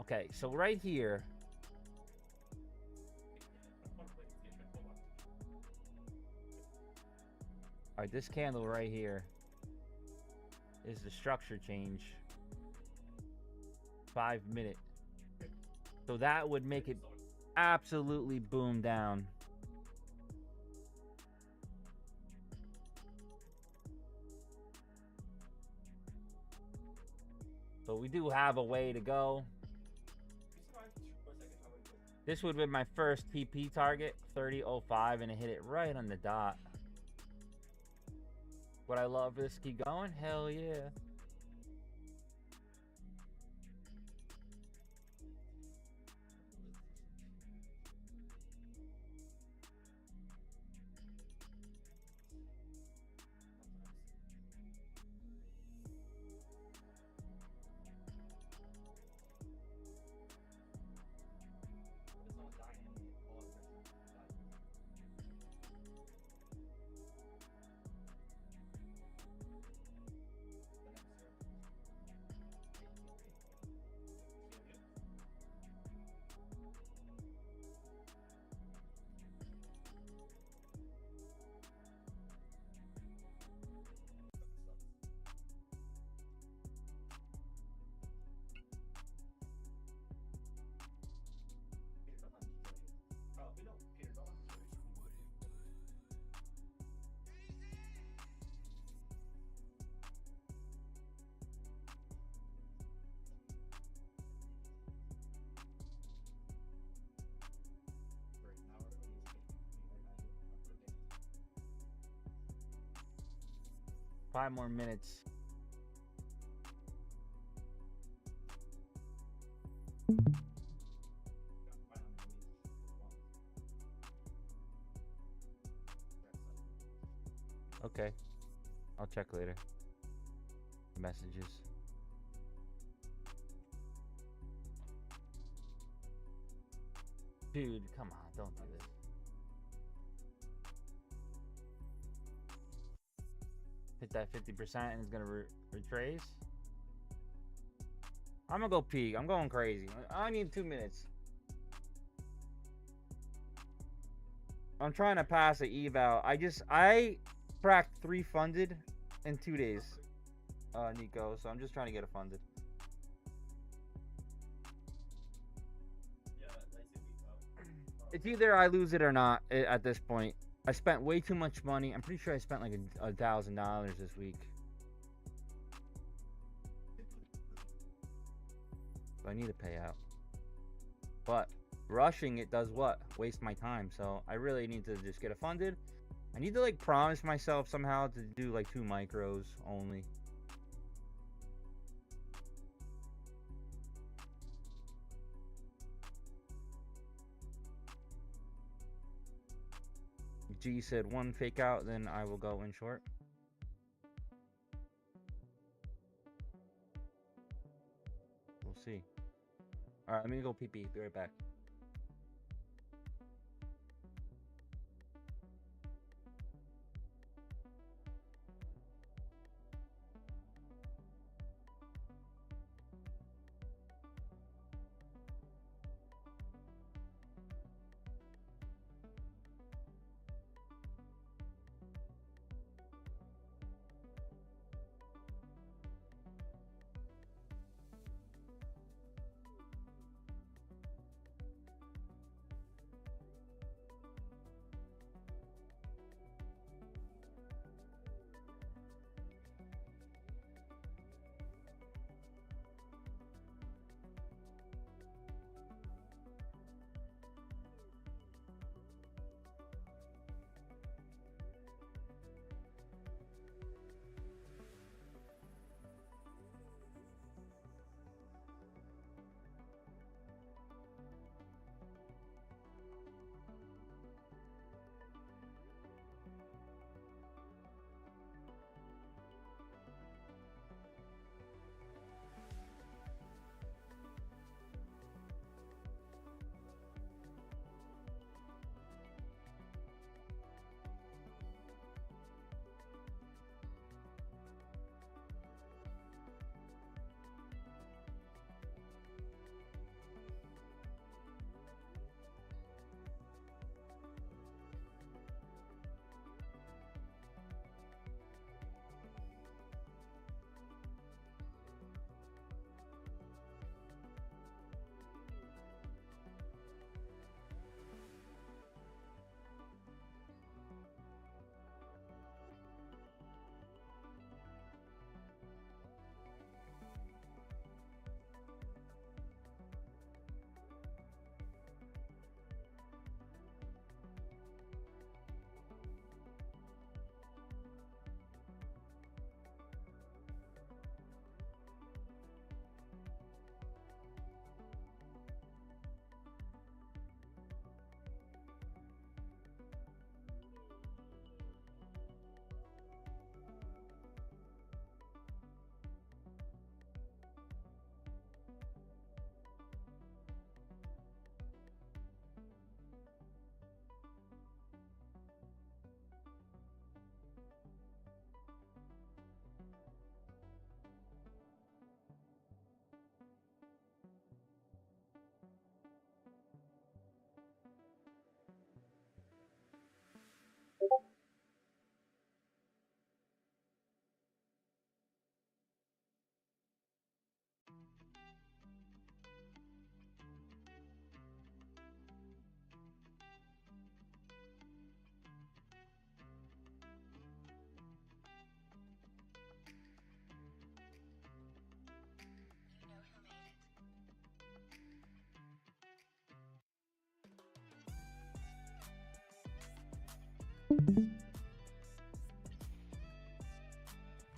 Okay, so right here, all right, this candle right here is the structure change. 5 minute. So that would make it absolutely boom down. So we do have a way to go. This would have been my first TP target, 30.05, and it hit it right on the dot. Would I love this to keep going? Hell yeah. Five more minutes. Okay. I'll check later. Messages. Dude, come on, don't do this. Hit that 50% and it's gonna retrace. I'm gonna go peek. I'm going crazy. I need 2 minutes. I'm trying to pass the eval. I cracked 3 funded in 2 days, Nico. So I'm just trying to get it funded. It's either I lose it or not at this point. I spent way too much money. I'm pretty sure I spent like $1,000 this week. So I need to pay out. But rushing it does what? Waste my time. So I really need to just get it funded. I need to like promise myself somehow to do like 2 micros only. G said one fake out, then I will go in short. We'll see. All right, let me go pee. Be right back.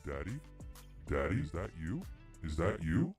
Daddy? Daddy, is that you? Is that you?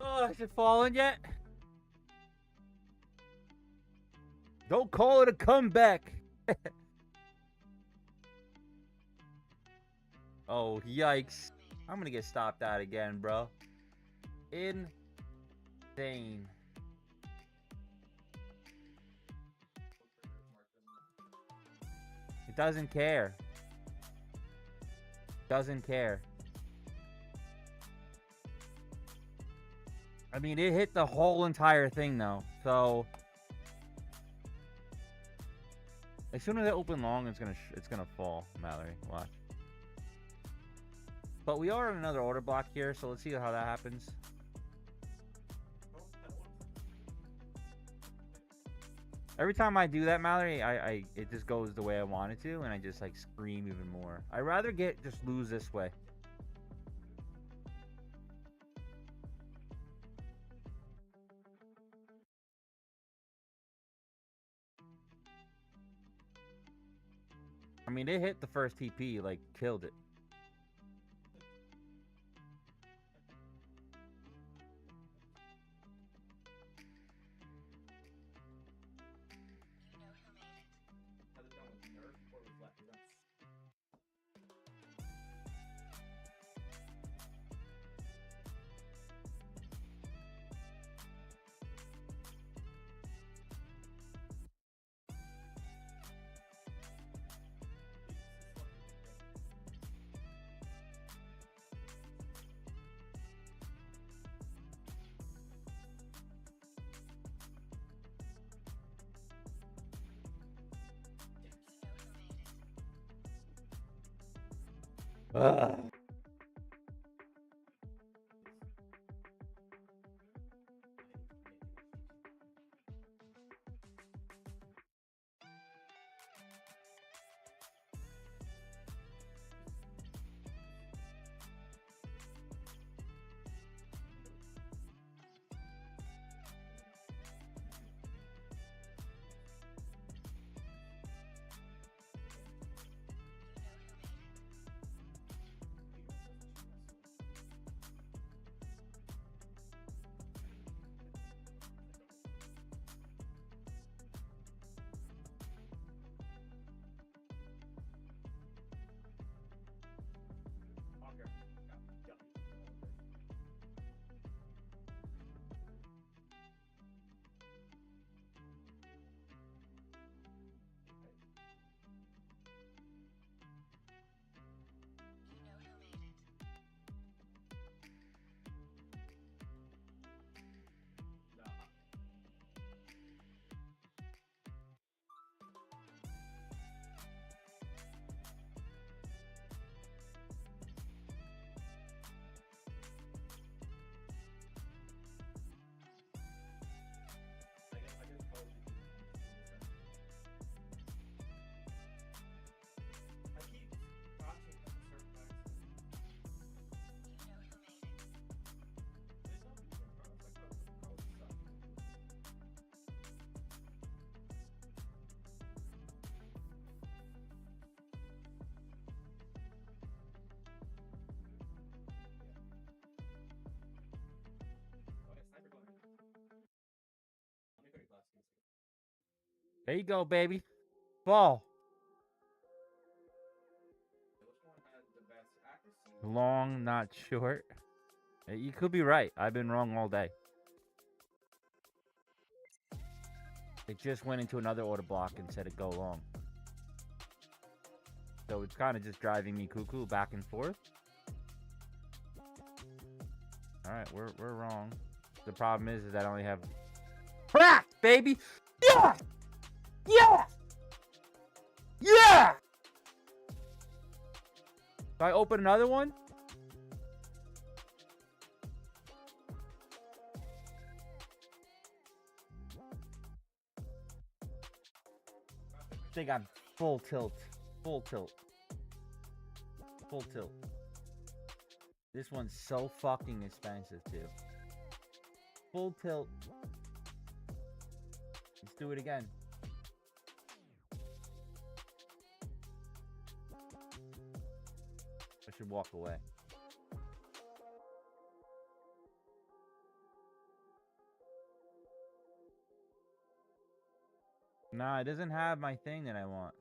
Oh, has it fallen yet? Don't call it a comeback. Oh, yikes. I'm gonna get stopped out again, bro. Insane. It doesn't care. Doesn't care. I mean, it hit the whole entire thing though. So as soon as I open long, it's gonna fall, Mallory. Watch. But we are on another order block here, so let's see how that happens. Every time I do that, Mallory, it just goes the way I want it to, and I just like scream even more. I'd rather just lose this way. I mean, it hit the first TP, like killed it. Ugh. There you go, baby. Fall. Long, not short. You could be right. I've been wrong all day. It just went into another order block and said it go long. So it's kind of just driving me cuckoo back and forth. Alright, we're wrong. The problem is that I only have... Crack, baby! Yeah! Yeah! Yeah! So I open another one. I think I'm full tilt. Full tilt. Full tilt. This one's so fucking expensive too. Full tilt. Let's do it again. I should walk away. Nah, it doesn't have my thing that I want.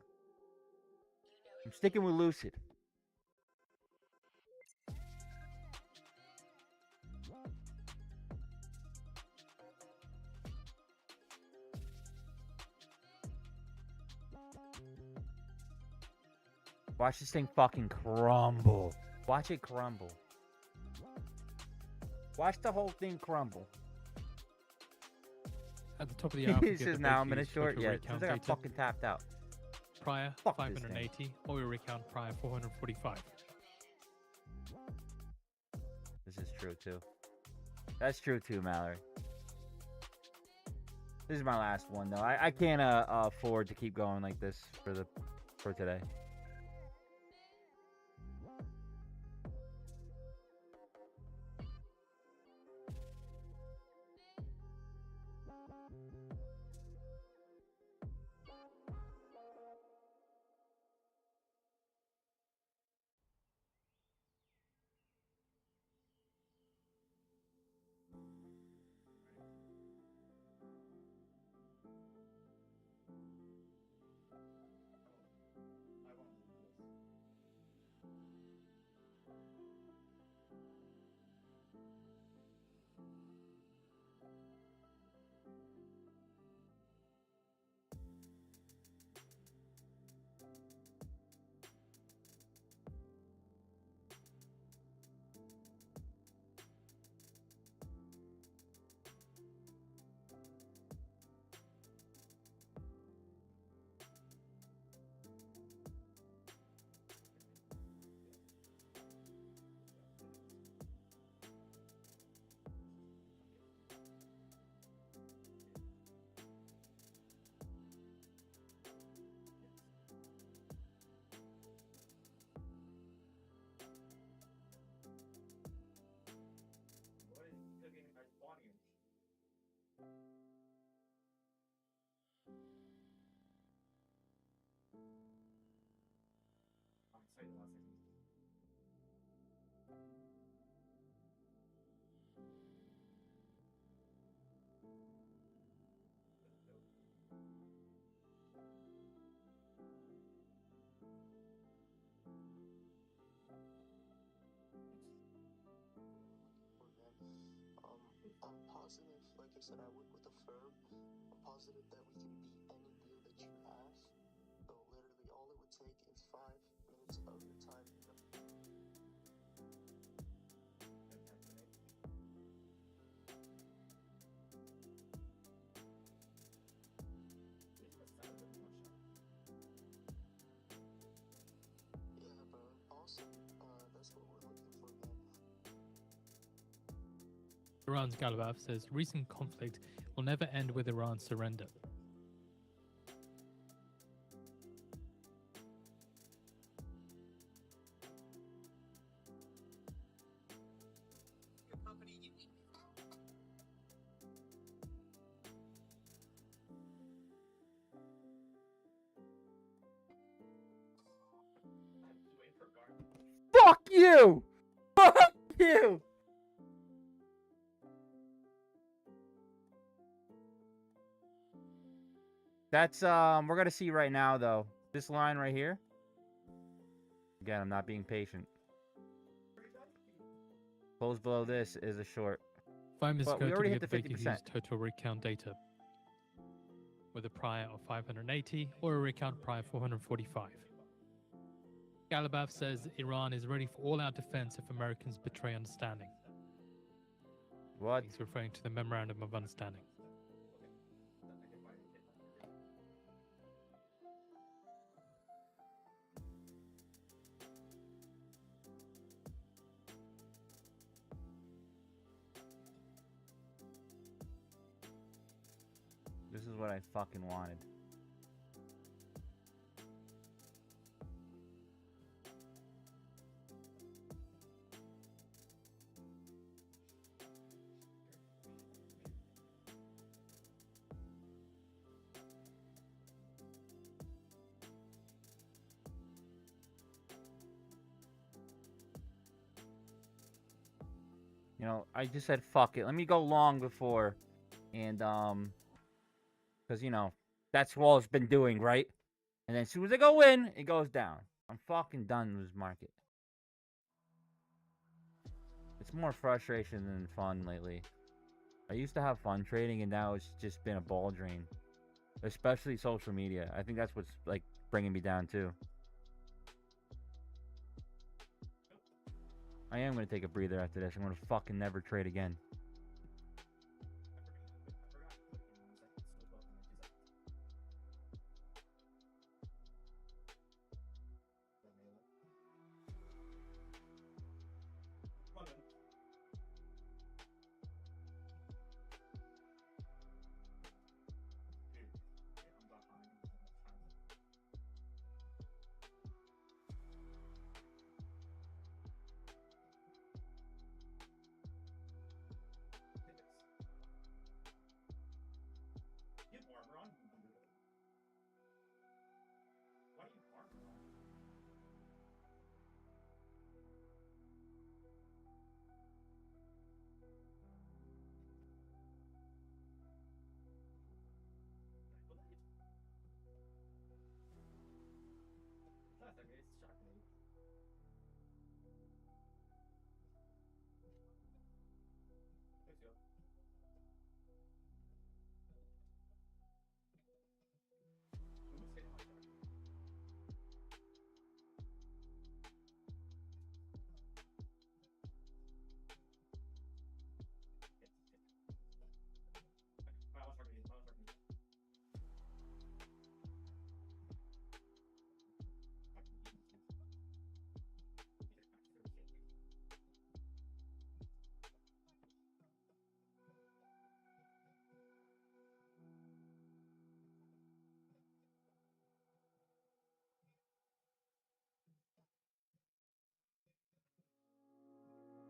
I'm sticking with Lucid. Watch this thing fucking crumble. Watch it crumble. Watch the whole thing crumble. At the top of the hour, He says now I'm in a short. Yeah, it says I got fucking tapped out. Prior Fuck this thing. 580, oil rig count prior 445. This is true too. That's true too, Mallory. This is my last one though. I can't afford to keep going like this for today. I'm positive, like I said, I work with a firm. I'm positive that we can beat any deal that you have. So literally all it would take is 5 minutes of your time. Yeah, bro. Awesome. That's what we're looking for, man. Iran's Galibaf says recent conflict will never end with Iran's surrender. Fuck you! Fuck you! That's we're gonna see right now though. This line right here. Again, I'm not being patient. Close below this is a short. 5 minutes But ago we to already get hit the the Baker 50%. Hughes total rig count data. With a prior of 580, oil rig count prior 445. Galibaf says Iran is ready for all-out defense if Americans betray understanding. What? He's referring to the Memorandum of Understanding. This is what I fucking wanted. You know, I just said fuck it. Let me go long before, and because you know that's what it's been doing, right? And then as soon as I go in, it goes down. I'm fucking done with this market. It's more frustration than fun lately. I used to have fun trading, and now it's just been a ball drain. Especially social media. I think that's what's like bringing me down too. I am gonna take a breather after this. I'm gonna fucking never trade again.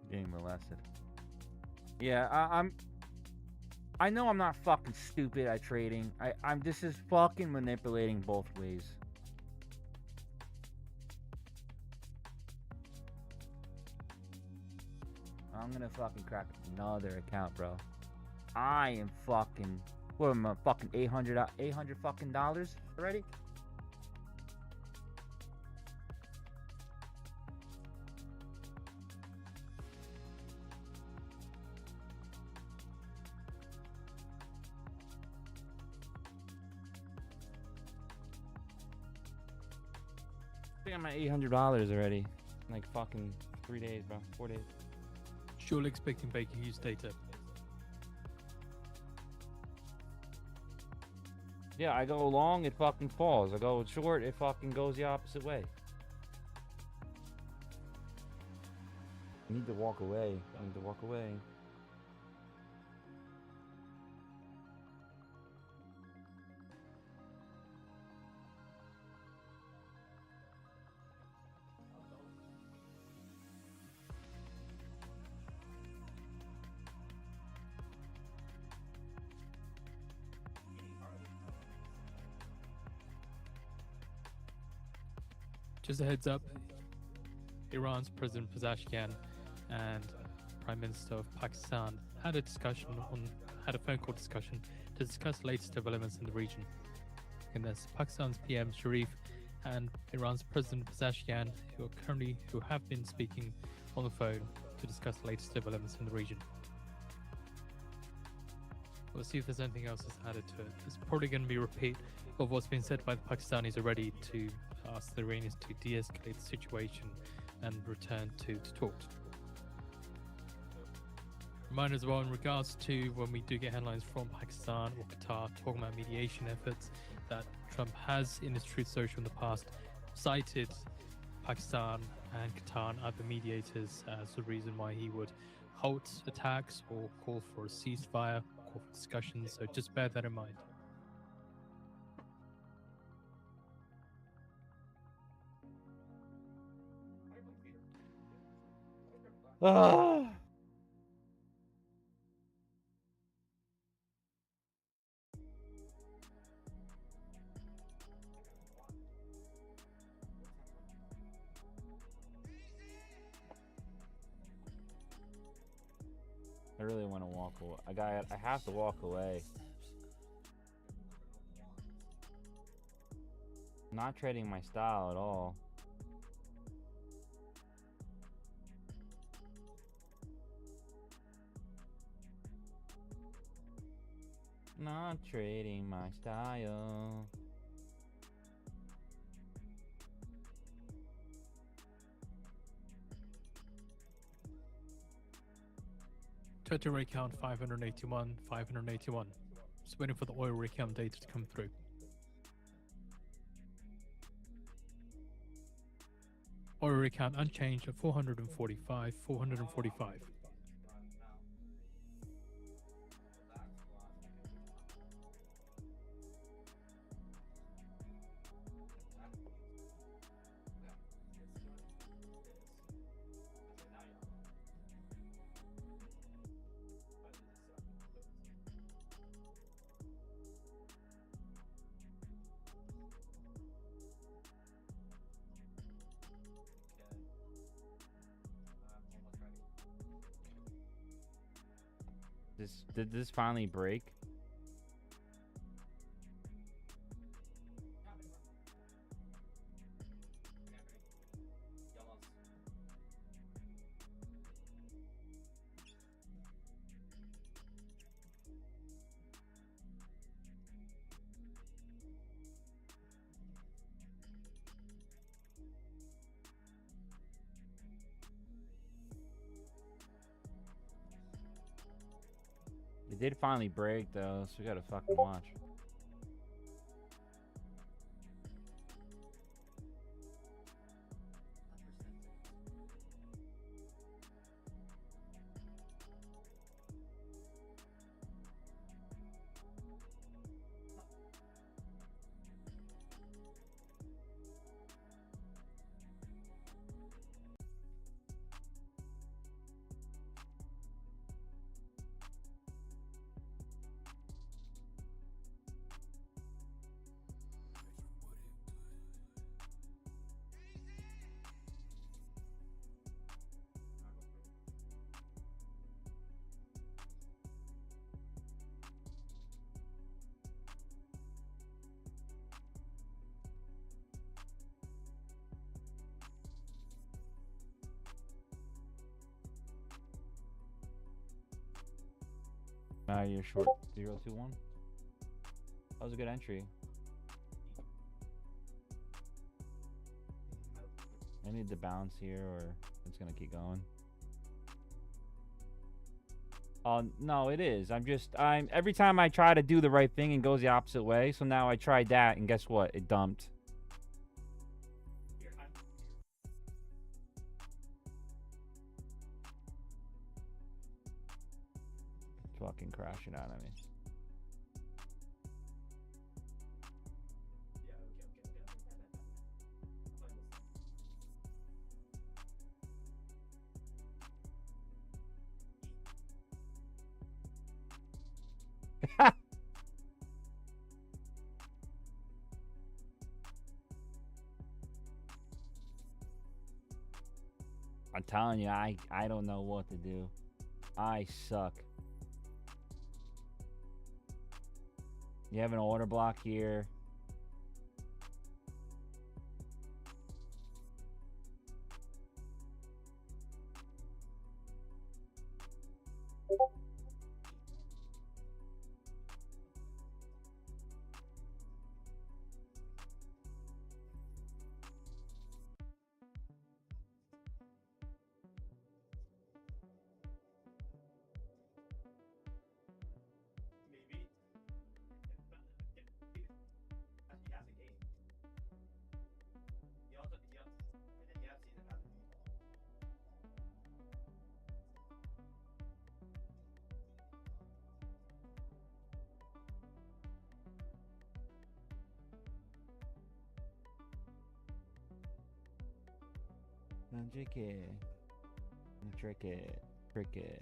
Getting molested. Yeah, I know I'm not fucking stupid at trading. I'm this is fucking manipulating both ways. I'm gonna fucking crack another account, bro. I am fucking, what am I, fucking 800 fucking dollars already? I think I'm at $800 already. Like fucking 3 days, bro. 4 days. Surely expecting Baker Hughes data. Yeah, I go long, it fucking falls. I go short, it fucking goes the opposite way. I need to walk away. I need to walk away. Just a heads up, Iran's President Pezeshkian and Prime Minister of Pakistan had a phone call discussion to discuss latest developments in the region. And there's Pakistan's PM Sharif and Iran's President Pezeshkian who have been speaking on the phone to discuss latest developments in the region. We'll see if there's anything else that's added to it. It's probably going to be a repeat of what's been said by the Pakistanis already to ask the Iranians to de-escalate the situation and return to talks. Reminder as well in regards to when we do get headlines from Pakistan or Qatar talking about mediation efforts, that Trump has in his Truth Social in the past cited Pakistan and Qatar and other mediators as the reason why he would halt attacks or call for a ceasefire, call for discussions, so just bear that in mind. Ah. I really want to walk away. I have to walk away. Not trading my style at all. Not trading my style. Total rig count 581, 581. Just waiting for the oil rig count data to come through. Oil rig count unchanged at 445, 445. Did this finally break? It did finally break though, so we gotta fucking watch. You're short 021. That was a good entry. I need to bounce here or it's gonna keep going. No, it is. I'm every time I try to do the right thing, it goes the opposite way. So now I tried that and guess what? It dumped. Fucking crashing out of me. I'm telling you, I don't know what to do. I suck. You have an order block here. Tricky. Tricky. Tricky.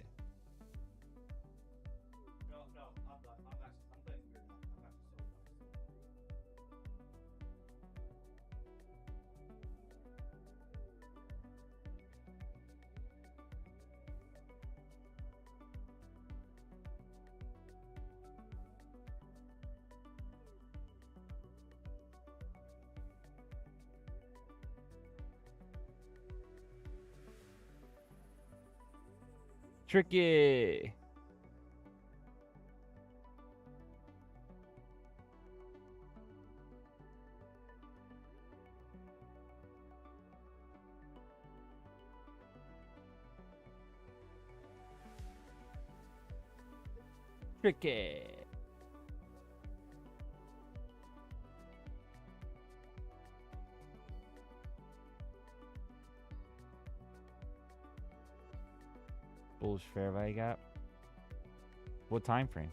Tricky. Tricky. Bullish fair value gap. What time frame?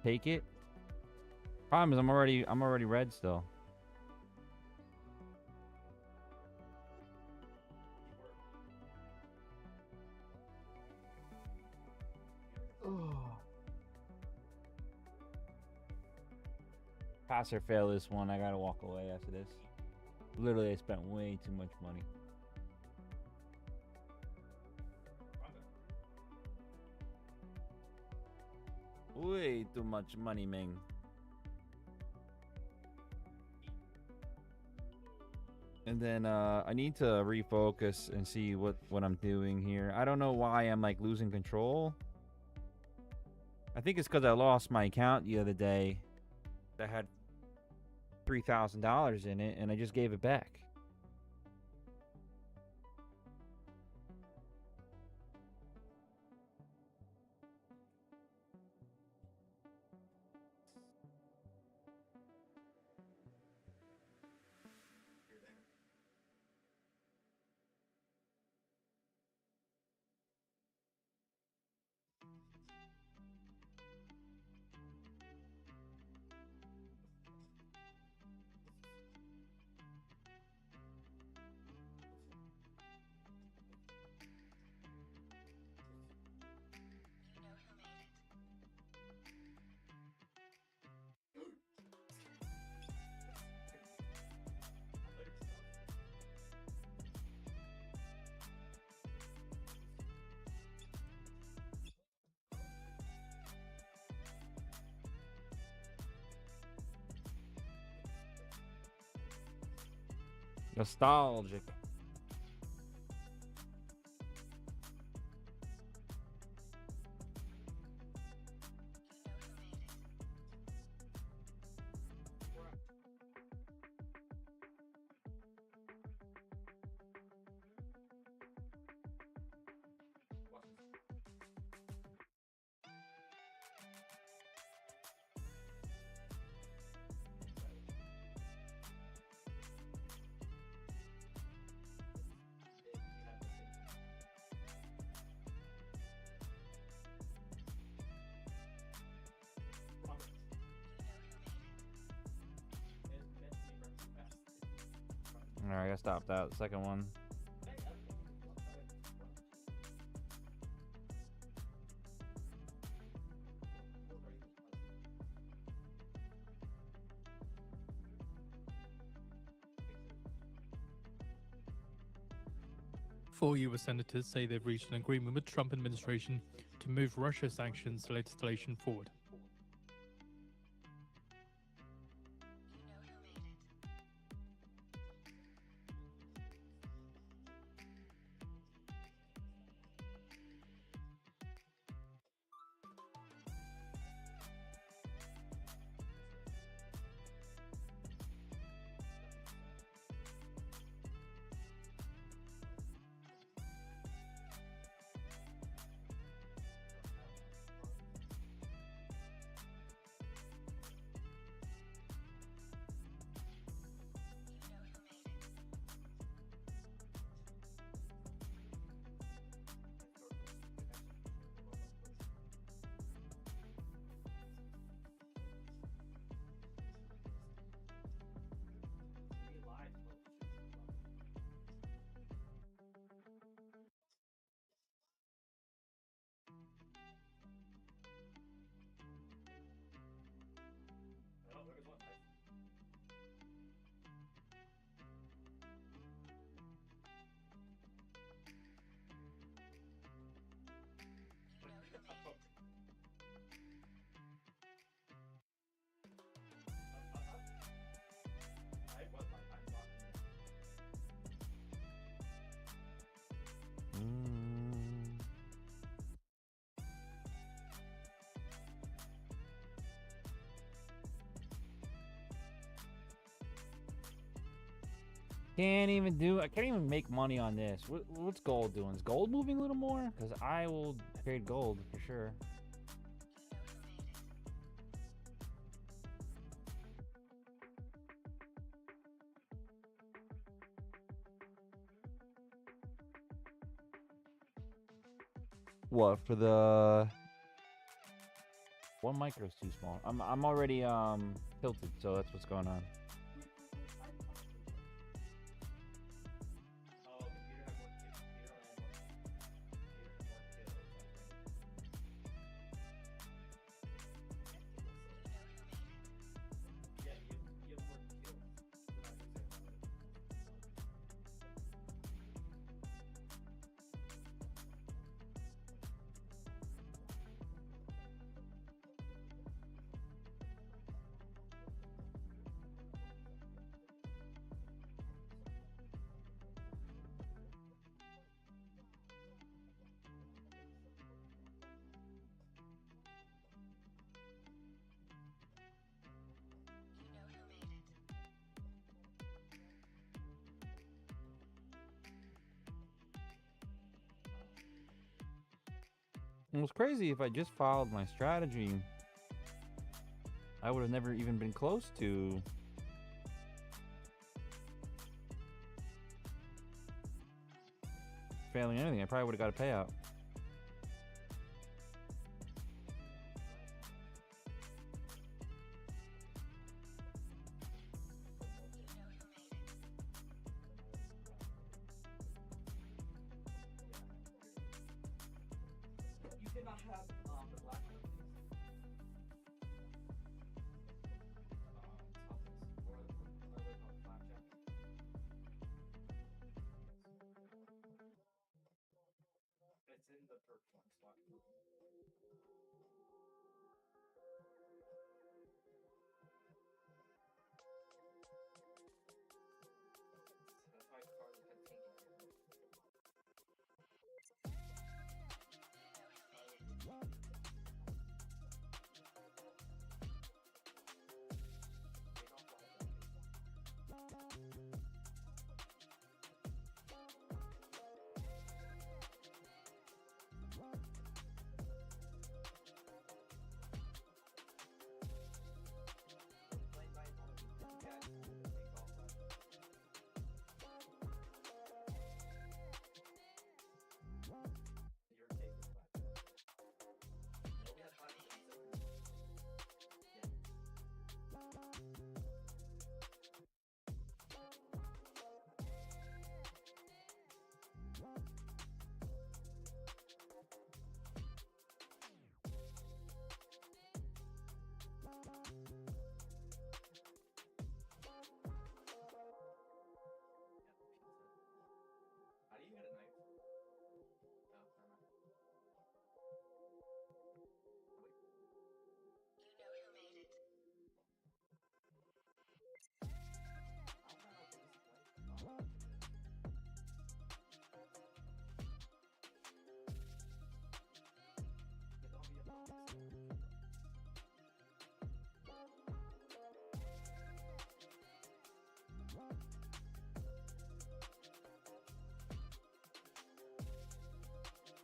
Take it. Problem is I'm already red still. Pass or fail this one. I gotta walk away after this. Literally, I spent way too much money. Way too much money, Ming. And then I need to refocus and see what I'm doing here. I don't know why I'm like losing control. I think it's because I lost my account the other day that had $3,000 in it, and I just gave it back. Nostalgic. Alright, I gotta stop that. Second one. Four U.S. senators say they've reached an agreement with Trump administration to move Russia sanctions legislation forward. I can't even make money on this. What's gold doing? Is gold moving a little more? Because I will trade gold for sure. What for the one micro is too small. I'm already tilted, so that's what's going on. It was crazy. If I just followed my strategy, I would have never even been close to failing anything. I probably would have got a payout.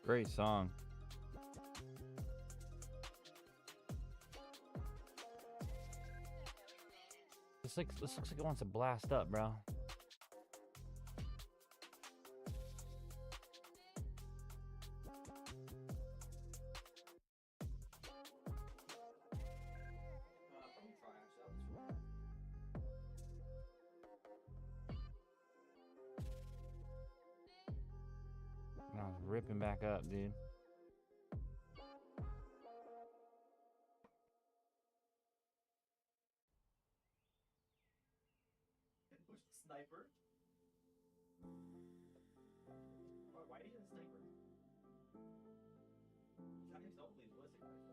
Great song. This looks like it wants to blast up, bro. Now it's ripping back up, dude. Sniper? Why do you have a sniper? Chinese don't believe ballistic knives.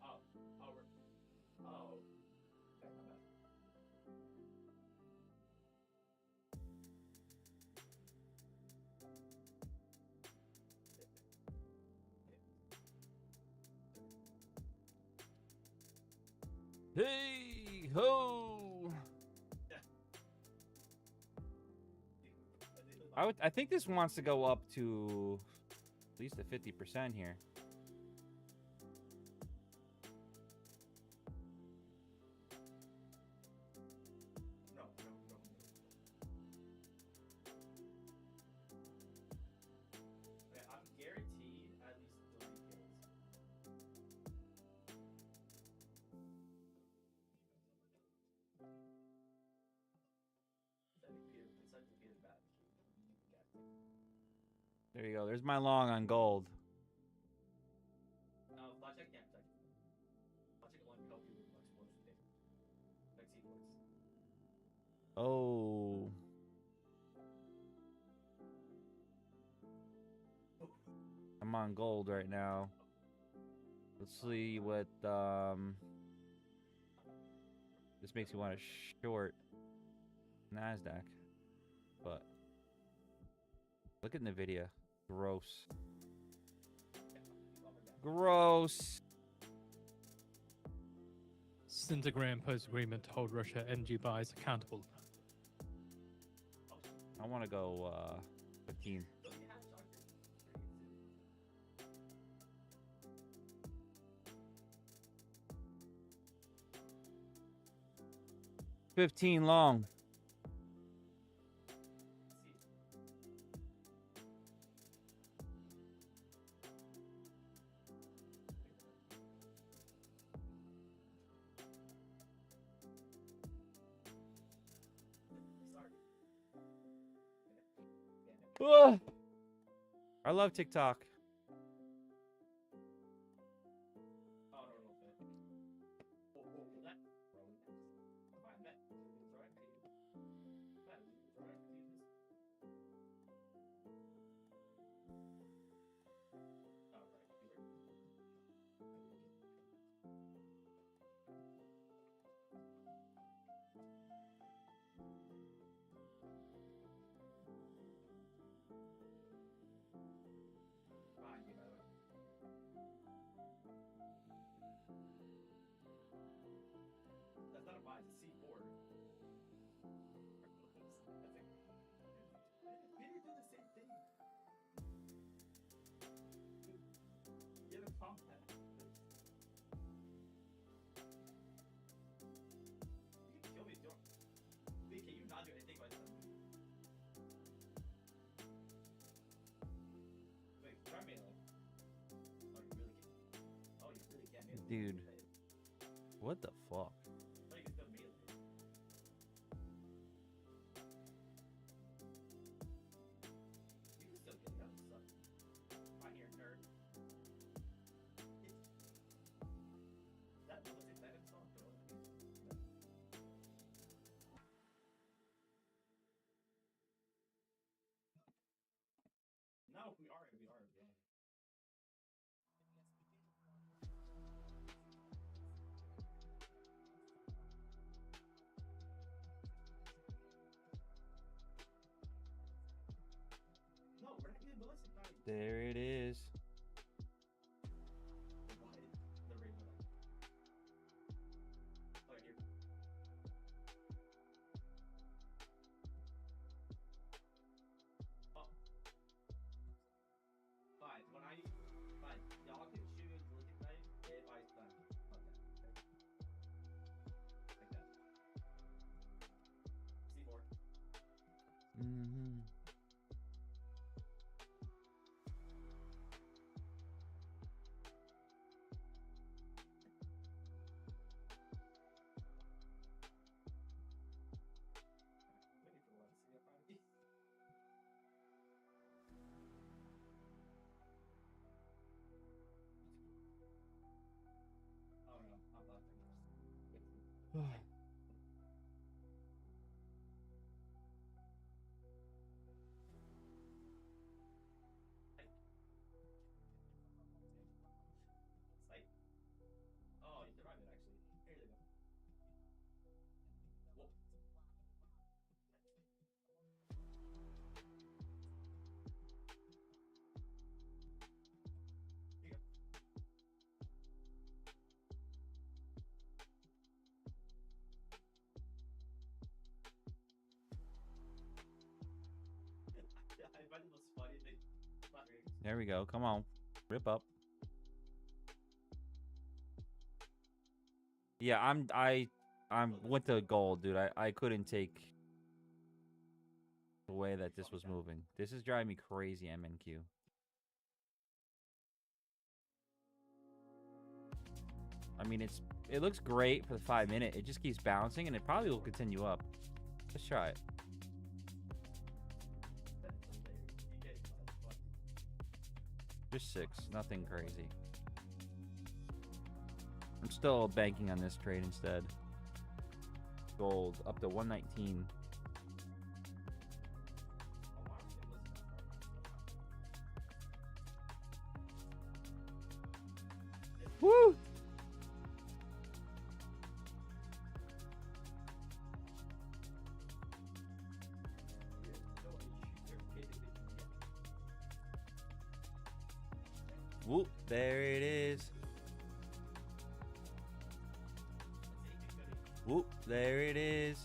Oh, oh, okay, my bad. Hey ho! I think this wants to go up to at least the 50% here. No. Okay, I'm guaranteed at least 3 kills. There you go. There's my long on gold. Blackjack can't protect you. Blackjack only help you with explosion damage. Like sequence. Oh. I'm on gold right now. Let's see what this makes me want to short Nasdaq. But look at NVIDIA. Gross. Gross. Centigram post-agreement to hold Russia energy buys accountable. I want to go 15. 15 long. Ugh. I love TikTok. That's not a buy, it's a C4. Peter did the same thing. You have a combat. You can kill me if you don't. Lee, can you not do anything by them? Wait, try melee. Oh, you really can. Oh, you really can melee. Dude. What the fuck? Oh, you can still melee. You can still kill me. That would suck. Fine here, nerd. That ballistic damage song, bro. No, we are. No, we're not getting ballistic damage. There it is. What? The rainbow light. Oh, here. Oh. Fine. Fine. Y'all can choose ballistic knife if I stun. Fuck that. Okay. Like that. C4. Mm-hmm. There we go. Come on. Rip up. Yeah, I'm with the gold, dude. I couldn't take the way that this was moving. This is driving me crazy, MNQ. I mean, it looks great for the 5 minute. It just keeps bouncing, and it probably will continue up. Let's try it. Just 6, nothing crazy. I'm still banking on this trade instead. Gold up to 119. Woo! Whoop, there it is. Whoop, there it is.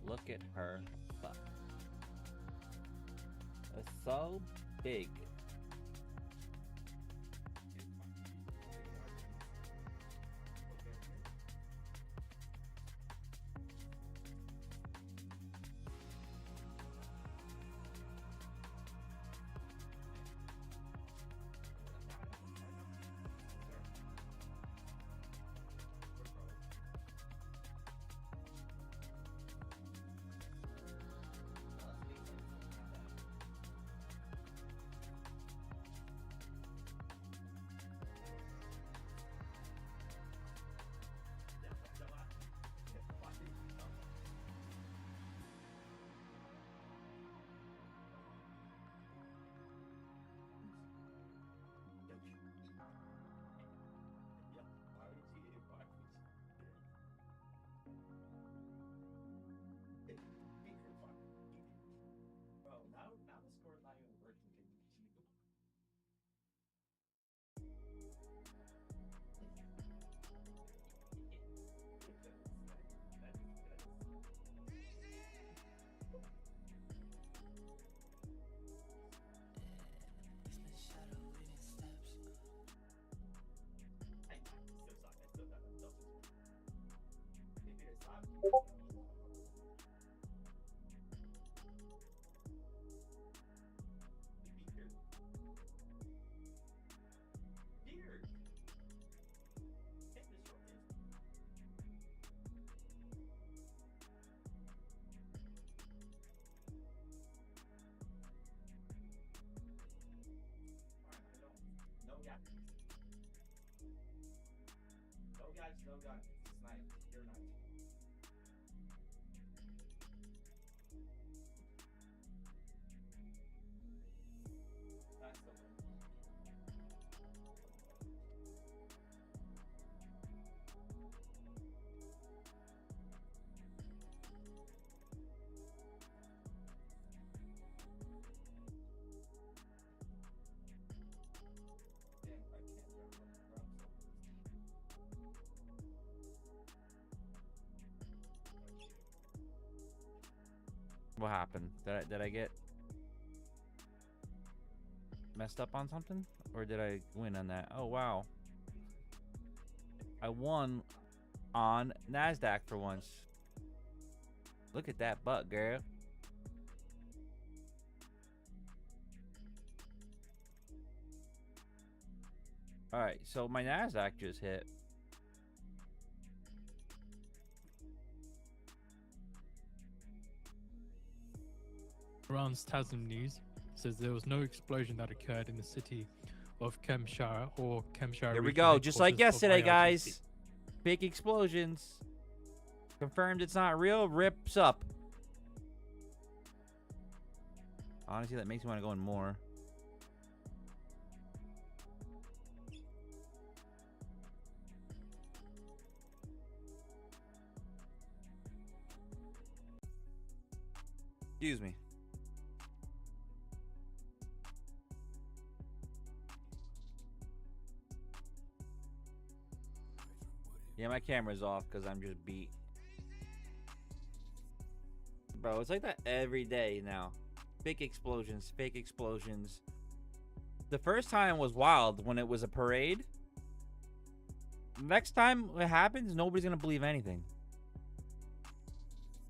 Look at her butt. It's so big. No gun. Snipe. You're not. That's the one. Damn, I can't remember. What happened? Did I get messed up on something? Or did I win on that? Oh, wow. I won on Nasdaq for once. Look at that butt, girl. Alright, so my Nasdaq just hit. Iran's Tasnim News says there was no explosion that occurred in the city of Kemshara Here we go, just like yesterday, guys. Big explosions. Confirmed it's not real. Rips up. Honestly, that makes me want to go in more. Excuse me. Yeah, my camera's off because I'm just beat. Bro, it's like that every day now. Fake explosions, fake explosions. The first time was wild when it was a parade. Next time it happens, nobody's going to believe anything.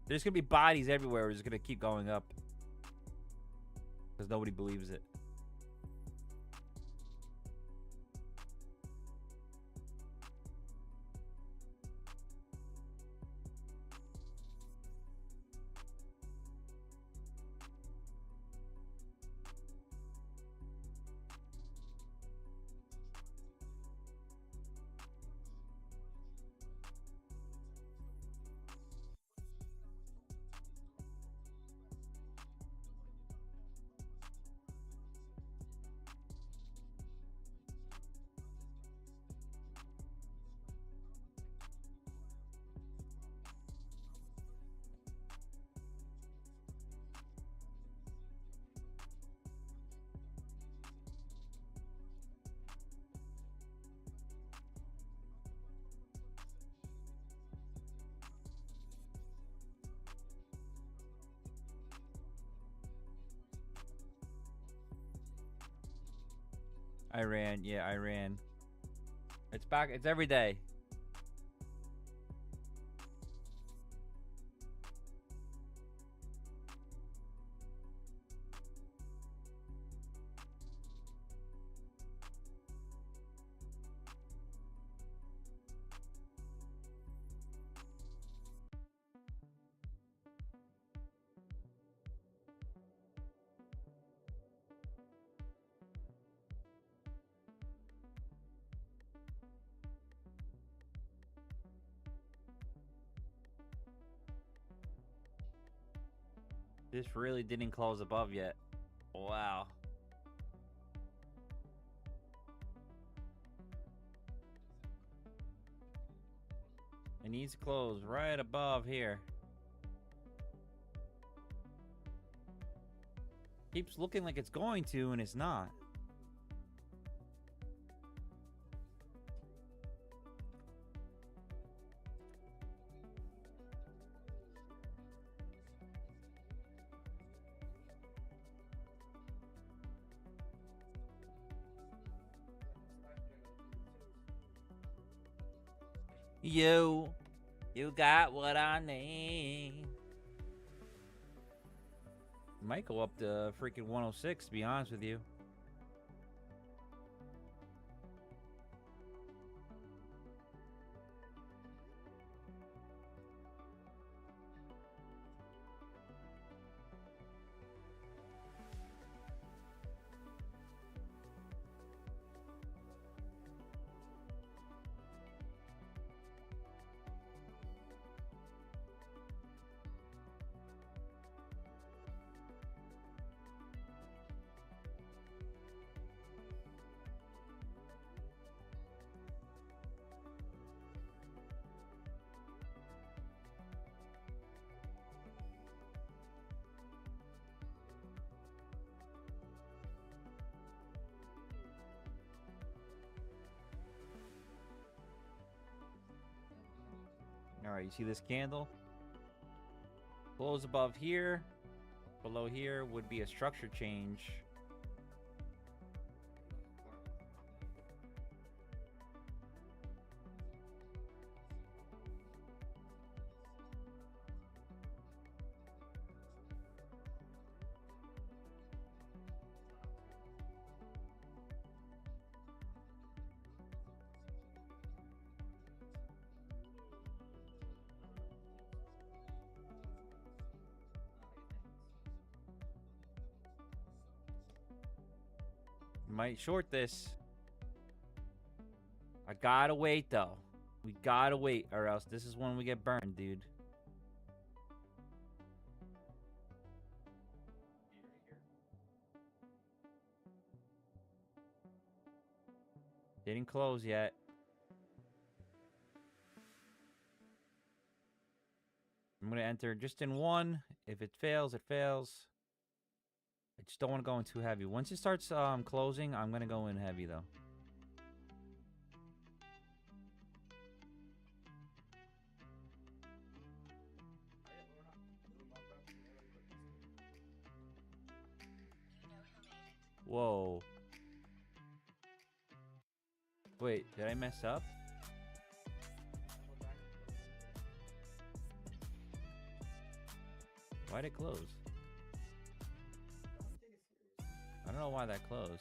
There's going to be bodies everywhere. We're just going to keep going up. Because nobody believes it. Iran, yeah, Iran. It's back. It's every day. This really didn't close above yet. Wow. It needs to close right above here. Keeps looking like it's going to, and it's not. You got what I need. Might go up to freaking 106, to be honest with you. Alright, you see this candle? Close above here. Below here would be a structure change. Might short this. I gotta wait though. We gotta wait, or else this is when we get burned, dude. Didn't close yet. I'm going to enter just in one. If it fails, it fails. I just don't want to go in too heavy. Once it starts closing, I'm going to go in heavy, though. Whoa. Wait, did I mess up? Why'd it close? I don't know why that closed.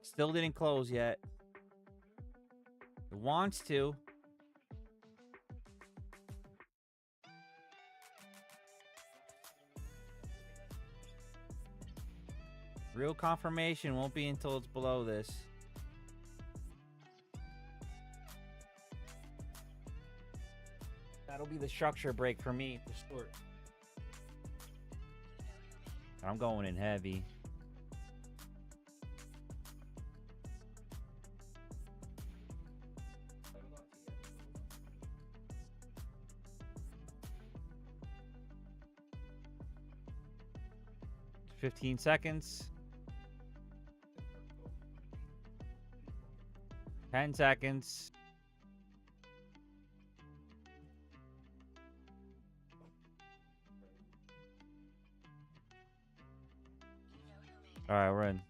Still didn't close yet. It wants to. Real confirmation won't be until it's below this. That'll be the structure break for me at the short. I'm going in heavy. It's 15 seconds. 10 seconds. All right, we're in.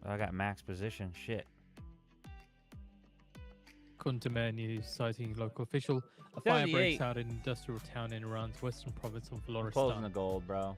I got max position. Shit. According to Mayor News, citing local official, a fire 78. breaks out in an industrial town in Iran's western province of Closing the Floristan. gold, bro.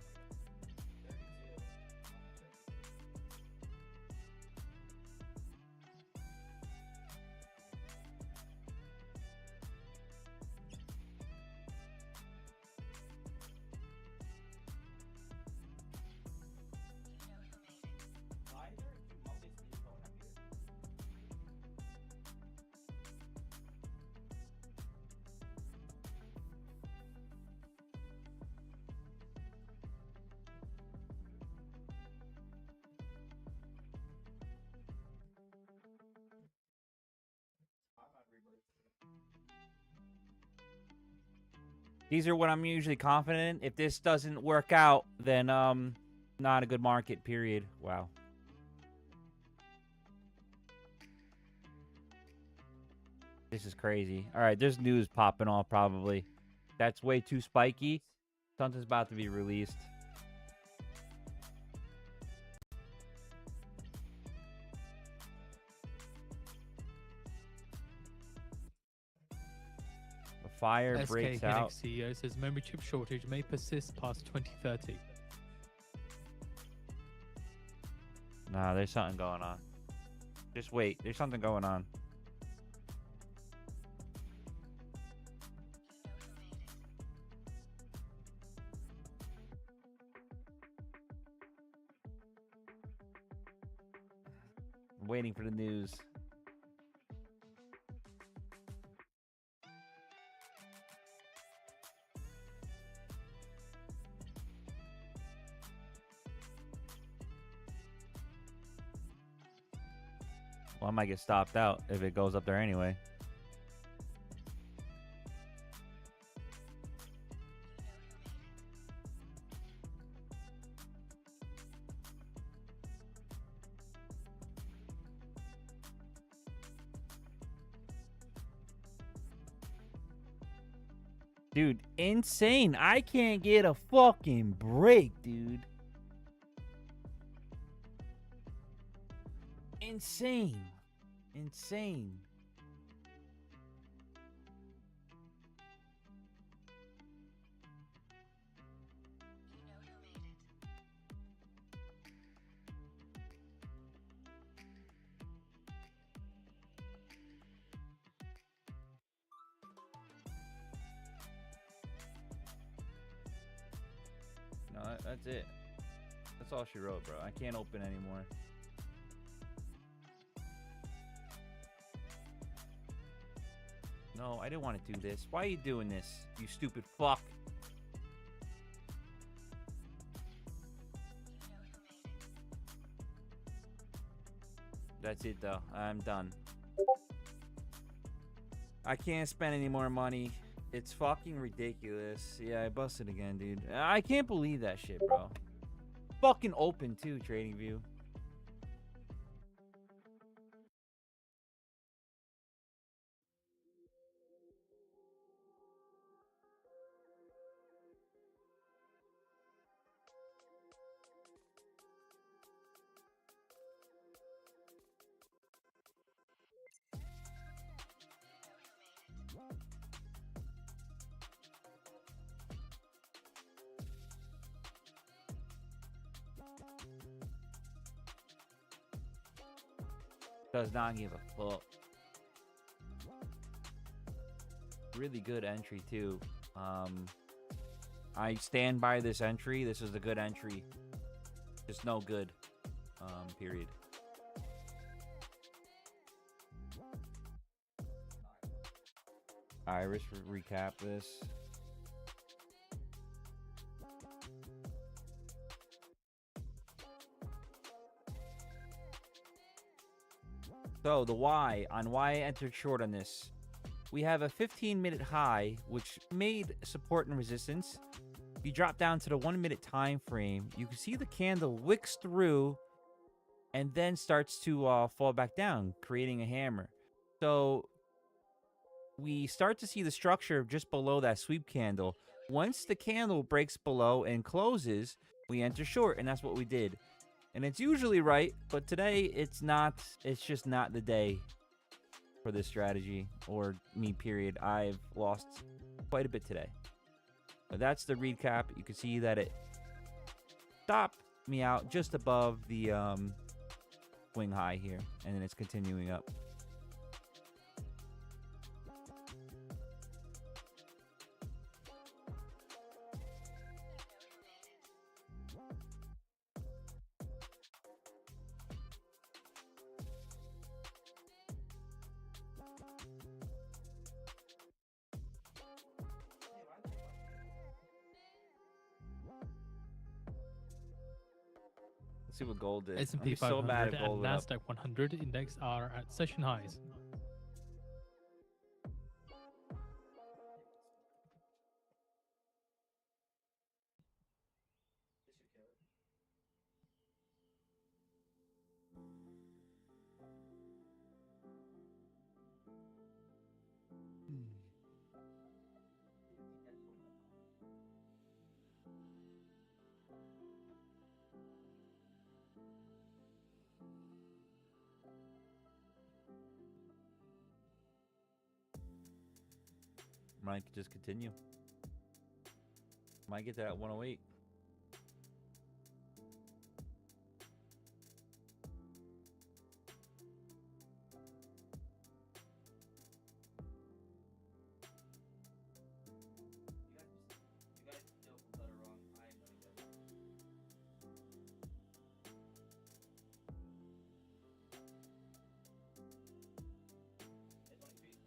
These are what I'm usually confident in. If this doesn't work out, then not a good market, period. Wow. This is crazy. All right, there's news popping off probably. That's way too spiky. Something's about to be released. A fire SK breaks Hynix out. CEO says memory chip shortage may persist past 2030. Nah, there's something going on. Just wait. There's something going on. I'm waiting for the news. Well, I might get stopped out if it goes up there anyway. Dude, insane. I can't get a fucking break, dude. Insane. Insane. That's it. That's all she wrote, bro. I can't open anymore. No, I didn't want to do this. Why are you doing this, you stupid fuck? That's it, though. I'm done. I can't spend any more money. It's fucking ridiculous. Yeah, I busted again, dude. I can't believe that shit, bro. Fucking open, too, TradingView. Does not give a fuck. Really good entry too. I stand by this entry. This is a good entry. Just no good. Period. Iris, recap this. So the why I entered short on this. We have a 15-minute high, which made support and resistance. If you drop down to the 1-minute time frame, you can see the candle wicks through and then starts to fall back down, creating a hammer. So we start to see the structure just below that sweep candle. Once the candle breaks below and closes, we enter short, and that's what we did. And it's usually right, but today it's not. It's just not the day for this strategy, or me, period. I've lost quite a bit today. But that's the recap. You can see that it stopped me out just above the swing high here, and then it's continuing up. Let's see what gold did. S&P I'm so 500 mad if and gold went up. Nasdaq 100 index are at session highs. Might just continue. Might get that at 108. You guys still put that wrong. I know you guys. Hey, 20 feet.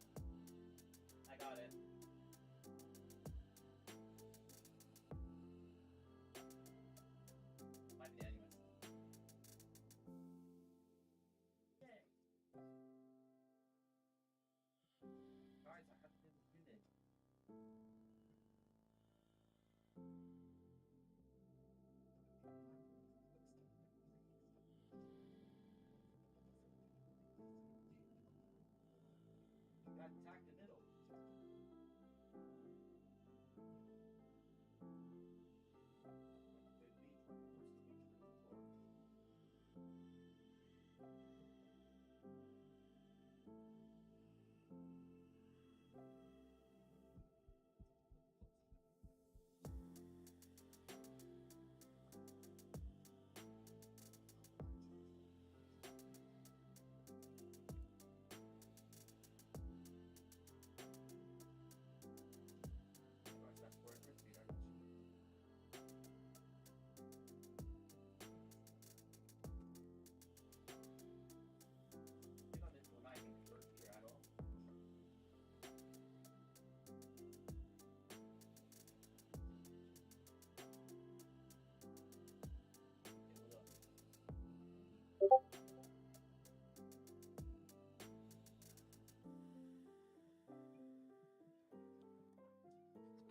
I got it. Might be anyways. Yay. Guys, I have to do this unit. You got to attack the middle.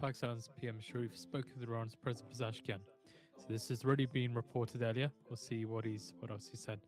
Pakistan's PM Sharif spoke with Iran's President Pezeshkian. So this has already been reported earlier. We'll see what else he said.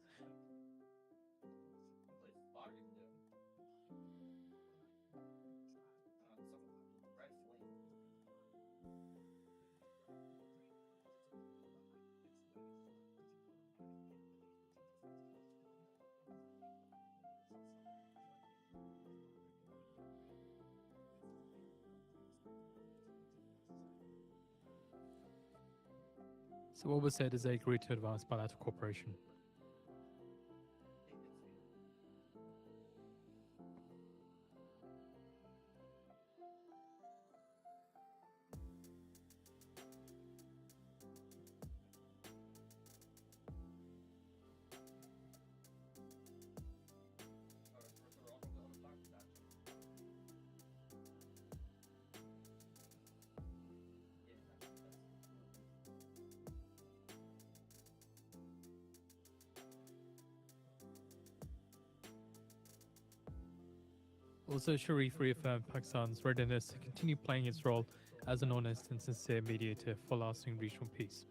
So what was said is they agreed to advance bilateral cooperation. Also, Sharif reaffirmed Pakistan's readiness to continue playing its role as an honest and sincere mediator for lasting regional peace.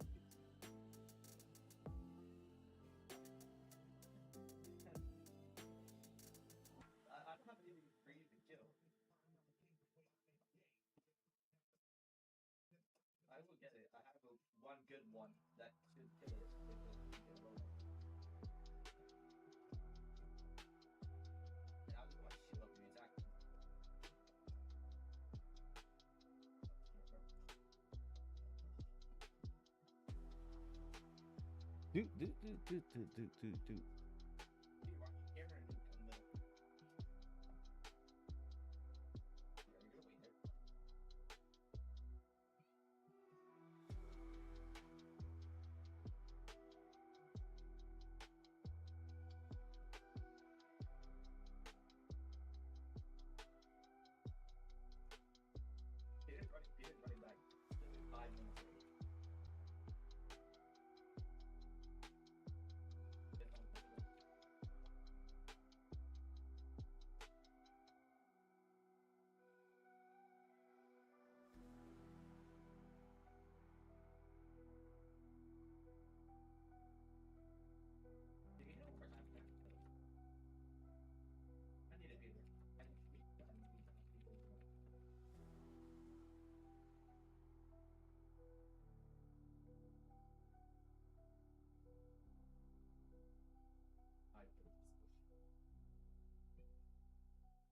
I don't have anything for you to kill. I will get it. I have one good one that should kill it if it can roll it. And I'll just want to shoot up and attack them. Do. Running back. 5 minutes later. I need to be there. I need to meet people.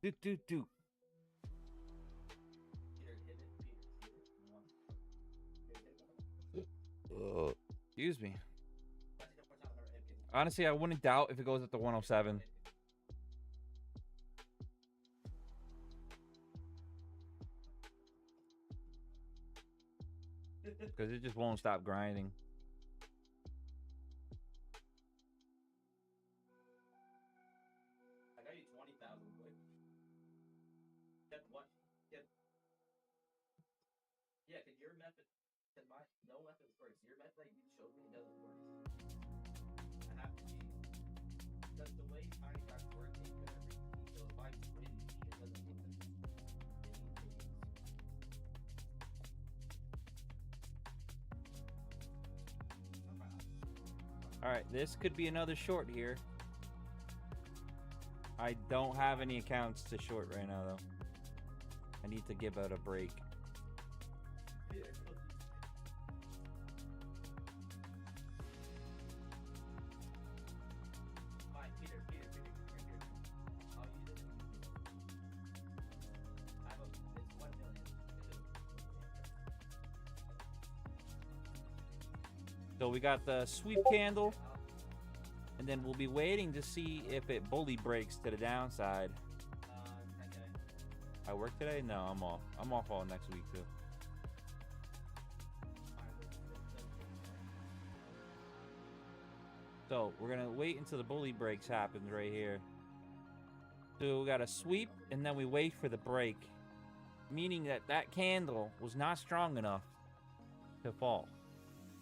Do. Peter, hit it. Peter, one. Peter, hit one. Excuse me. That's it, don't put out another empty. Honestly, I wouldn't doubt if it goes up to 107. Because it just won't stop grinding. I got you 20,000 quick. Get what? Get. Yeah, cause your method, cause no method works. Your method that you showed me doesn't work. I have to cheat. Because the way tiny tracks work ain't gonna repeat. So if I win, it doesn't work. Alright, this could be another short here. I don't have any accounts to short right now, though. I need to give out a break. Fine, Peter. I'll use it. It's 1 million. So we got the sweep candle. And then we'll be waiting to see if it bully breaks to the downside. Okay. I work today? No, I'm off. I'm off all next week, too. So we're going to wait until the bully breaks happens right here. So we got a sweep, and then we wait for the break. Meaning that that candle was not strong enough to fall.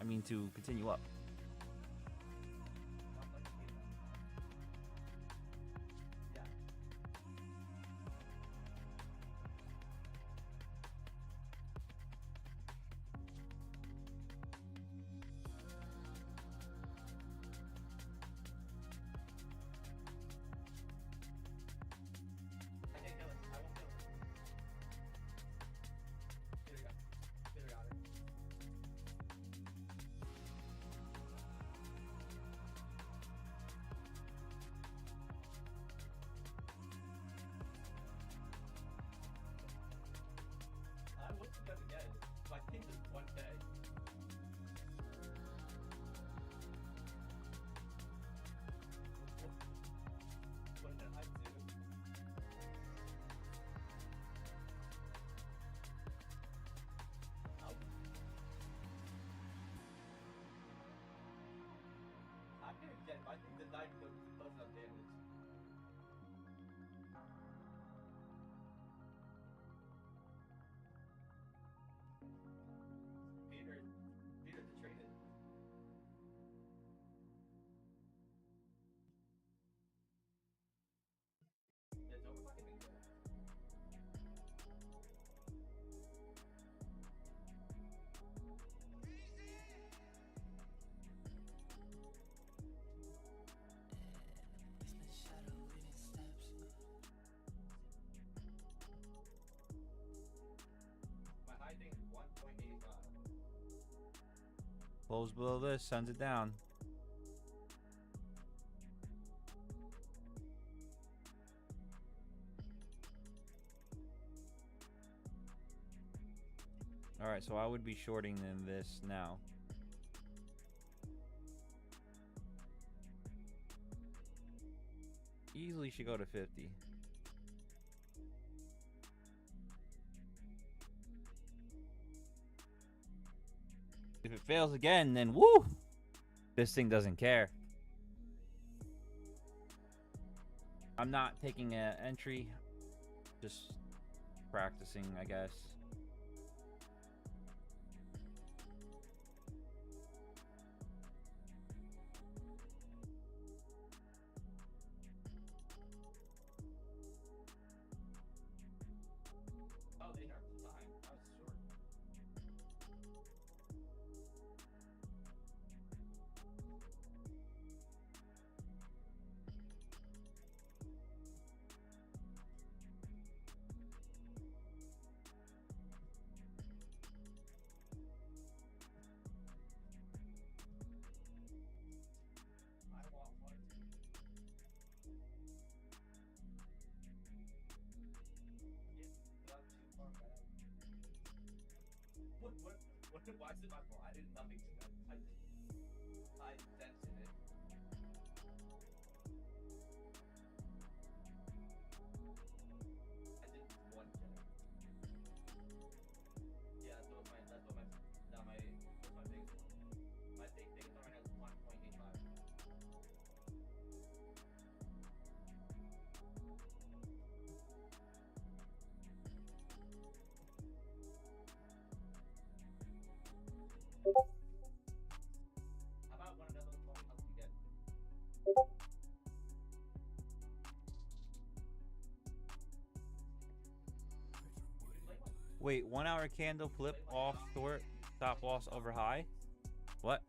I mean, to continue up. Close below this, sends it down. Alright, so I would be shorting in this now. Easily should go to 50. If it fails again, then woo! This thing doesn't care. I'm not taking an entry. Just practicing, I guess. Oh, they are the time. I was short. I want one. Yeah, not too far back. Why is it my fault? I did nothing to that. I dented it. I did one kill. Yeah, that's what my biggest one. My biggest one right now is 1.85. How about one of those what we help you get? Wait, 1 hour candle flip off short, stop loss over high? What?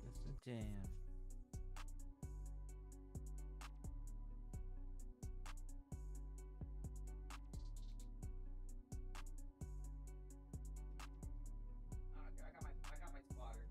That's a jam. I got my spotter.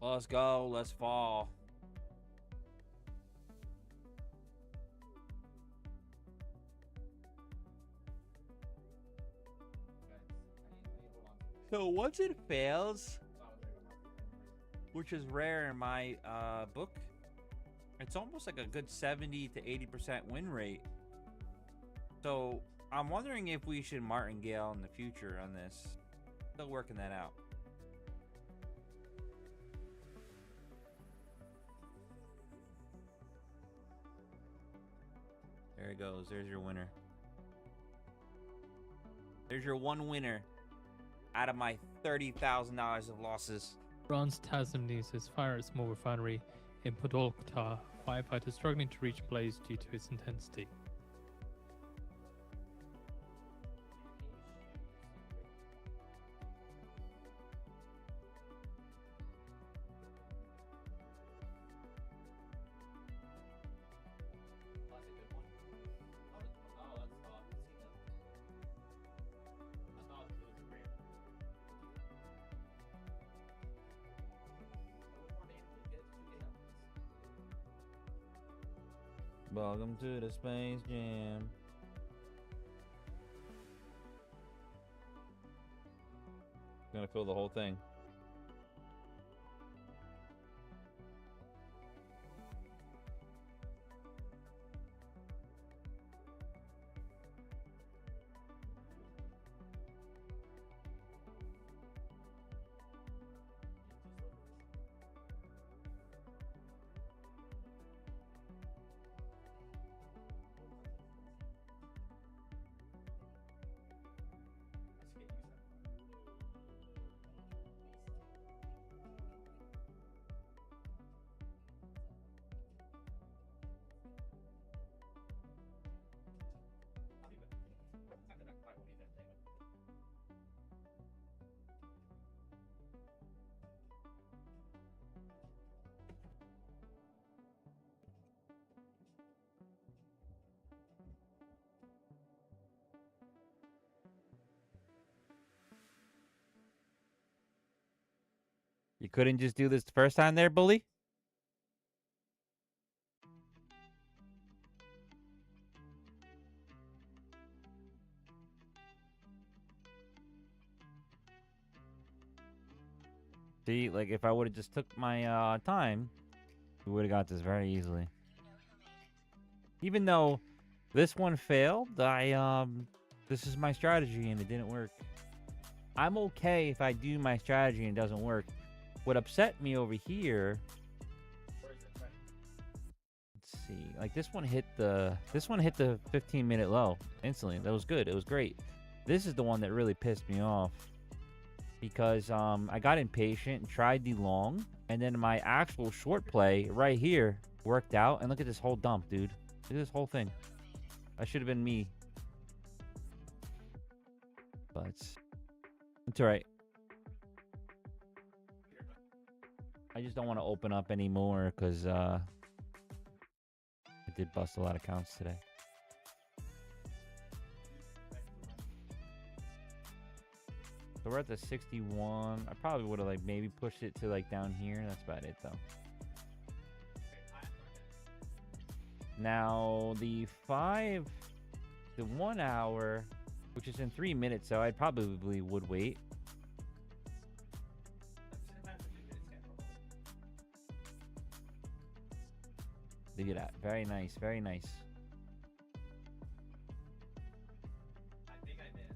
Let's go, let's fall. So once it fails, which is rare in my book, it's almost like a good 70 to 80% win rate. So I'm wondering if we should martingale in the future on this. Still working that out. There it goes. There's your winner. There's your one winner out of my $30,000 of losses. Iran's Tasnim News says fire at small refinery in Podolkta. Firefighters struggling to reach blaze due to its intensity. Welcome to the Space Jam. Gonna fill the whole thing. You couldn't just do this the first time there, bully? See, like if I would have just took my time, we would have got this very easily. Even though this one failed, this is my strategy and it didn't work. I'm okay if I do my strategy and it doesn't work. What upset me over here, let's see, like this one hit the 15-minute low instantly. That was good. It was great. This is the one that really pissed me off because I got impatient and tried the long, and then my actual short play right here worked out. And look at this whole dump, dude. Look at this whole thing. That should have been me, but it's all right. I just don't want to open up anymore because I did bust a lot of counts today. So we're at the 61. I probably would have like maybe pushed it to like down here. That's about it though. Now the 1 hour, which is in 3 minutes, so I probably would wait. Look at that. Very nice. Very nice. I think I missed.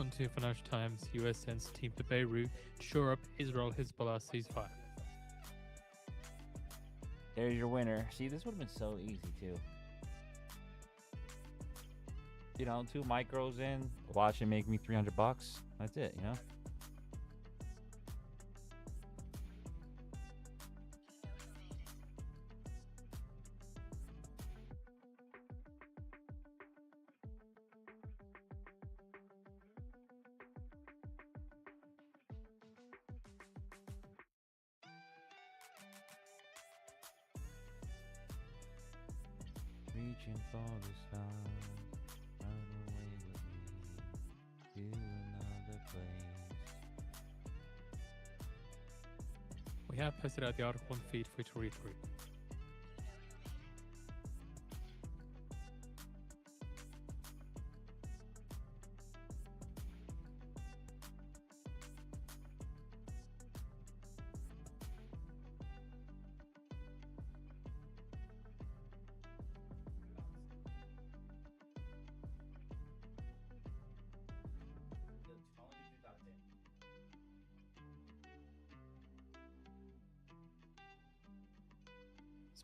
According to Financial Times, US sends team to Beirut to shore up Israel-Hezbollah ceasefire. There's your winner. See, this would have been so easy too. You know, 2 micros in, watch it make me $300. That's it, you know? Reaching for the stars, run away with me to another place. We have posted out the article on feed for you to read through.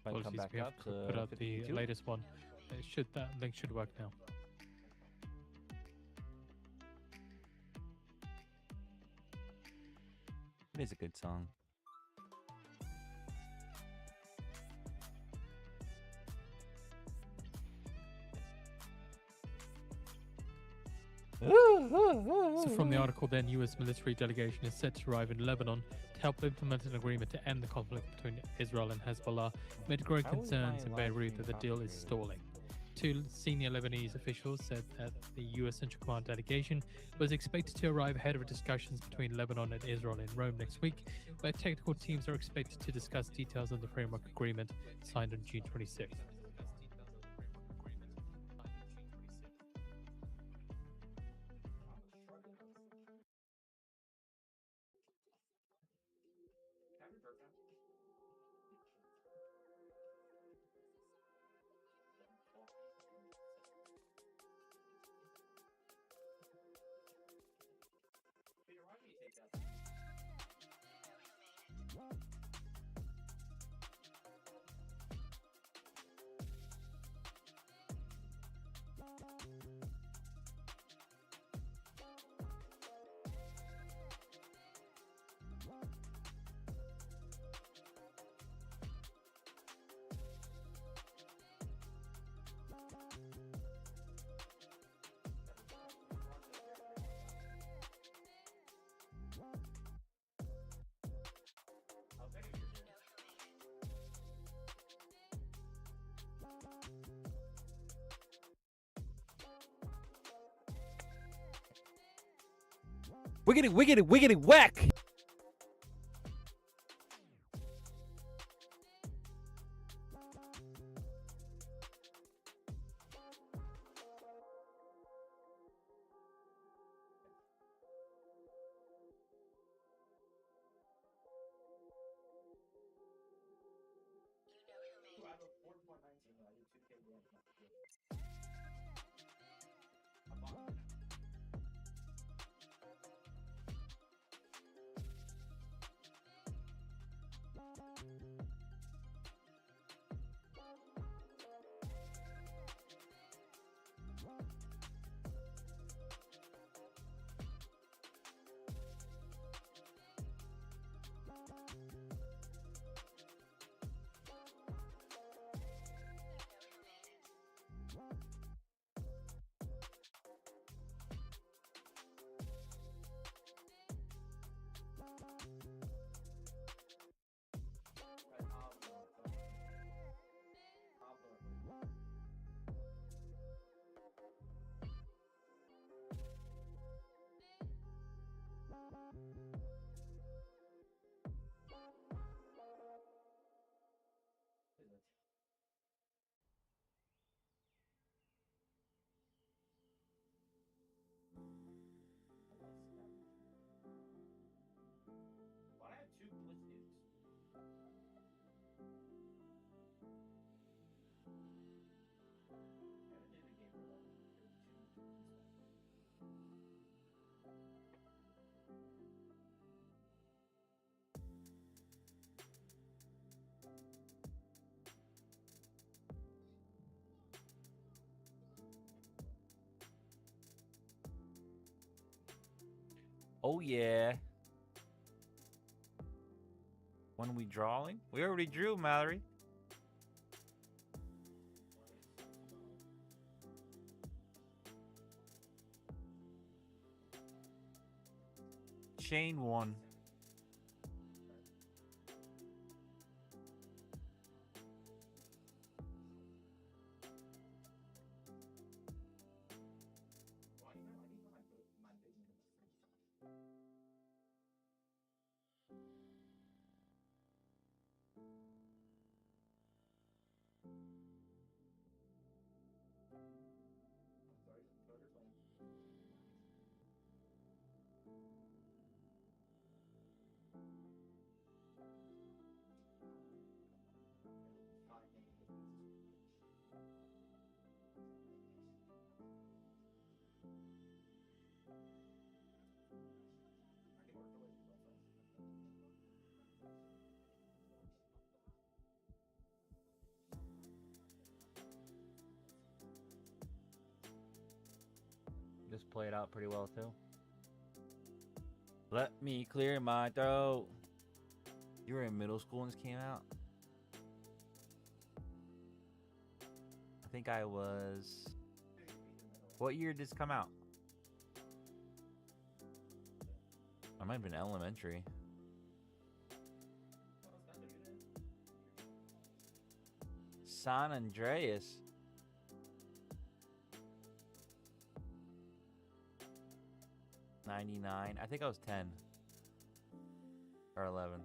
Might come Apologies, back we have up to to put out the 52. latest one. That link should work now. It is a good song. So from the article then, US military delegation is set to arrive in Lebanon to help implement an agreement to end the conflict between Israel and Hezbollah, amid growing How is concerns my in live Beirut stream that the deal is complicated? stalling. 2 senior Lebanese officials said that the US Central Command delegation was expected to arrive ahead of discussions between Lebanon and Israel in Rome next week, where technical teams are expected to discuss details of the framework agreement signed on June 26th. Wiggity whack! Oh yeah. When are we drawing? We already drew, Mallory. Chain 1. This played out pretty well too. Let me clear my throat. You were in middle school when this came out? I think I was... What year did this come out? I might have been elementary. San Andreas. '99. I think I was 10 or 11.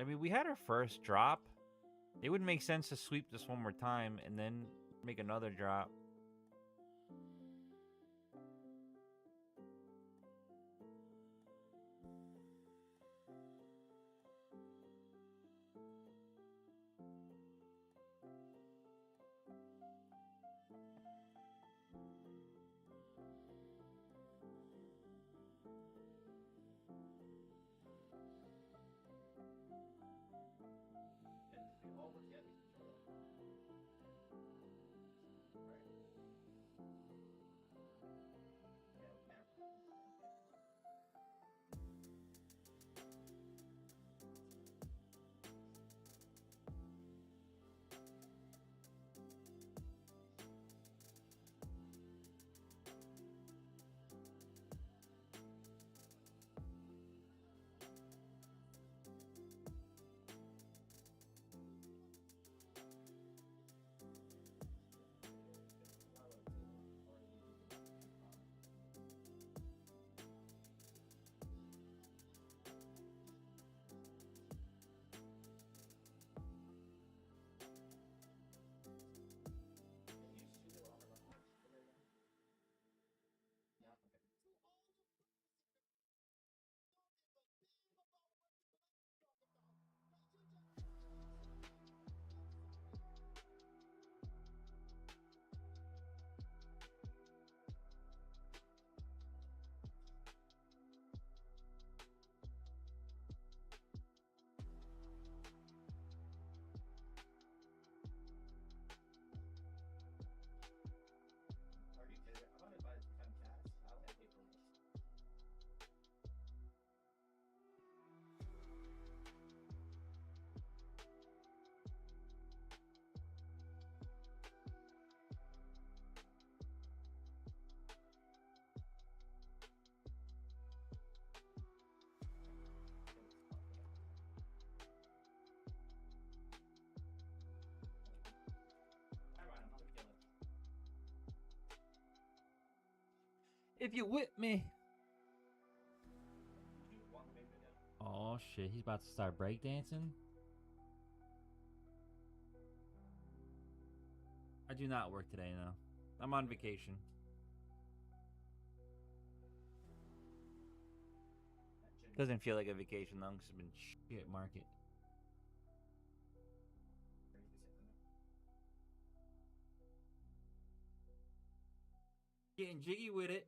I mean, we had our first drop. It would make sense to sweep this one more time and then make another drop. If you whip me. Oh shit, he's about to start breakdancing. I do not work today, no. I'm on vacation. Doesn't feel like a vacation though, because it's been shit market. Getting jiggy with it.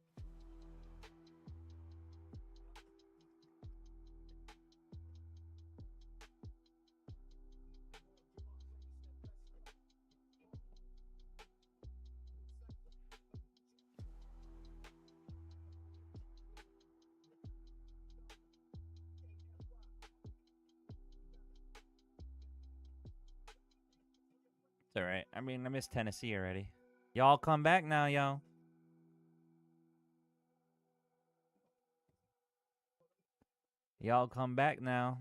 All right. I mean, I missed Tennessee already. Y'all come back now, y'all. Y'all come back now.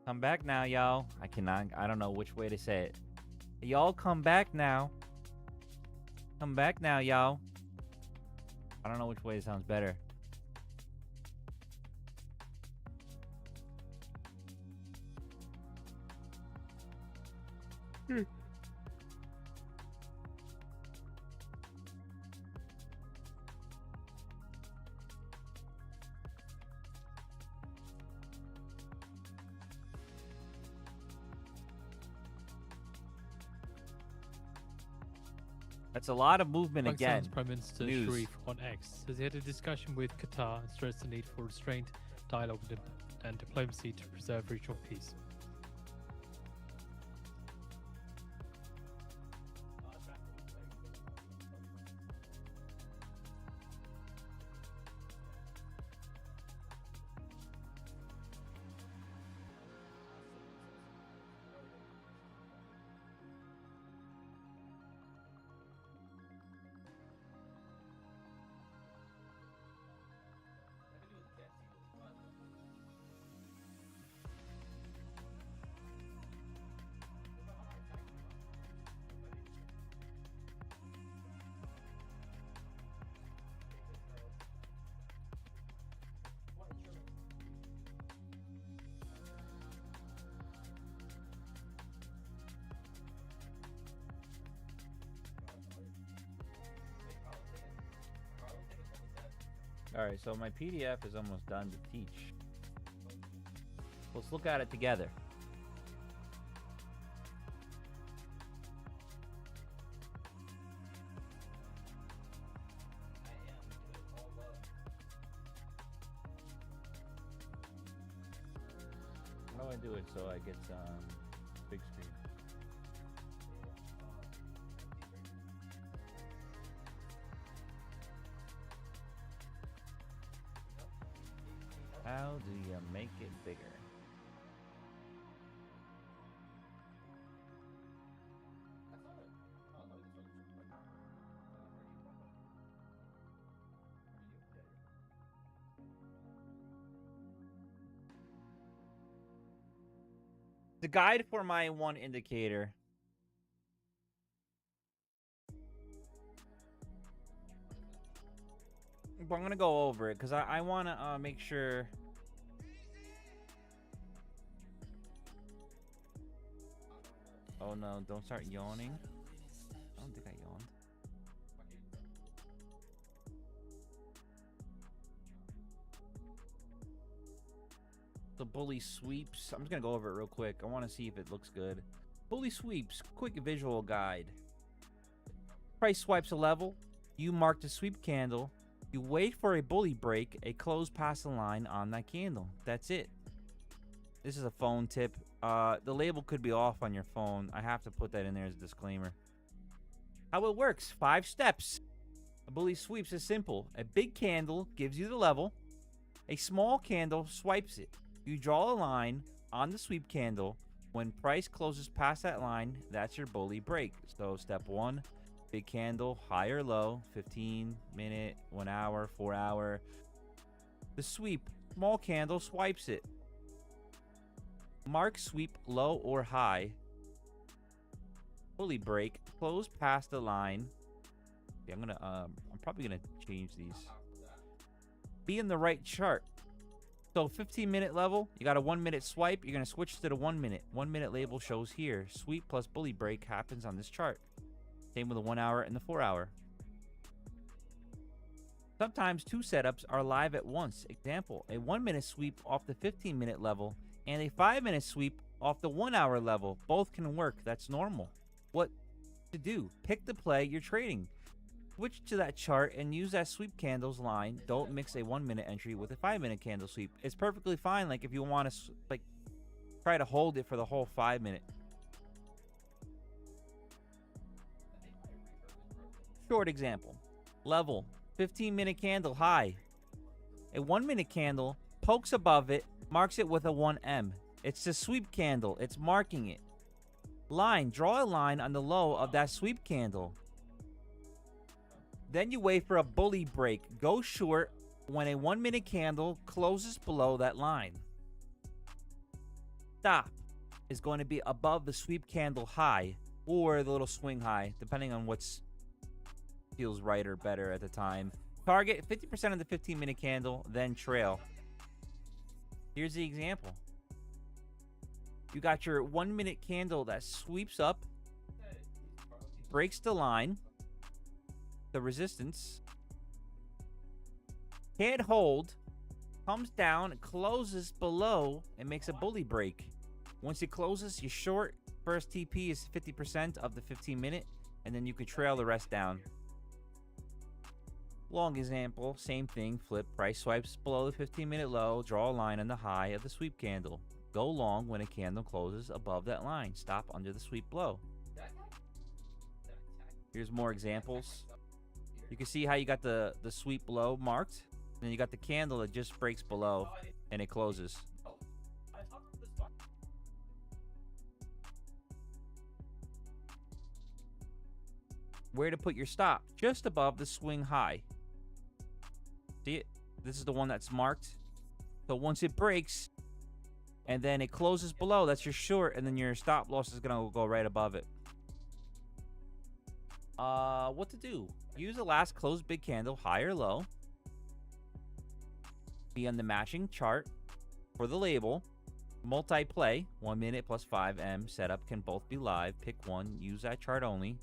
Come back now, y'all. I don't know which way to say it. Y'all come back now. Come back now, y'all. I don't know which way sounds better. That's a lot of movement again. Pakistan's Prime Minister News. Sharif on X says he had a discussion with Qatar and stressed the need for restraint, dialogue, and diplomacy to preserve regional peace. Alright, so my PDF is almost done to teach. Let's look at it together. How do I do it so I get big screen? How do you make it bigger? The guide for my one indicator. But I'm going to go over it because I want to make sure. Oh no, don't start yawning. I don't think I yawned. The bully sweeps. I'm just going to go over it real quick. I want to see if it looks good. Bully sweeps. Quick visual guide. Price swipes a level. You mark the sweep candle. You wait for a bully break, a close past the line on that candle. That's it. This is a phone tip. The label could be off on your phone. I have to put that in there as a disclaimer. How it works. 5 steps. A bully sweeps is simple. A big candle gives you the level. A small candle swipes it. You draw a line on the sweep candle. When price closes past that line, that's your bully break. So step 1, big candle, high or low, 15 minute, 1 hour, 4 hour. The sweep, small candle swipes it. Mark sweep low or high. Bully break, close past the line. Okay, I'm probably gonna change these. Be in the right chart. So 15-minute level, you got a 1 minute swipe. You're gonna switch to the 1 minute. 1 minute label shows here. Sweep plus bully break happens on this chart. Same with the 1 hour and the 4 hour. Sometimes 2 setups are live at once. Example, a 1 minute sweep off the 15-minute level and a 5 minute sweep off the 1 hour level. Both can work. That's normal. What to do? Pick the play you're trading. Switch to that chart and use that sweep candles line. Don't mix a 1 minute entry with a 5 minute candle sweep. It's perfectly fine. Like if you want to try to hold it for the whole 5 minute. Short example. Level. 15-minute candle high. A 1 minute candle pokes above it, marks it with a 1M. It's the sweep candle. It's marking it. line. Draw a line on the low of that sweep candle. Then you wait for a bully break. Go short when a 1 minute candle closes below that line. Stop is going to be above the sweep candle high or the little swing high, depending on what's feels right or better at the time. Target 50% of the 15-minute candle, then trail. Here's the example. You got your 1 minute candle that sweeps up, breaks the line, the resistance, can't hold, comes down, closes below, and makes a bully break. Once it closes, you short. First TP is 50% of the 15-minute, and then you could trail the rest down. Long example, same thing, flip, price swipes below the 15-minute low, draw a line on the high of the sweep candle. Go long when a candle closes above that line. Stop under the sweep low. Here's more examples. You can see how you got the sweep low marked, and then you got the candle that just breaks below, and it closes. Where to put your stop? Just above the swing high. See it? This is the one that's marked. So once it breaks and then it closes below, that's your short, and then your stop loss is gonna go right above it. What to do? Use the last closed big candle, high or low. Be on the matching chart for the label. Multi-play, 1 minute plus 5M setup can both be live. Pick one, use that chart only.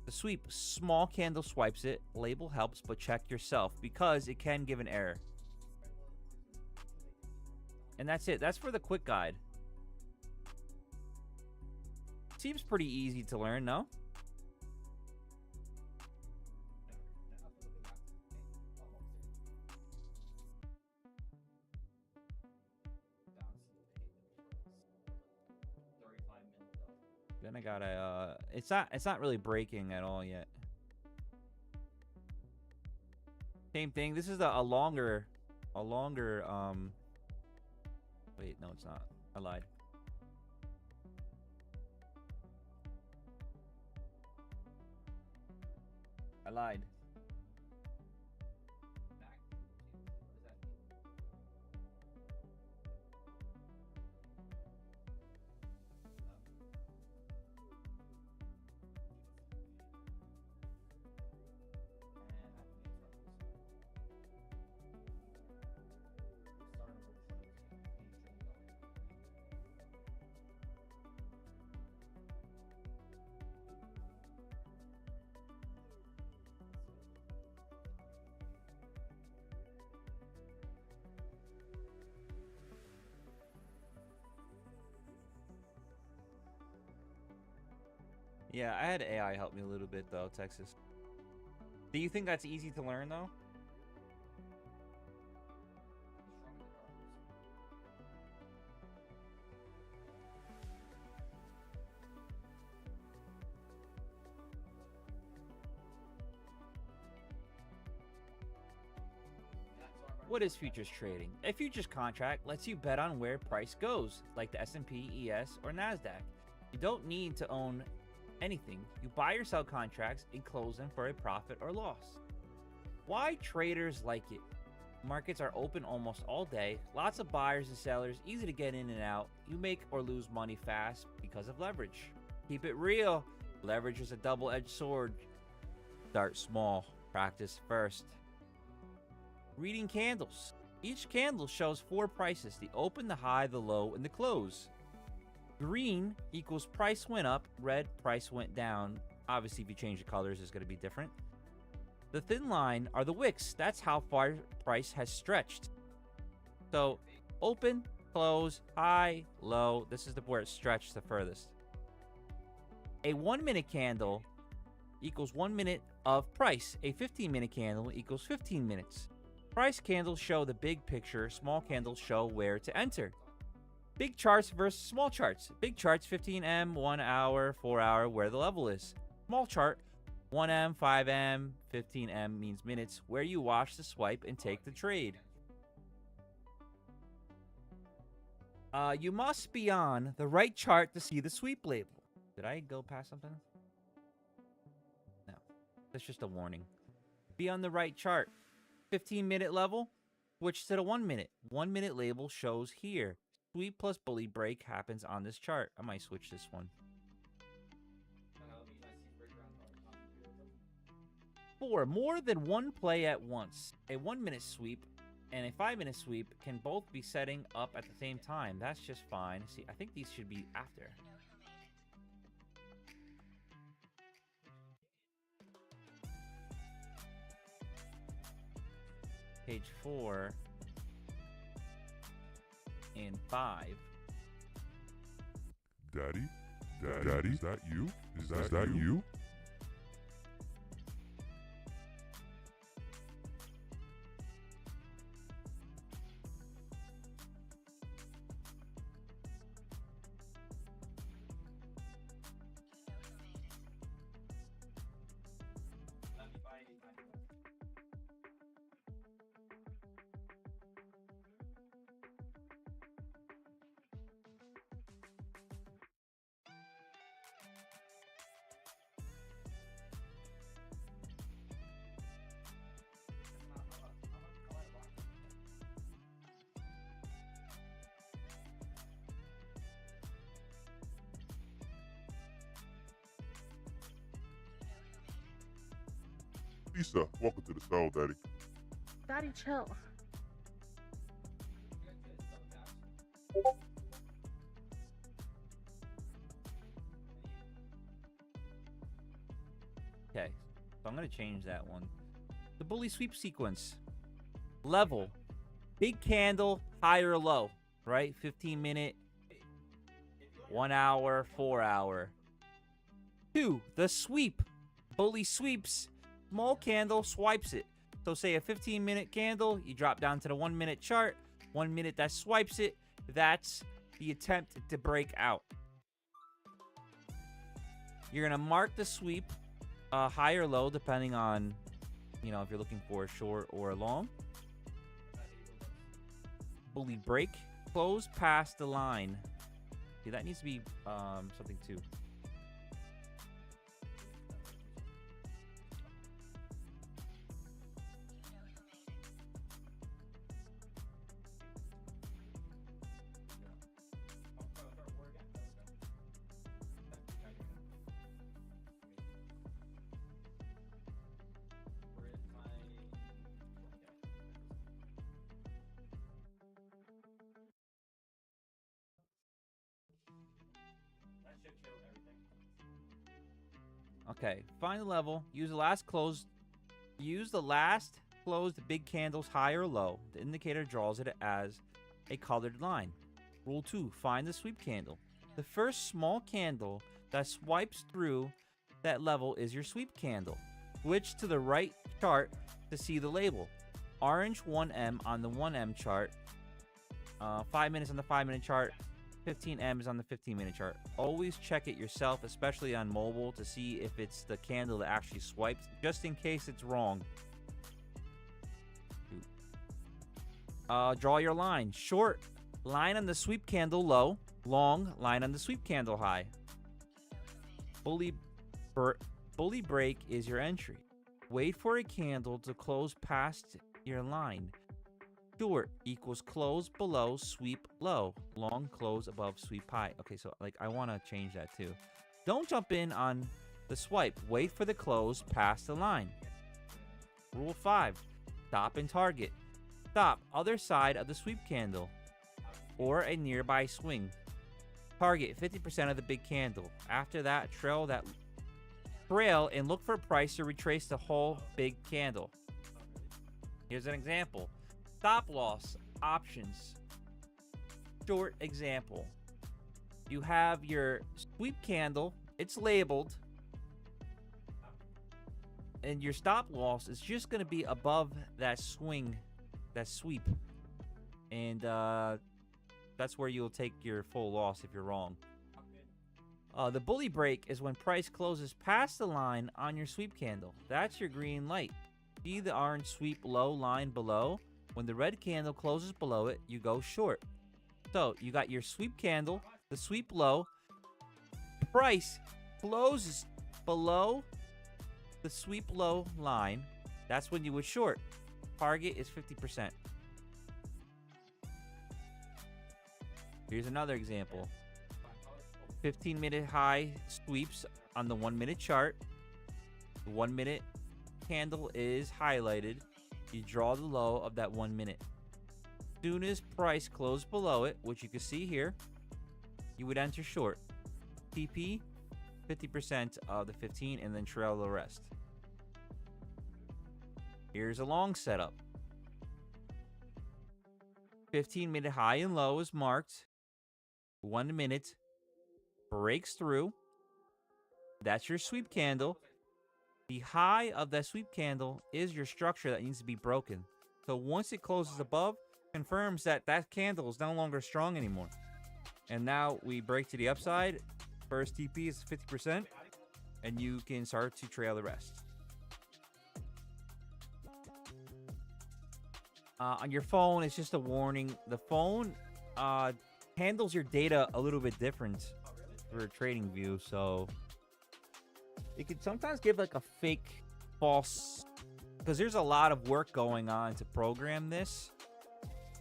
The sweep, small candle swipes it. Label helps, but check yourself because it can give an error. And that's it. That's for the quick guide. Seems pretty easy to learn, no? Then I gotta it's not really breaking at all yet. Same thing. This is a longer wait, no it's not. I lied. I lied. Yeah, I had AI help me a little bit though, Texas. Do you think that's easy to learn though? What is futures trading? A futures contract lets you bet on where price goes, like the S&P, ES, or Nasdaq. You don't need to own anything. You buy or sell contracts and close them for a profit or loss. Why traders like it? Markets are open almost all day, lots of buyers and sellers, easy to get in and out. You make or lose money fast because of leverage. Keep it real. Leverage is a double-edged sword. Start small, practice first. Reading candles. Each candle shows 4 prices: the open, the high, the low, and the close. Green equals price went up, red price went down. Obviously, if you change the colors, it's going to be different. The thin line are the wicks. That's how far price has stretched. So, open, close, high, low. This is where it stretched the furthest. A 1 minute candle equals 1 minute of price. A 15-minute candle equals 15 minutes. Price candles show the big picture. Small candles show where to enter. Big charts versus small charts. Big charts, 15M, 1 hour, 4 hour, where the level is. Small chart, 1M, 5M, 15M means minutes, where you watch the swipe and take the trade. You must be on the right chart to see the sweep label. Did I go past something? No. That's just a warning. Be on the right chart. 15-minute level, switch to the 1 minute. 1 minute label shows here. Sweep plus bully break happens on this chart. I might switch this one. 4. More than one play at once. A 1 minute sweep and a 5 minute sweep can both be setting up at the same time. That's just fine. See, I think these should be after. Page 4 and 5. Daddy? Daddy? Is that you? Is that you? Lisa, welcome to the show, Daddy. Daddy, chill. Okay, so I'm going to change that one. The bully sweep sequence. Level. Big candle, high or low, right? 15 minute, 1 hour, 4 hour. 2. The sweep. Bully sweeps. Small candle, swipes it. So say a 15-minute candle, you drop down to the 1 minute chart. 1 minute that swipes it. That's the attempt to break out. You're going to mark the sweep high or low, depending on, you know, if you're looking for a short or a long. Bully break. Close past the line. See, that needs to be something too. Okay, find the level. Use the last closed big candles high or low. The indicator draws it as a colored line. Rule 2, find the sweep candle. The first small candle that swipes through that level is your sweep candle. Switch to the right chart to see the label. Orange 1M on the 1M chart. 5 minutes on the 5 minute chart. 15M is on the 15-minute chart. Always check it yourself, especially on mobile, to see if it's the candle that actually swipes, just in case it's wrong. Draw your line. Short, line on the sweep candle low. Long, line on the sweep candle high. Bully break is your entry. Wait for a candle to close past your line. Short equals close below, sweep low. Long, close above, sweep high. Okay, so like I want to change that too. Don't jump in on the swipe. Wait for the close past the line. Rule 5. Stop and target. Stop other side of the sweep candle or a nearby swing. Target 50% of the big candle. After that, trail and look for a price to retrace the whole big candle. Here's an example. Stop loss options. Short example. You have your sweep candle. It's labeled. And your stop loss is just going to be above that swing, that sweep. And that's where you'll take your full loss if you're wrong. The bully break is when price closes past the line on your sweep candle. That's your green light. See the orange sweep low line below? When the red candle closes below it, you go short. So you got your sweep candle, the sweep low. Price closes below the sweep low line. That's when you would short. Target is 50%. Here's another example. 15-minute high sweeps on the 1-minute chart. The 1-minute candle is highlighted. You draw the low of that 1 minute. Soon as price closed below it, which you can see here, you would enter short. TP, 50% of the 15, and then trail the rest. Here's a long setup. 15-minute high and low is marked. 1 minute breaks through. That's your sweep candle. The high of that sweep candle is your structure that needs to be broken. So once it closes above, confirms that that candle is no longer strong anymore. And now we break to the upside. First TP is 50%, and you can start to trail the rest. On your phone, it's just a warning. The phone handles your data a little bit different for a trading view, so it could sometimes give like a fake false, because there's a lot of work going on to program this,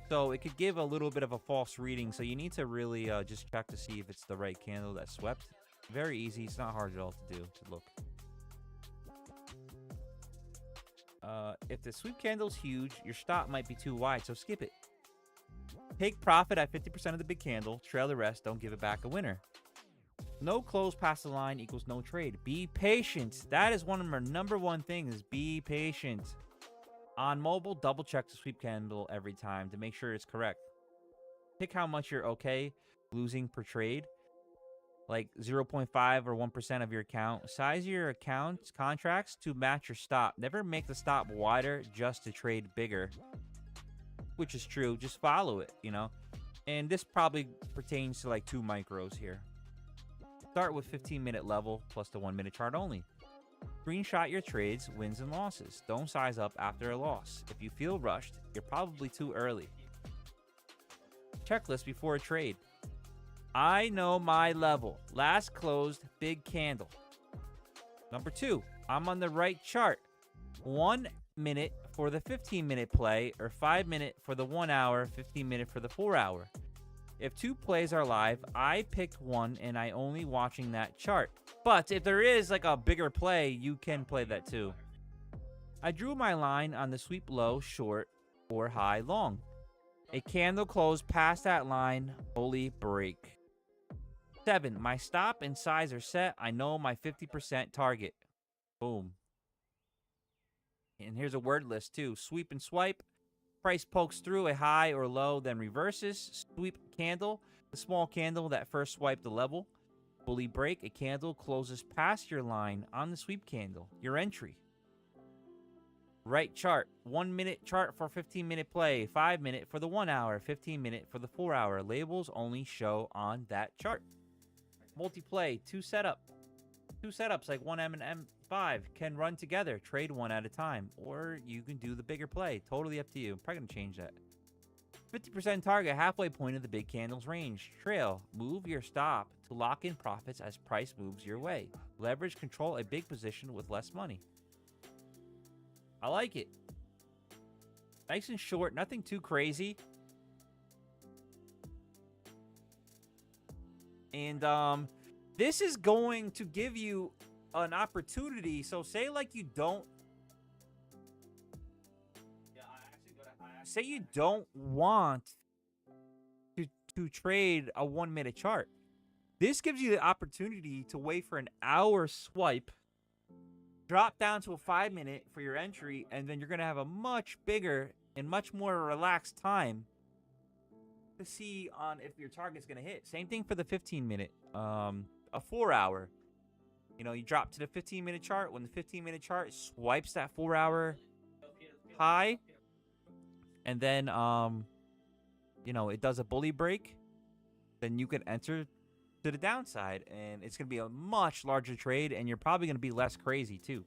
so it could give a little bit of a false reading. So you need to really just check to see if it's the right candle that swept. Very easy. It's not hard at all to do, to look. If the sweep candle's huge, your stop might be too wide, so skip it. Take profit at 50% of the big candle, trail the rest, don't give it back a winner. No close past the line equals no trade. Be patient. That is one of our number one things. Be patient. On mobile, double check the sweep candle every time to make sure it's correct. Pick how much you're okay losing per trade. Like 0.5 or 1% of your account. Size your account's contracts to match your stop. Never make the stop wider just to trade bigger. Which is true. Just follow it, you know. And this probably pertains to like 2 micros here. Start with 15-minute level plus the 1-minute chart only. Screenshot your trades, wins and losses. Don't size up after a loss. If you feel rushed, you're probably too early. Checklist before a trade. I know my level. Last closed big candle. Number 2, I'm on the right chart. 1 minute for the 15-minute play, or 5 minute for the 1 hour, 15-minute for the 4 hour. If 2 plays are live, I picked one and I only watching that chart. But if there is like a bigger play, you can play that too. I drew my line on the sweep low, short, or high, long. A candle closed past that line, bully break. 7, my stop and size are set. I know my 50% target. Boom. And here's a word list too. Sweep and swipe. Price pokes through a high or low, then reverses. Sweep candle, the small candle that first swiped the level. Bully break, a candle closes past your line on the sweep candle. Your entry. Right chart, 1 minute chart for 15-minute play, 5 minute for the 1 hour, 15-minute for the 4 hour. Labels only show on that chart. Multi-play, 2 setup. 2 setups like 1M and M5 can run together. Trade one at a time. Or you can do the bigger play. Totally up to you. I'm probably going to change that. 50% target, halfway point of the big candle's range. Trail, move your stop to lock in profits as price moves your way. Leverage, control a big position with less money. I like it. Nice and short, nothing too crazy. And this is going to give you an opportunity. So say like you don't, say you don't want to trade a 1 minute chart. This gives you the opportunity to wait for an hour swipe, drop down to a 5 minute for your entry, and then you're going to have a much bigger and much more relaxed time to see on if your target's going to hit. Same thing for the 15-minute, a 4 hour. You know, you drop to the 15-minute chart. When the 15-minute chart swipes that 4 hour high, and then, you know, it does a bully break, then you can enter to the downside, and it's going to be a much larger trade, and you're probably going to be less crazy too.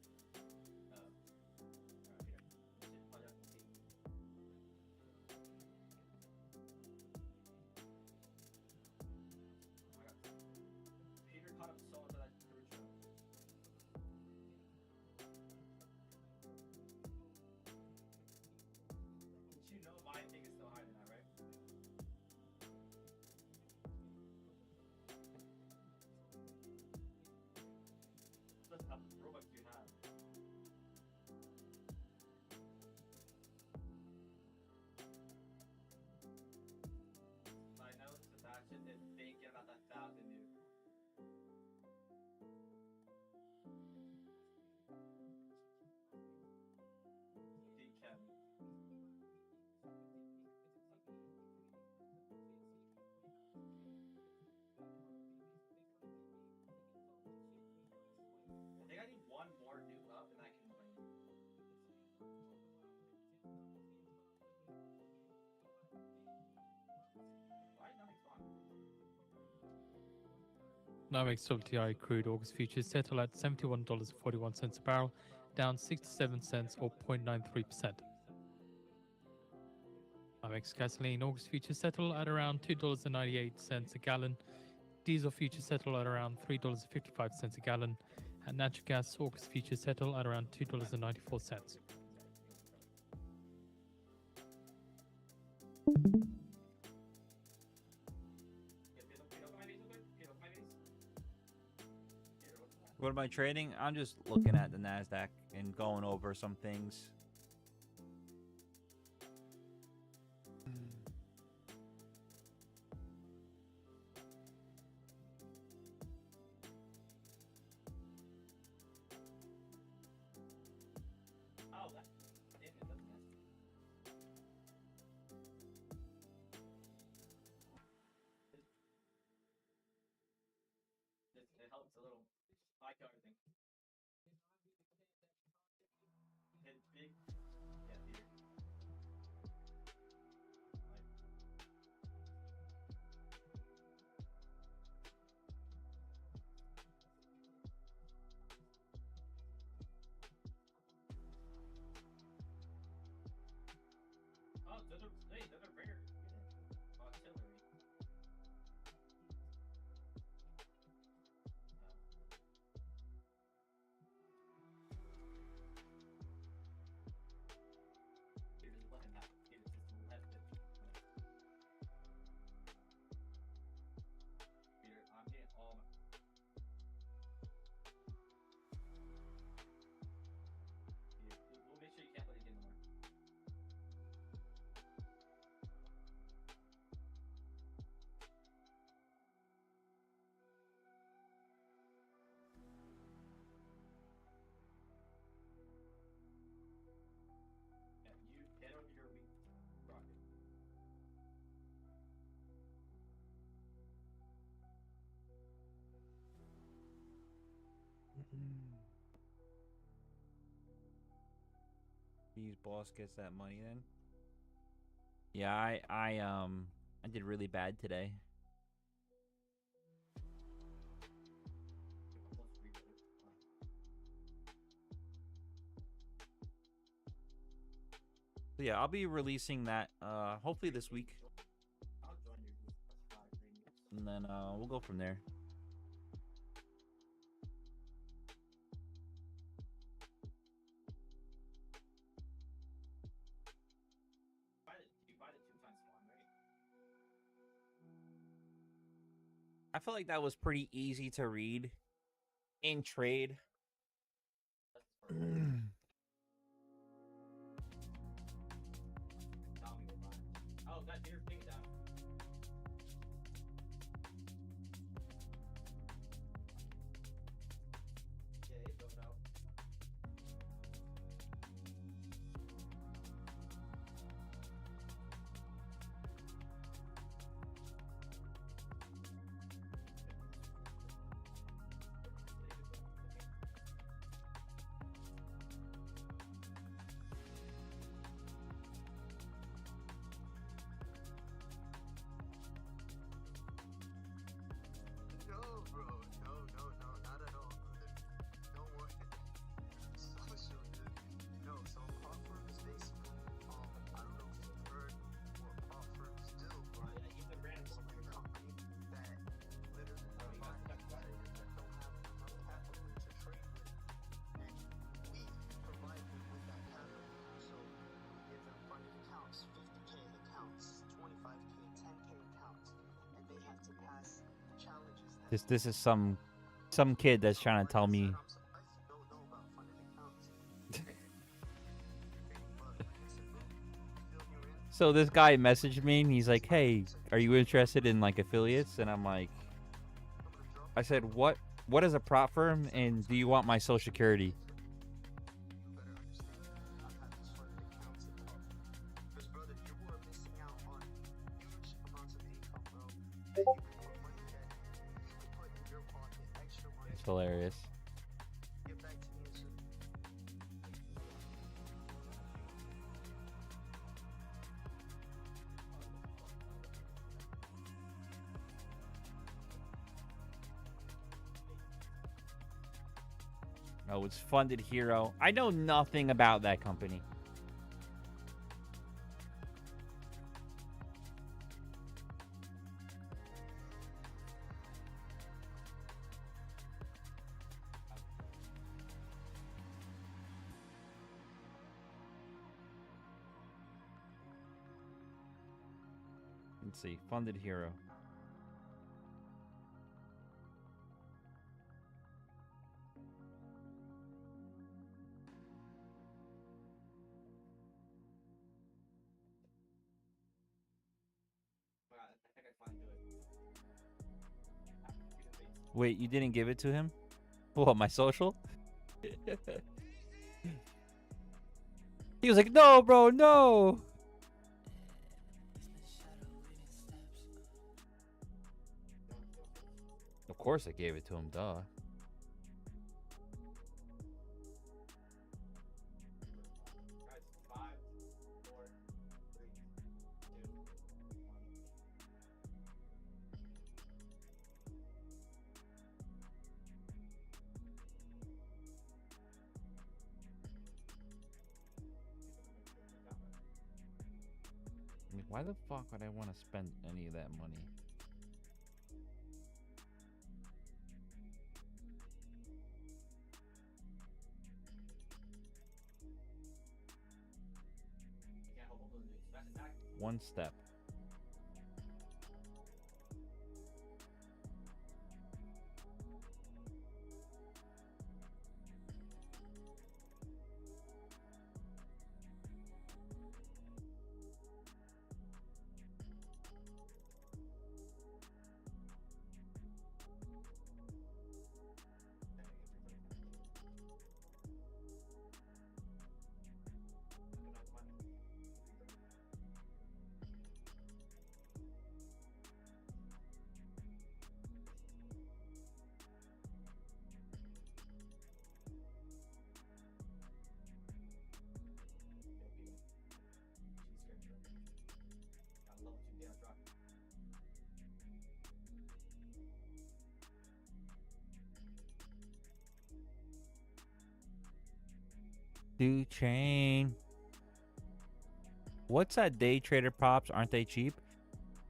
NYMEX WTI crude August futures settle at $71.41 a barrel, down 67 cents or 0.93%. NYMEX gasoline August futures settle at around $2.98 a gallon. Diesel futures settle at around $3.55 a gallon, and natural gas August futures settle at around $2.94. What am I trading? I'm just looking at the Nasdaq and going over some things. Oh, that. Damn it, that's nice. It helps a little. I like everything. It's big. Yeah, Peter. Like, oh, those are rare. Artillery. Peter just let him have it. Peter just let it. Peter, I'm getting all my. Peter, we'll make sure you can't let it get no more. Yeah, you head over your weak rocket. His boss gets that money then. Yeah, I did really bad today. Almost reloaded. So yeah, I'll be releasing that hopefully this week, I'll join your group. That's 5 premiums. and then we'll go from there. You buy the 2 times 1, right? I feel like that was pretty easy to read in trade. That's the first one. Tell me what mine. Oh, that deer ping down. Yeah, it's going out. No, bro. No, not at all, brother. Don't worry. Social, dude. No, so prop firms basically, I don't know if you've heard what prop firms do, but Yeah, you can random it's one a right now. company that literally Oh, you buy got that competitors that don't have enough capital to trade with. And we provide them with that capital. So we give them funded accounts, 50K accounts, 25K, 10K accounts, and they have to pass challenges. This is some kid that's trying to tell me. I'm surprised you don't know about funded accounts. But listen, bro, you feel you're in? So this guy messaged me and he's like, "Hey, are you interested in like affiliates?" And I'm like, I'm gonna drop I said, "What is a prop firm? And do you want my social security?" you better understand. I've had these funded accounts involved. Because, brother, you are missing out on huge amounts of income, bro. That you could put money that you could put in your pocket, extra money. It's hilarious. Get back to me as soon. Oh, it's Funded Hero. I know nothing about that company. Let's see. Funded Hero. I think I finally do it. Wait, you didn't give it to him? What, my social? He was like, no, bro, no. Of course I gave it to him, duh. Guys, 5, 4, 3, 2, 1. I mean, why the fuck would I want to spend any of that money? Can't hold on to the expensive back. One step. Do chain. What's that day trader props? Aren't they cheap?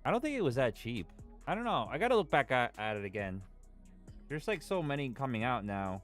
I don't think it was that cheap. I don't know. I gotta look back at it again. There's like so many coming out now.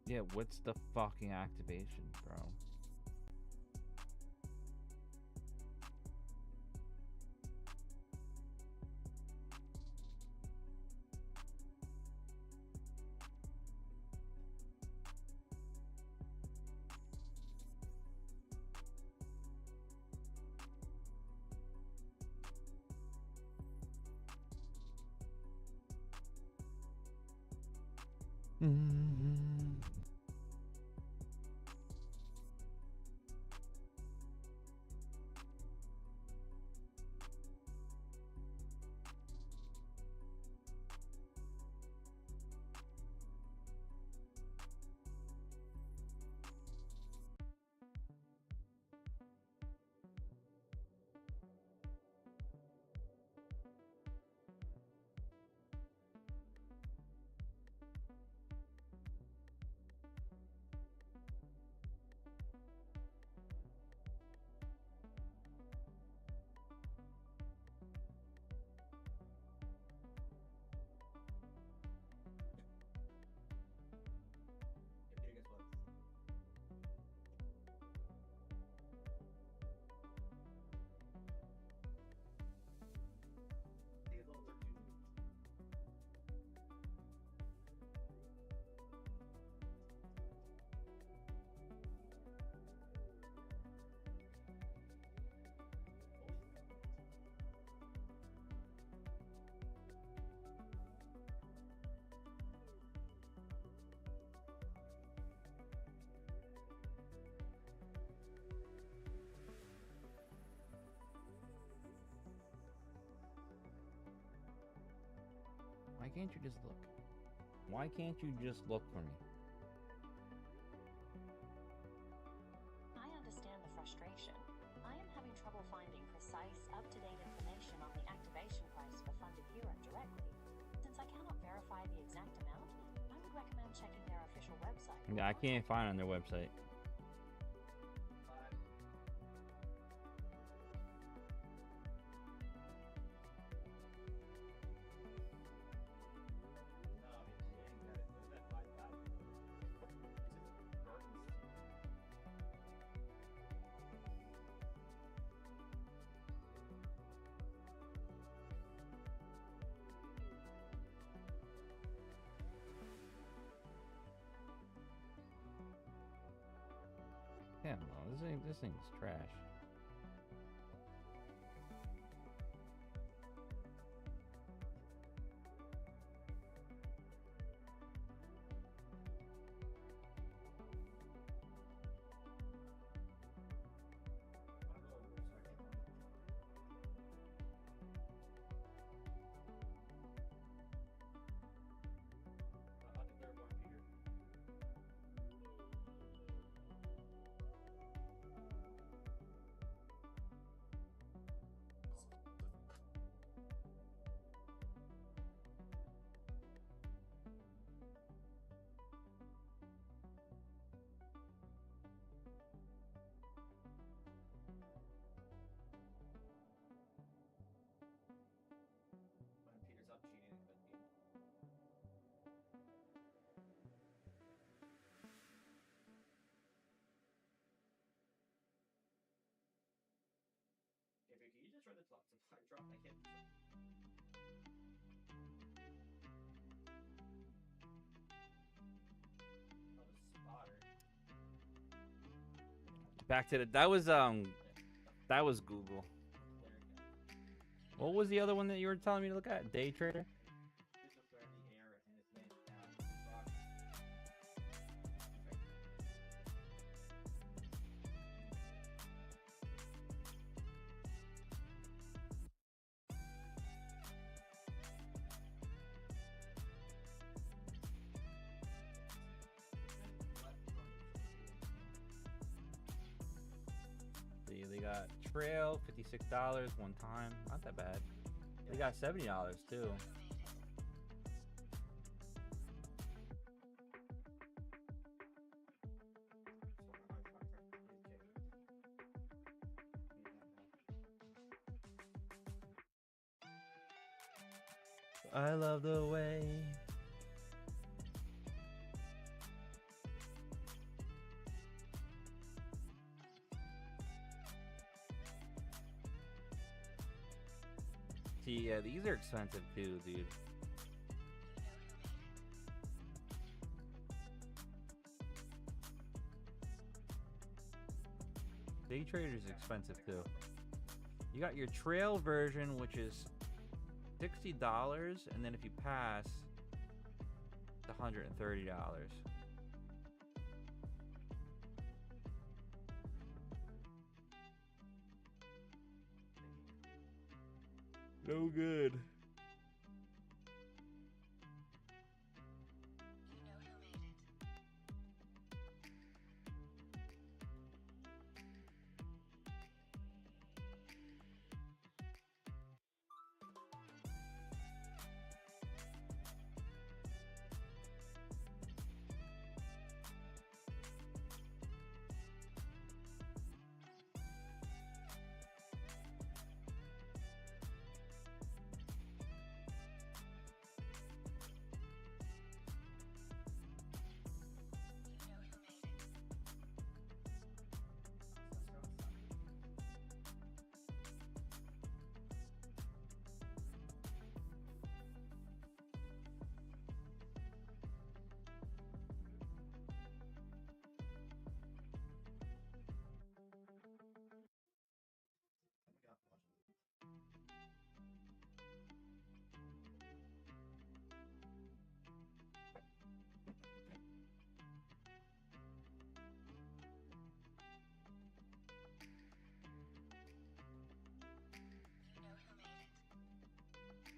Yeah, what's the fucking activation, bro? can't you just look? Why can't you just look for me? I understand the frustration. I am having trouble finding precise, up-to-date information on the activation price for funded Europe directly. Since I cannot verify the exact amount, I would recommend checking their official website. Yeah, I can't find it on their website. Yeah, no, this thing's trash. Peter's up cheating in the game. Hey, Vicky, you just read the supply drop. I can't. Oh, the spotter. Back to the that was Google. What was the other one that you were telling me to look at? Day Trader? This was where the air and it lands down. Rock. See, they got Trail, $56 one time. Not that bad. They got $70 too. I love the way. See, yeah, these are expensive too, dude. Day Trader is expensive too. You got your Trail version, which is $60, and then if you pass, it's $130. No good.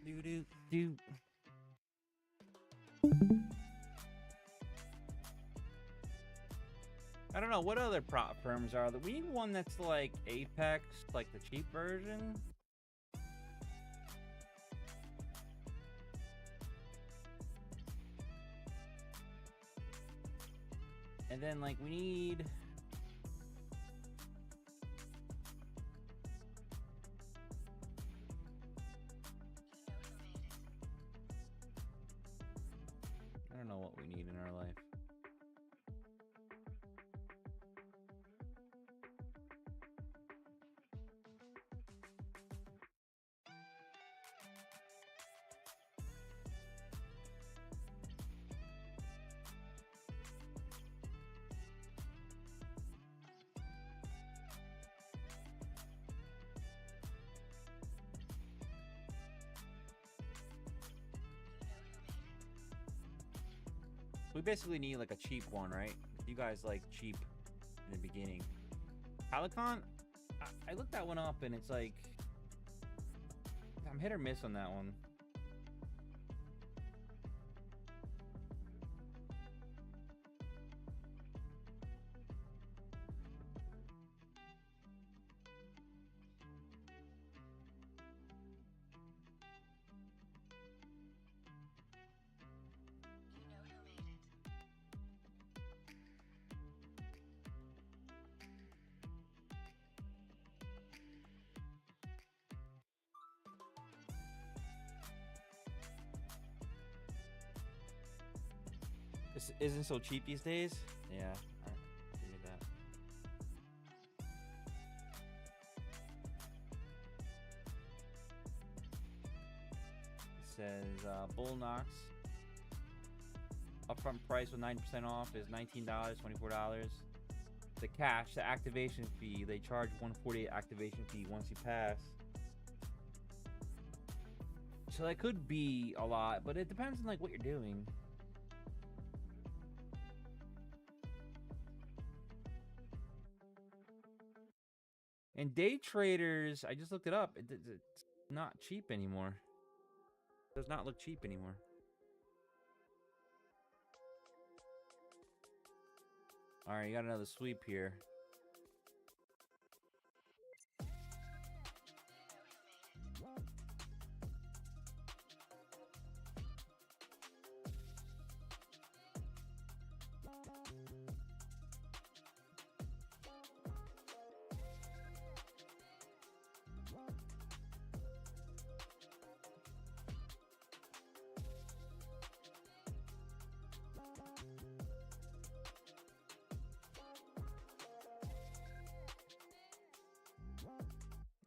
Do do do. don't know what other prop firms are. We need one that's like Apex, like the cheap version. And then like we need I don't know what we need in our life. We basically need like a cheap one, right? You guys like cheap in the beginning. Helicon? I looked that one up and it's like I'm hit or miss on that one. This isn't so cheap these days. Yeah, I figured that. It says Bull Knox. Upfront price with 90% off is $19, $24. The cash, the activation fee, they charge $148 activation fee once you pass. So that could be a lot, but it depends on like what you're doing. And day traders, I just looked it up. It's not cheap anymore. It does not look cheap anymore. All right, you got another sweep here.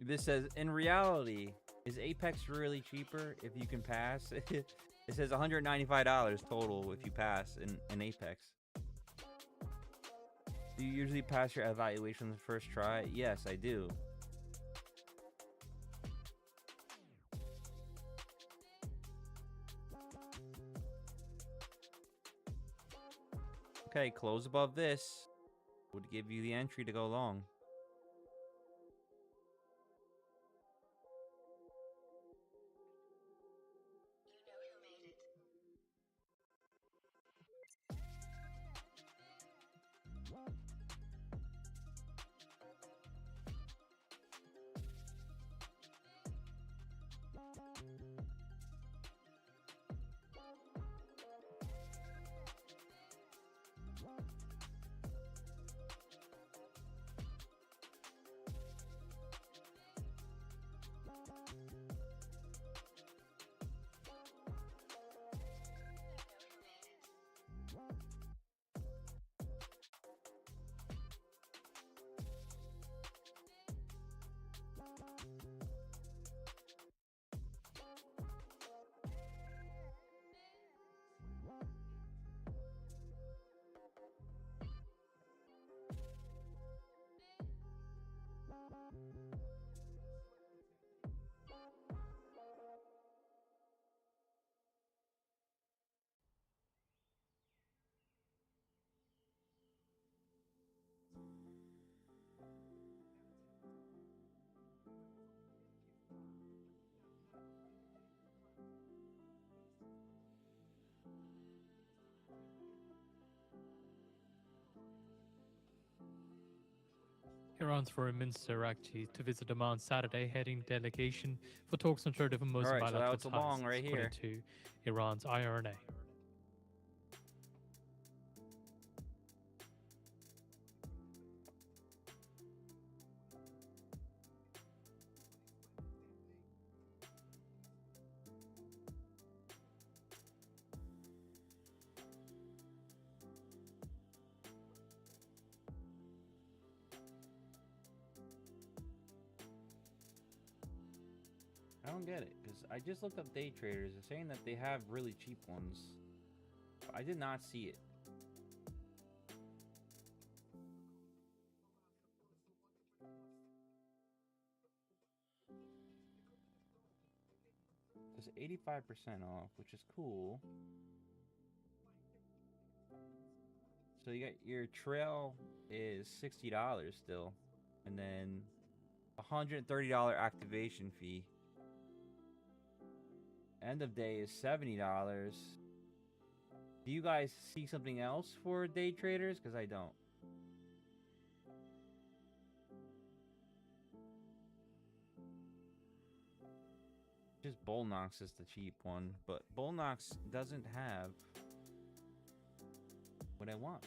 This says, in reality, is Apex really cheaper if you can pass? It says $195 total if you pass in Apex. Do you usually pass your evaluation the first try? Yes, I do. Okay, close above this would give you the entry to go long. Iran's foreign minister actually to visit Oman Saturday, heading delegation for talks on trade over most All right, so bilateral that's a ties, long right according here. to Iran's IRNA. I don't get it, because I just looked up day traders. They're saying that they have really cheap ones. I did not see it. It's 85% off, which is cool. So you got your trail is $60 still, and then $130 activation fee. End of day is $70. Do you guys see something else for day traders? Because I don't. Just Bullnox is the cheap one, but Bullnox doesn't have what I want.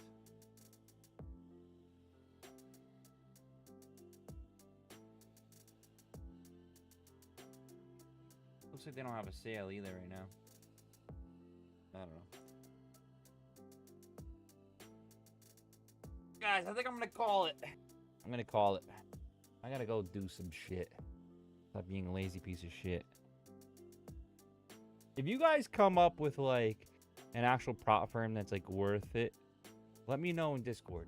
Looks like they don't have a sale either right now. I don't know. Guys, I think I'm gonna call it. I'm gonna call it. I gotta go do some shit. Stop being a lazy piece of shit. If you guys come up with like an actual prop firm that's like worth it, let me know in Discord.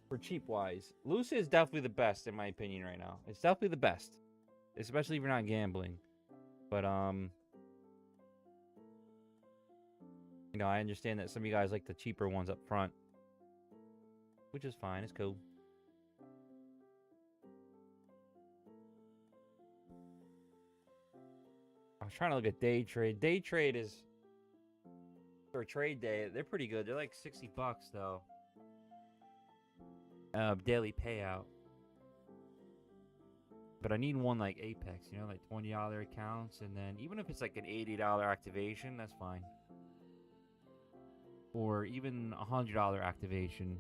For cheap wise, Lucid is definitely the best in my opinion right now. It's definitely the best, especially if you're not gambling. But you know, I understand that some of you guys like the cheaper ones up front, which is fine. It's cool. I was trying to look at day trade. Day trade is for trade day. They're pretty good. They're like $60 though. Daily payout. But I need one like Apex, you know, like $20 accounts, and then even if it's like an $80 activation, that's fine. Or even $100 activation.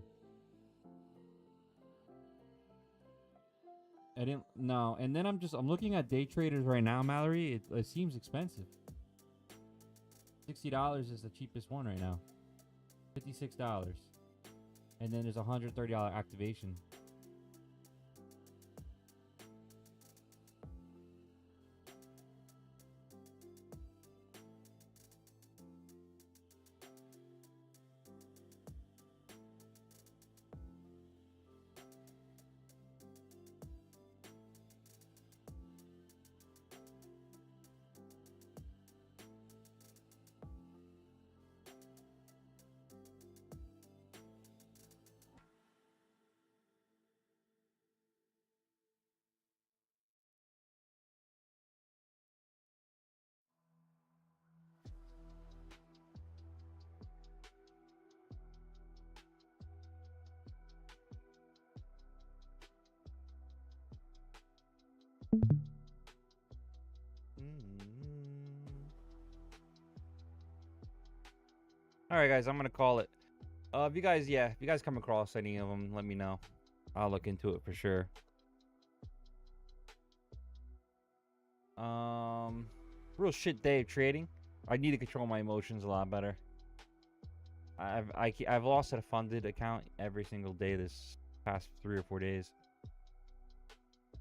I didn't no, and then I'm looking at day traders right now, Mallory. It seems expensive. $60 is the cheapest one right now. $56. And then there's a $130 activation. All right, guys, I'm gonna call it. If you guys come across any of them, let me know. I'll look into it for sure. Real shit day of trading. I need to control my emotions a lot better. I've lost a funded account every single day this past 3 or 4 days.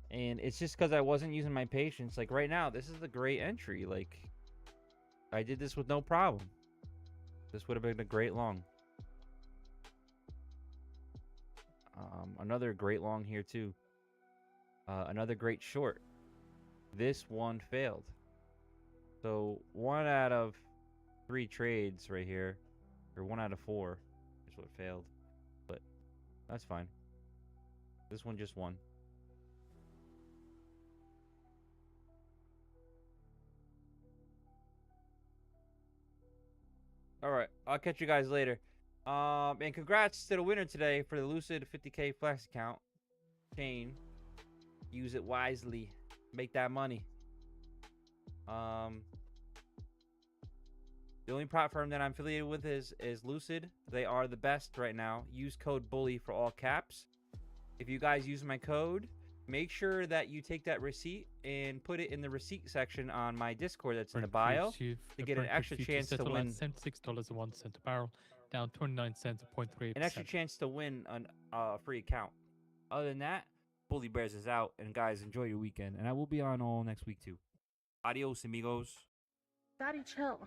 And it's just because I wasn't using my patience. Like right now, this is a great entry. Like, I did this with no problem. This would have been a great long. Another great long here too. Another great short. This one failed. So 1 out of 3 trades right here, or 1 out of 4 is what failed. But that's fine. This one just won. All right, I'll catch you guys later. And congrats to the winner today for the Lucid 50K Flex account. Shane. Use it wisely. Make that money. The only platform that I'm affiliated with is Lucid. They are the best right now. Use code BULLY for all caps. If you guys use my code, make sure that you take that receipt and put it in the receipt section on my Discord that's in the bio to get an extra chance to win. $76.01 a barrel, down 29 cents, 0.3%. An extra chance to win a free account. Other than that, Bully Bears is out, and guys, enjoy your weekend. And I will be on all next week too. Adios, amigos. Daddy, chill.